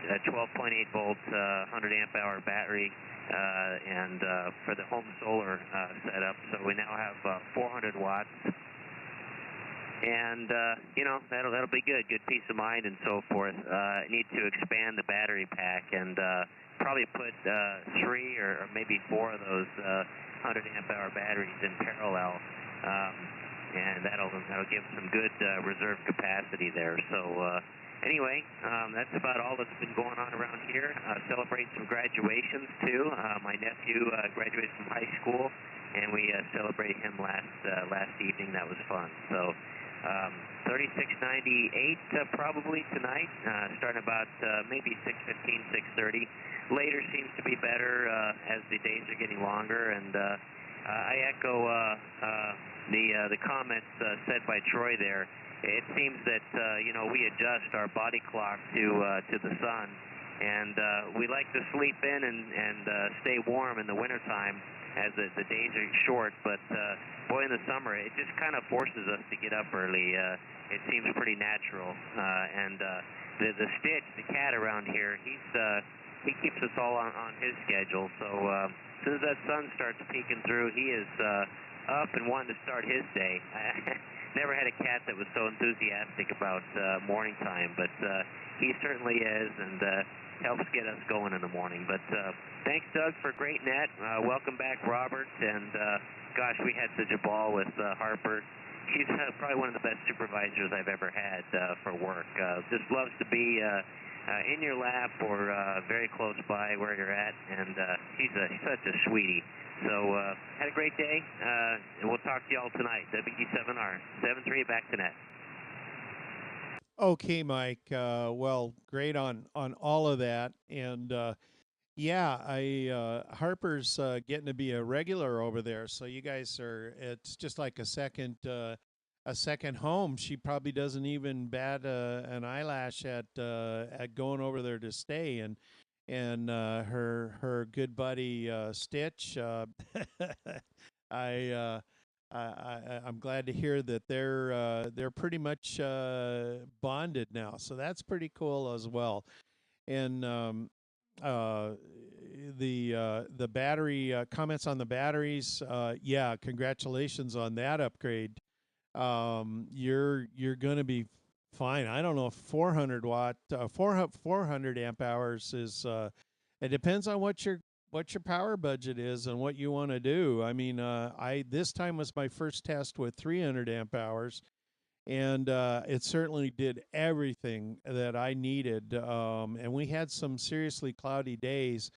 a 12.8 volt 100 amp hour battery. And for the home solar setup, so we now have 400 watts, and that'll be good peace of mind and so forth. I need to expand the battery pack and probably put 3 or maybe 4 of those 100 amp hour batteries in parallel, and that'll give some good reserve capacity there. So anyway, that's about all that's been going on around here. Celebrating some graduations, too. My nephew graduated from high school, and we celebrated him last evening. That was fun. So 3698 probably tonight, starting about maybe 6:15, 6:30. Later seems to be better as the days are getting longer, and I echo the comments said by Troy there. It seems that we adjust our body clock to the sun, and we like to sleep in and stay warm in the wintertime as the days are short. But boy, in the summer, it just kind of forces us to get up early. It seems pretty natural. And the Stitch, the cat around here, he keeps us all on his schedule. So as soon as that sun starts peeking through, he is up and wanting to start his day. Never had a cat that was so enthusiastic about morning time, but he certainly is, and helps get us going in the morning. But thanks, Doug, for a great net. Welcome back, Robert, and gosh, we had such a ball with Harper. He's probably one of the best supervisors I've ever had for work. Just loves to be in your lap or very close by where you're at, and he's such a sweetie. So had a great day, and we'll talk to y'all tonight. WD7R 73 back to net. Okay, Mike. Well, great on all of that, and Yeah, Harper's getting to be a regular over there, so you guys are. It's just like a second home. She probably doesn't even bat an eyelash at going over there to stay, and her good buddy Stitch. I. I'm glad to hear that they're pretty much bonded now, so that's pretty cool as well. And uh, the battery comments on the batteries. Yeah, congratulations on that upgrade. You're going to be fine. I don't know if 400 watt, 400 amp hours is. It depends on what your power budget is and what you want to do. I mean, I this time was my first test with 300 amp hours, and it certainly did everything that I needed. And we had some seriously cloudy days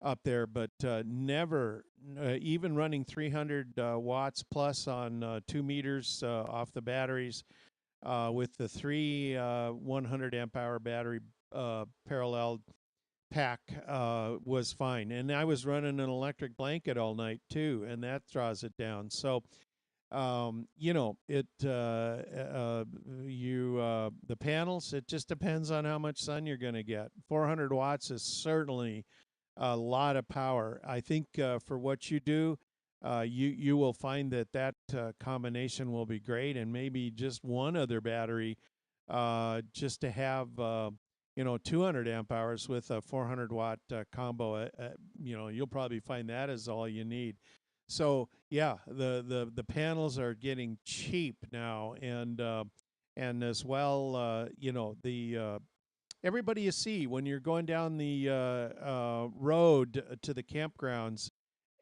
up there, but never, even running 300 watts plus on 2 meters off the batteries with the three 100 amp hour battery parallel pack was fine. And I was running an electric blanket all night too, and that draws it down. So you know, the panels, it just depends on how much sun you're going to get. 400 watts is certainly a lot of power. I think for what you do, you will find that combination will be great, and maybe just one other battery, just to have 200 amp hours with a 400 watt combo. You'll probably find that is all you need. So yeah, the panels are getting cheap now, and as well, the everybody you see when you're going down the road to the campgrounds,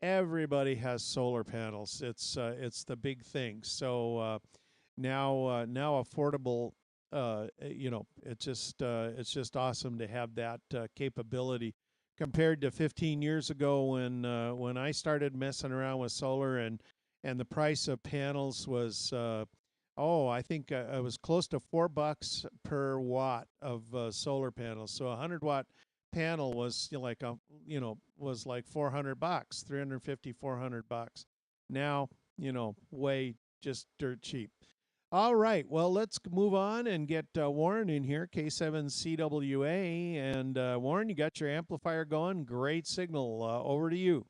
everybody has solar panels. It's the big thing. So now affordable. It's just awesome to have that capability compared to 15 years ago when I started messing around with solar, and the price of panels was I think it was close to $4 per watt of solar panels. So 100 watt panel was was like $400, 350, $400. Now way just dirt cheap. All right, well, let's move on and get Warren in here, K7CWA. And Warren, you got your amplifier going. Great signal. Over to you.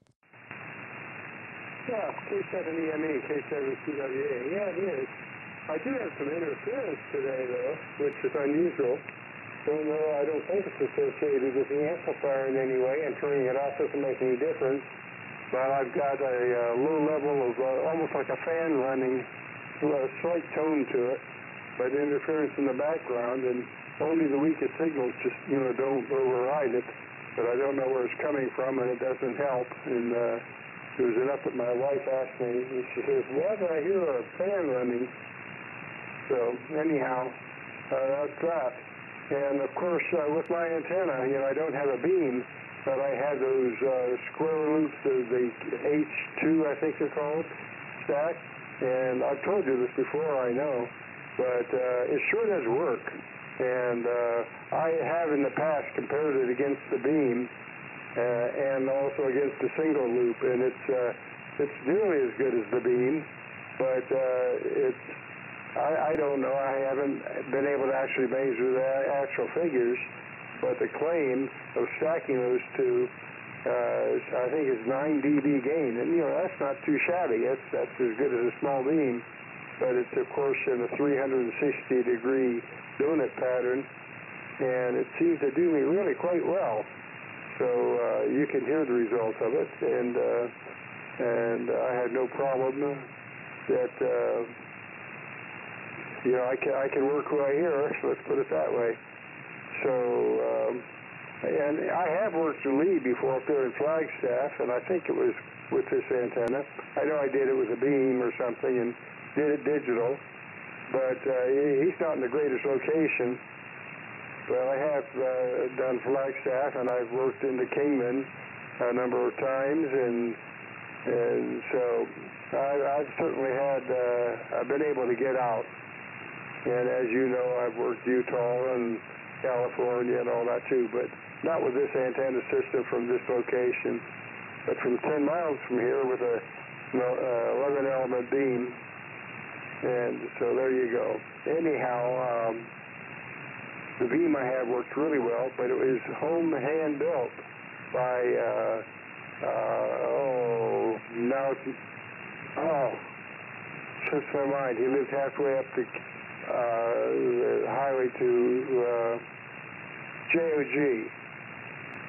Yeah, K7EME, K7CWA. Yeah, it is. I do have some interference today, though, which is unusual. I don't think it's associated with the amplifier in any way, and turning it off doesn't make any difference. But I've got a low level of almost like a fan running, a slight tone to it, but interference in the background, and only the weakest signals just, don't override it. But I don't know where it's coming from, and it doesn't help. And there was enough that my wife asked me, and she says, why do I hear a fan running? So anyhow, that's that. And of course, with my antenna, I don't have a beam, but I had those square loops, the H2, I think they're called, stacked. And I've told you this before, I know, but it sure does work. And I have in the past compared it against the beam and also against the single loop, and it's nearly as good as the beam, but I don't know. I haven't been able to actually measure the actual figures, but the claim of stacking those two, I think it's 9 dB gain, and that's not too shabby. That's as good as a small beam, but it's of course in a 360-degree donut pattern, and it seems to do me really quite well. So you can hear the results of it, and I had no problem that I can work who I hear. Let's put it that way. So. And I have worked the lead before up there in Flagstaff, and I think it was with this antenna. I know I did it with a beam or something and did it digital, but he's not in the greatest location. Well, I have done Flagstaff, and I've worked into Kingman a number of times, and so I've certainly I've been able to get out. And as you know, I've worked Utah and California and all that too, but not with this antenna system from this location, but from 10 miles from here with a 11 element beam. And so there you go. Anyhow, the beam I have worked really well, but it was home hand built by, slips my mind. He lives halfway up the highway to JOG.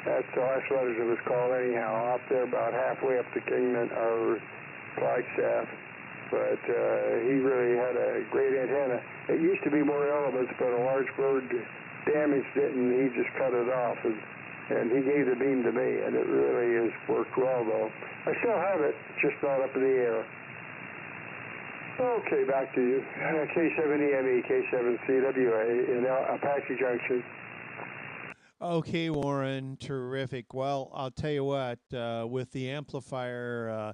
That's the last letters it was called anyhow, up there about halfway up the Kingman or Flagstaff. But he really had a great antenna. It used to be more elements, but a large bird damaged it, and he just cut it off. And he gave the beam to me, and it really has worked well, though. I still have it, just not up in the air. Okay, back to you. K7EME, K7CWA in Apache Junction. Okay, Warren, terrific. Well, I'll tell you what, with the amplifier,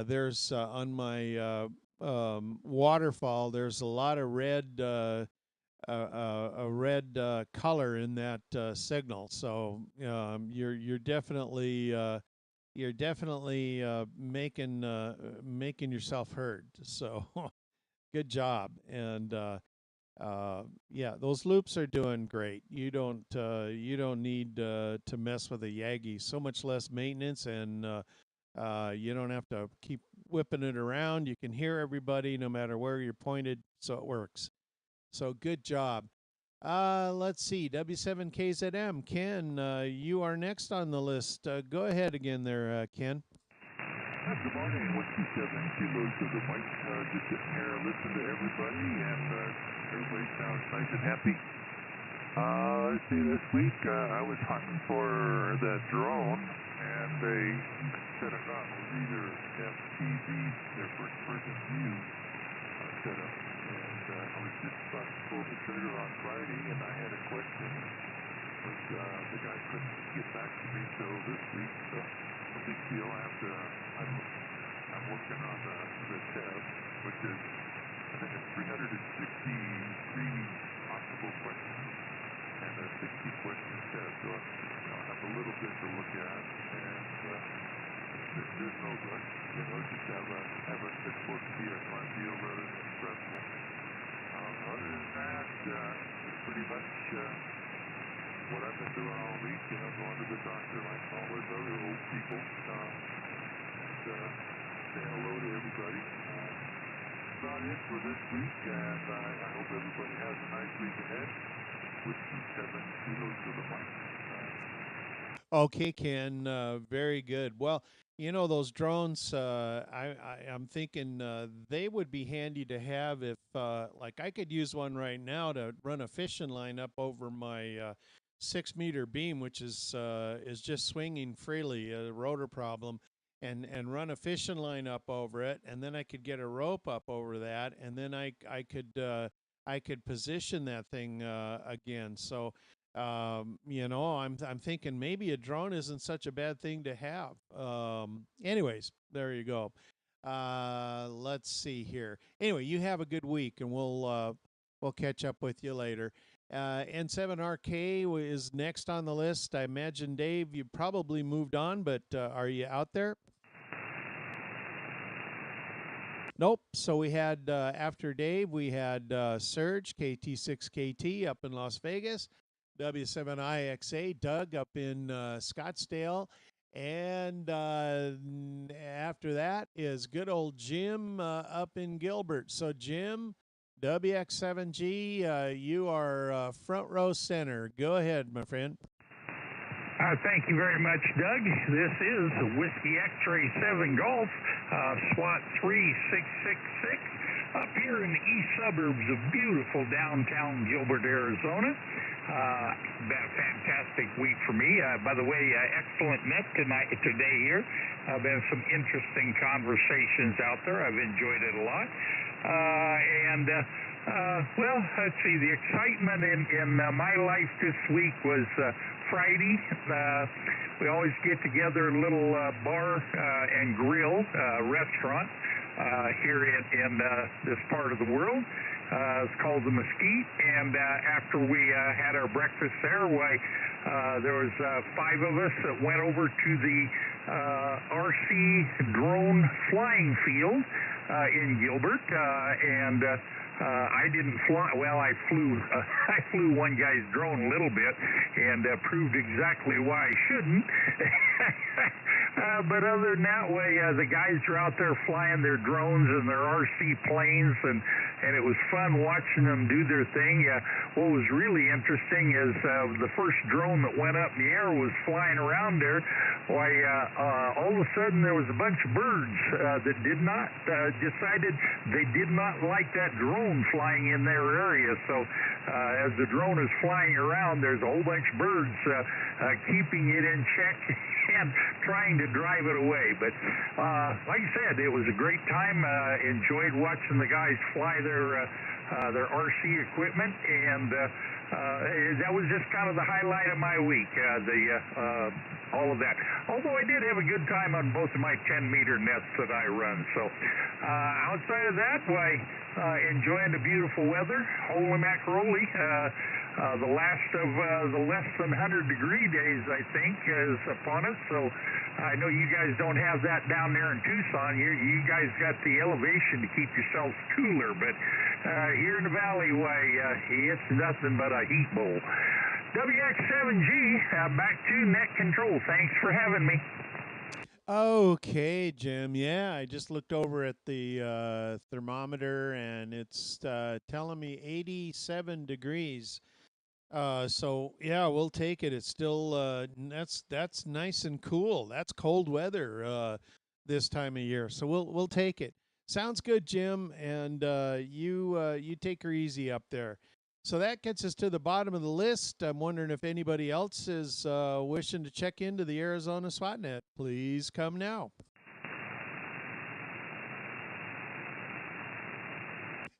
there's on my waterfall, there's a lot of red, a red color in that signal. So you're definitely making yourself heard. So good job. And yeah, those loops are doing great. You don't need to mess with a Yagi. So much less maintenance, and you don't have to keep whipping it around. You can hear everybody no matter where you're pointed, so it works. So good job. Let's see, W7KZM, Ken, you are next on the list. Go ahead again there, Ken. Good morning, 127 kilos to the mic. Just sitting here listening to everybody, and everybody sounds nice and happy. Let's see, this week I was hunting for the drone, and they set it on with either FPV, their first person view setup. And I was just about to pull the trigger on Friday, and I had a question, but the guy couldn't get back to me till this week, so no big deal. I'm working on the test, which is, I think it's 363 possible questions and a 60-question test, so I'll have a little bit to look at, and there's no rush, just have it supposed to be a fun deal rather than stressful. Other than that, it's pretty much what I've been doing all week, going to the doctor like all those other old people, and saying hello to everybody. That's about it for this week, and I hope everybody has a nice week ahead with 7 kilos to the mic. Okay, Ken, very good. Well, those drones, I'm thinking they would be handy to have if, like, I could use one right now to run a fishing line up over my 6-meter beam, which is just swinging freely, a rotor problem, and run a fishing line up over it, and then I could get a rope up over that, and then I could position that thing again. So. I'm thinking maybe a drone isn't such a bad thing to have. Anyways, there you go. Let's see here. Anyway, you have a good week, and we'll catch up with you later. N7RK is next on the list. I imagine, Dave, you probably moved on, but are you out there? Nope. So we had, after Dave, we had Serge, KT6KT up in Las Vegas. W7IXA, Doug up in Scottsdale, and after that is good old Jim up in Gilbert. So Jim, WX7G, you are front row center. Go ahead, my friend. Thank you very much, Doug. This is Whiskey X-Ray 7 Golf, SWOT 3666, up here in the east suburbs of beautiful downtown Gilbert, Arizona. Been a fantastic week for me. By the way, excellent net today here. Been some interesting conversations out there. I've enjoyed it a lot. Well, let's see, the excitement in my life this week was Friday. We always get together a little bar and grill restaurant here in this part of the world. It's called the Mesquite, and after we had our breakfast there, there was 5 of us that went over to the RC drone flying field in Gilbert, and I didn't fly. Well, I flew. I flew one guy's drone a little bit, and proved exactly why I shouldn't. But other than that way, the guys are out there flying their drones and their RC planes, and it was fun watching them do their thing. What was really interesting is the first drone that went up in the air was flying around there. Why, all of a sudden there was a bunch of birds that did not decided they did not like that drone flying in their area. So as the drone is flying around, there's a whole bunch of birds keeping it in check and trying to drive it away. But like I said, it was a great time. Enjoyed watching the guys fly their RC equipment, and that was just kind of the highlight of my week, all of that. Although I did have a good time on both of my 10-meter nets that I run. So outside of that, enjoying the beautiful weather. Holy mackeroli. The last of the less than 100-degree days, I think, is upon us. So I know you guys don't have that down there in Tucson. You guys got the elevation to keep yourselves cooler. But here in the valley, it's nothing but a heat bowl. WX7G, back to net control. Thanks for having me. Okay, Jim. Yeah, I just looked over at the thermometer, and it's telling me 87 degrees. So yeah, we'll take it. It's still that's nice and cool. That's cold weather this time of year. So we'll take it. Sounds good, Jim. And you take her easy up there. So that gets us to the bottom of the list. I'm wondering if anybody else is wishing to check into the Arizona SWOT net. Please come now.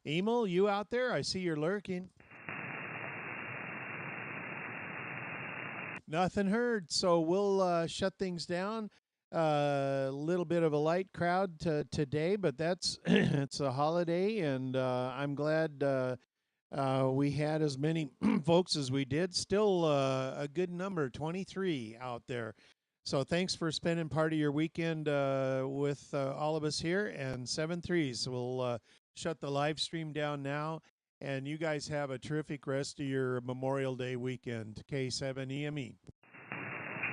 Emil, you out there? I see you're lurking. Nothing heard. So we'll shut things down. A little bit of a light crowd today, but that's it's a holiday, and I'm glad we had as many folks as we did. Still a good number, 23 out there. So thanks for spending part of your weekend with all of us here, and 7-3. So we'll shut the live stream down now. And you guys have a terrific rest of your Memorial Day weekend. K7EME.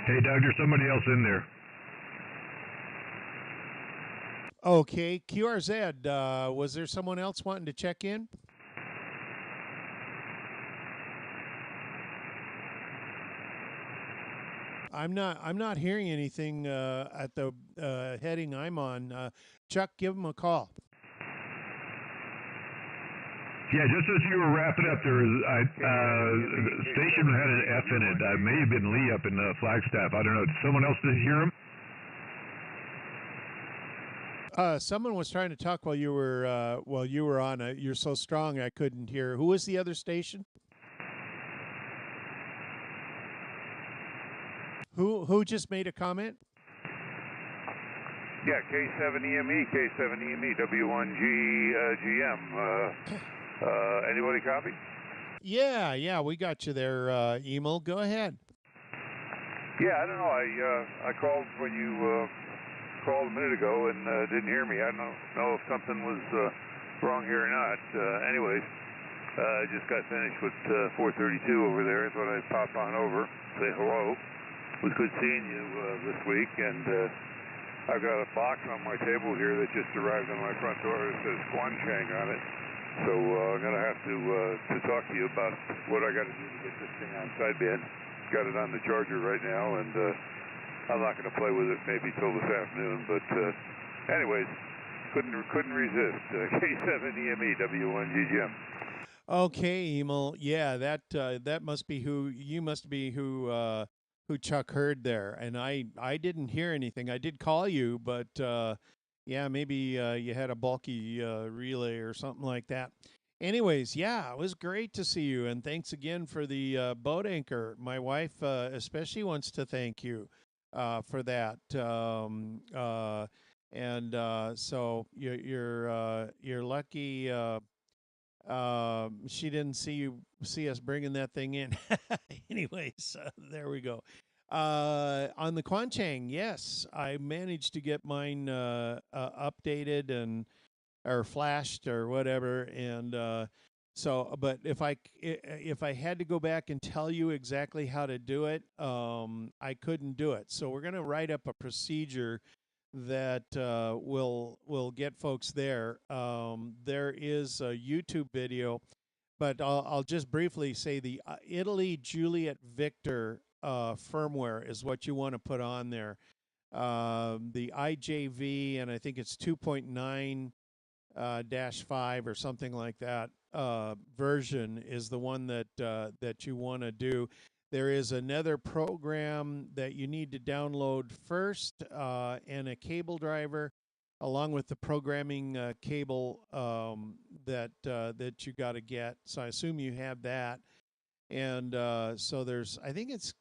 Hey, Doug, there's somebody else in there. Okay, QRZ, was there someone else wanting to check in? I'm not hearing anything at the heading I'm on. Chuck, give him a call. Yeah, just as you were wrapping up there, the station had an F in it. I may have been Lee up in Flagstaff. I don't know. Did someone else hear him? Someone was trying to talk while you were on. You're so strong I couldn't hear. Who was the other station? Who just made a comment? Yeah, K7EME, K7EME, W1GGM. Anybody copy? Yeah, we got you there, Emil. Go ahead. Yeah, I don't know. I called when you called a minute ago and didn't hear me. I don't know if something was wrong here or not. Anyways, I just got finished with 432 over there. I thought I'd pop on over, say hello. It was good seeing you this week, and I've got a box on my table here that just arrived on my front door that says Guanchang on it. So I'm going to have to talk to you about what I got to do to get this thing on sideband. Got it on the charger right now, and I'm not going to play with it maybe till this afternoon. But anyways, couldn't resist. K7EME, W1GGM. Okay, Emil. Yeah, that must be who Chuck heard there, and I didn't hear anything. I did call you, but yeah, maybe you had a bulky relay or something like that. Anyways, yeah, it was great to see you, and thanks again for the boat anchor. My wife especially wants to thank you for that. So you're lucky. She didn't see us bringing that thing in. Anyways, there we go. On the Quanchang, yes, I managed to get mine updated and or flashed or whatever, and so. But if I had to go back and tell you exactly how to do it, I couldn't do it. So we're gonna write up a procedure that will get folks there. There is a YouTube video, but I'll just briefly say the Italy Juliet Victor firmware is what you want to put on there. The IJV, and I think it's 2.9 -5 or something like that version is the one that you want to do. There is another program that you need to download first, and a cable driver, along with the programming cable that you got to get. So I assume you have that. And so there's, I think it's,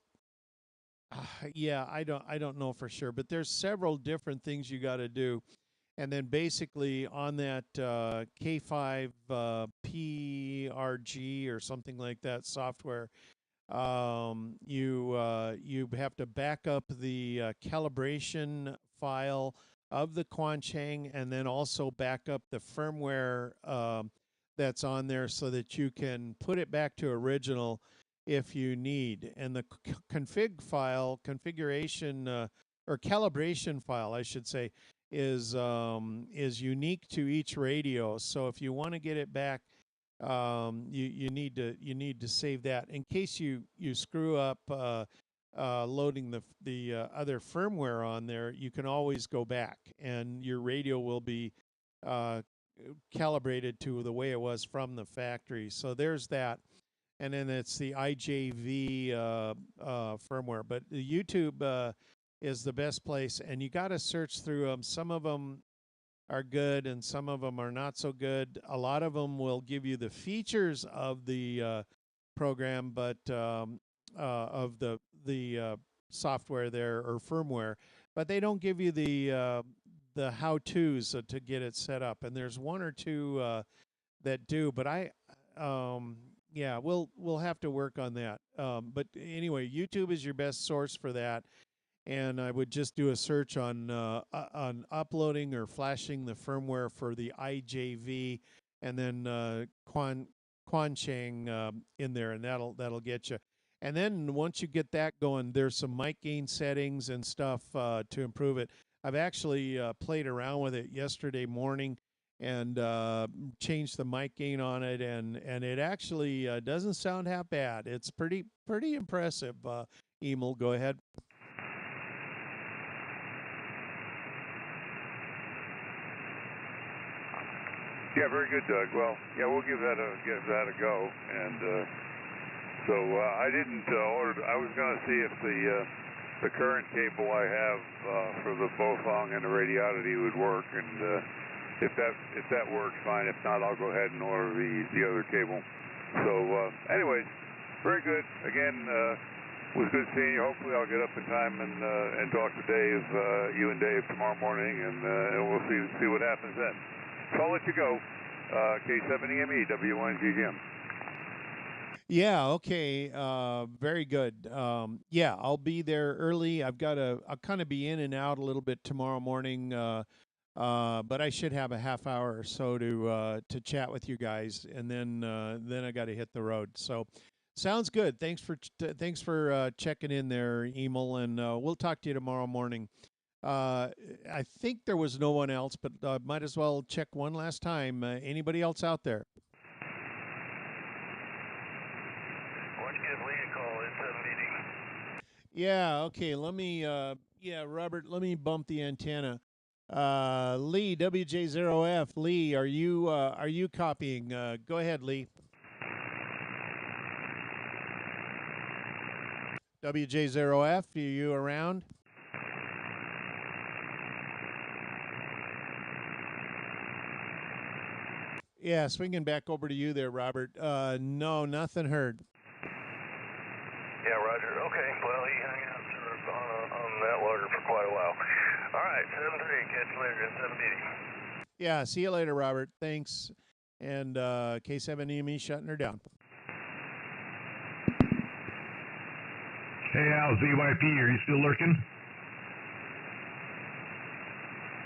yeah, I don't know for sure, but there's several different things you got to do. And then basically on that K5 PRG or something like that software, you have to back up the calibration file of the Quanchang, and then also back up the firmware that's on there so that you can put it back to original if you need. And the configuration or calibration file, I should say, is unique to each radio. So if you want to get it back, you need to save that in case you screw up loading the other firmware on there. You can always go back, and your radio will be calibrated to the way it was from the factory. So there's that. And then it's the IJV firmware. But the YouTube is the best place, and you got to search through them. Some of them are good, and some of them are not so good. A lot of them will give you the features of the program, but of the software there or firmware, but they don't give you the how-tos to get it set up. And there's one or two that do, but yeah, we'll have to work on that. But anyway, YouTube is your best source for that. And I would just do a search on uploading or flashing the firmware for the IJV, and then Quanchang in there, and that'll get you. And then once you get that going, there's some mic gain settings and stuff to improve it. I've actually played around with it yesterday morning and changed the mic gain on it, and it actually doesn't sound half bad. It's pretty impressive. Emil, go ahead. Yeah, very good, Doug. Well, yeah, we'll give that a go. And so I didn't order. I was going to see if the current cable I have for the Bofang and the radiality would work, and if that works, fine. If not, I'll go ahead and order the other cable. So, anyways, very good. Again, was good seeing you. Hopefully, I'll get up in time and talk to Dave, you and Dave tomorrow morning, and we'll see what happens then. So I'll let you go. K7EME, W1GGM. Yeah, okay. Very good. Yeah, I'll be there early. I'll kind of be in and out a little bit tomorrow morning, but I should have a half hour or so to chat with you guys, and then I got to hit the road. So sounds good. Thanks for checking in there, Emil, and we'll talk to you tomorrow morning. I think there was no one else, but might as well check one last time. Anybody else out there? Why don't you give Lee a call? It's a meeting. Yeah, okay. Let me, Robert, let me bump the antenna. Lee, WJ0F. Lee, are you copying? Go ahead, Lee. WJ0F, are you around? Yeah, swinging back over to you there, Robert. No, nothing heard. Yeah, Roger. Okay, well, he hung out on Netlogger for quite a while. All right, 7-3. Catch you later. It's 7 meeting. Yeah, see you later, Robert. Thanks. and K7EME shutting her down. Hey, Al, ZYP, are you still lurking?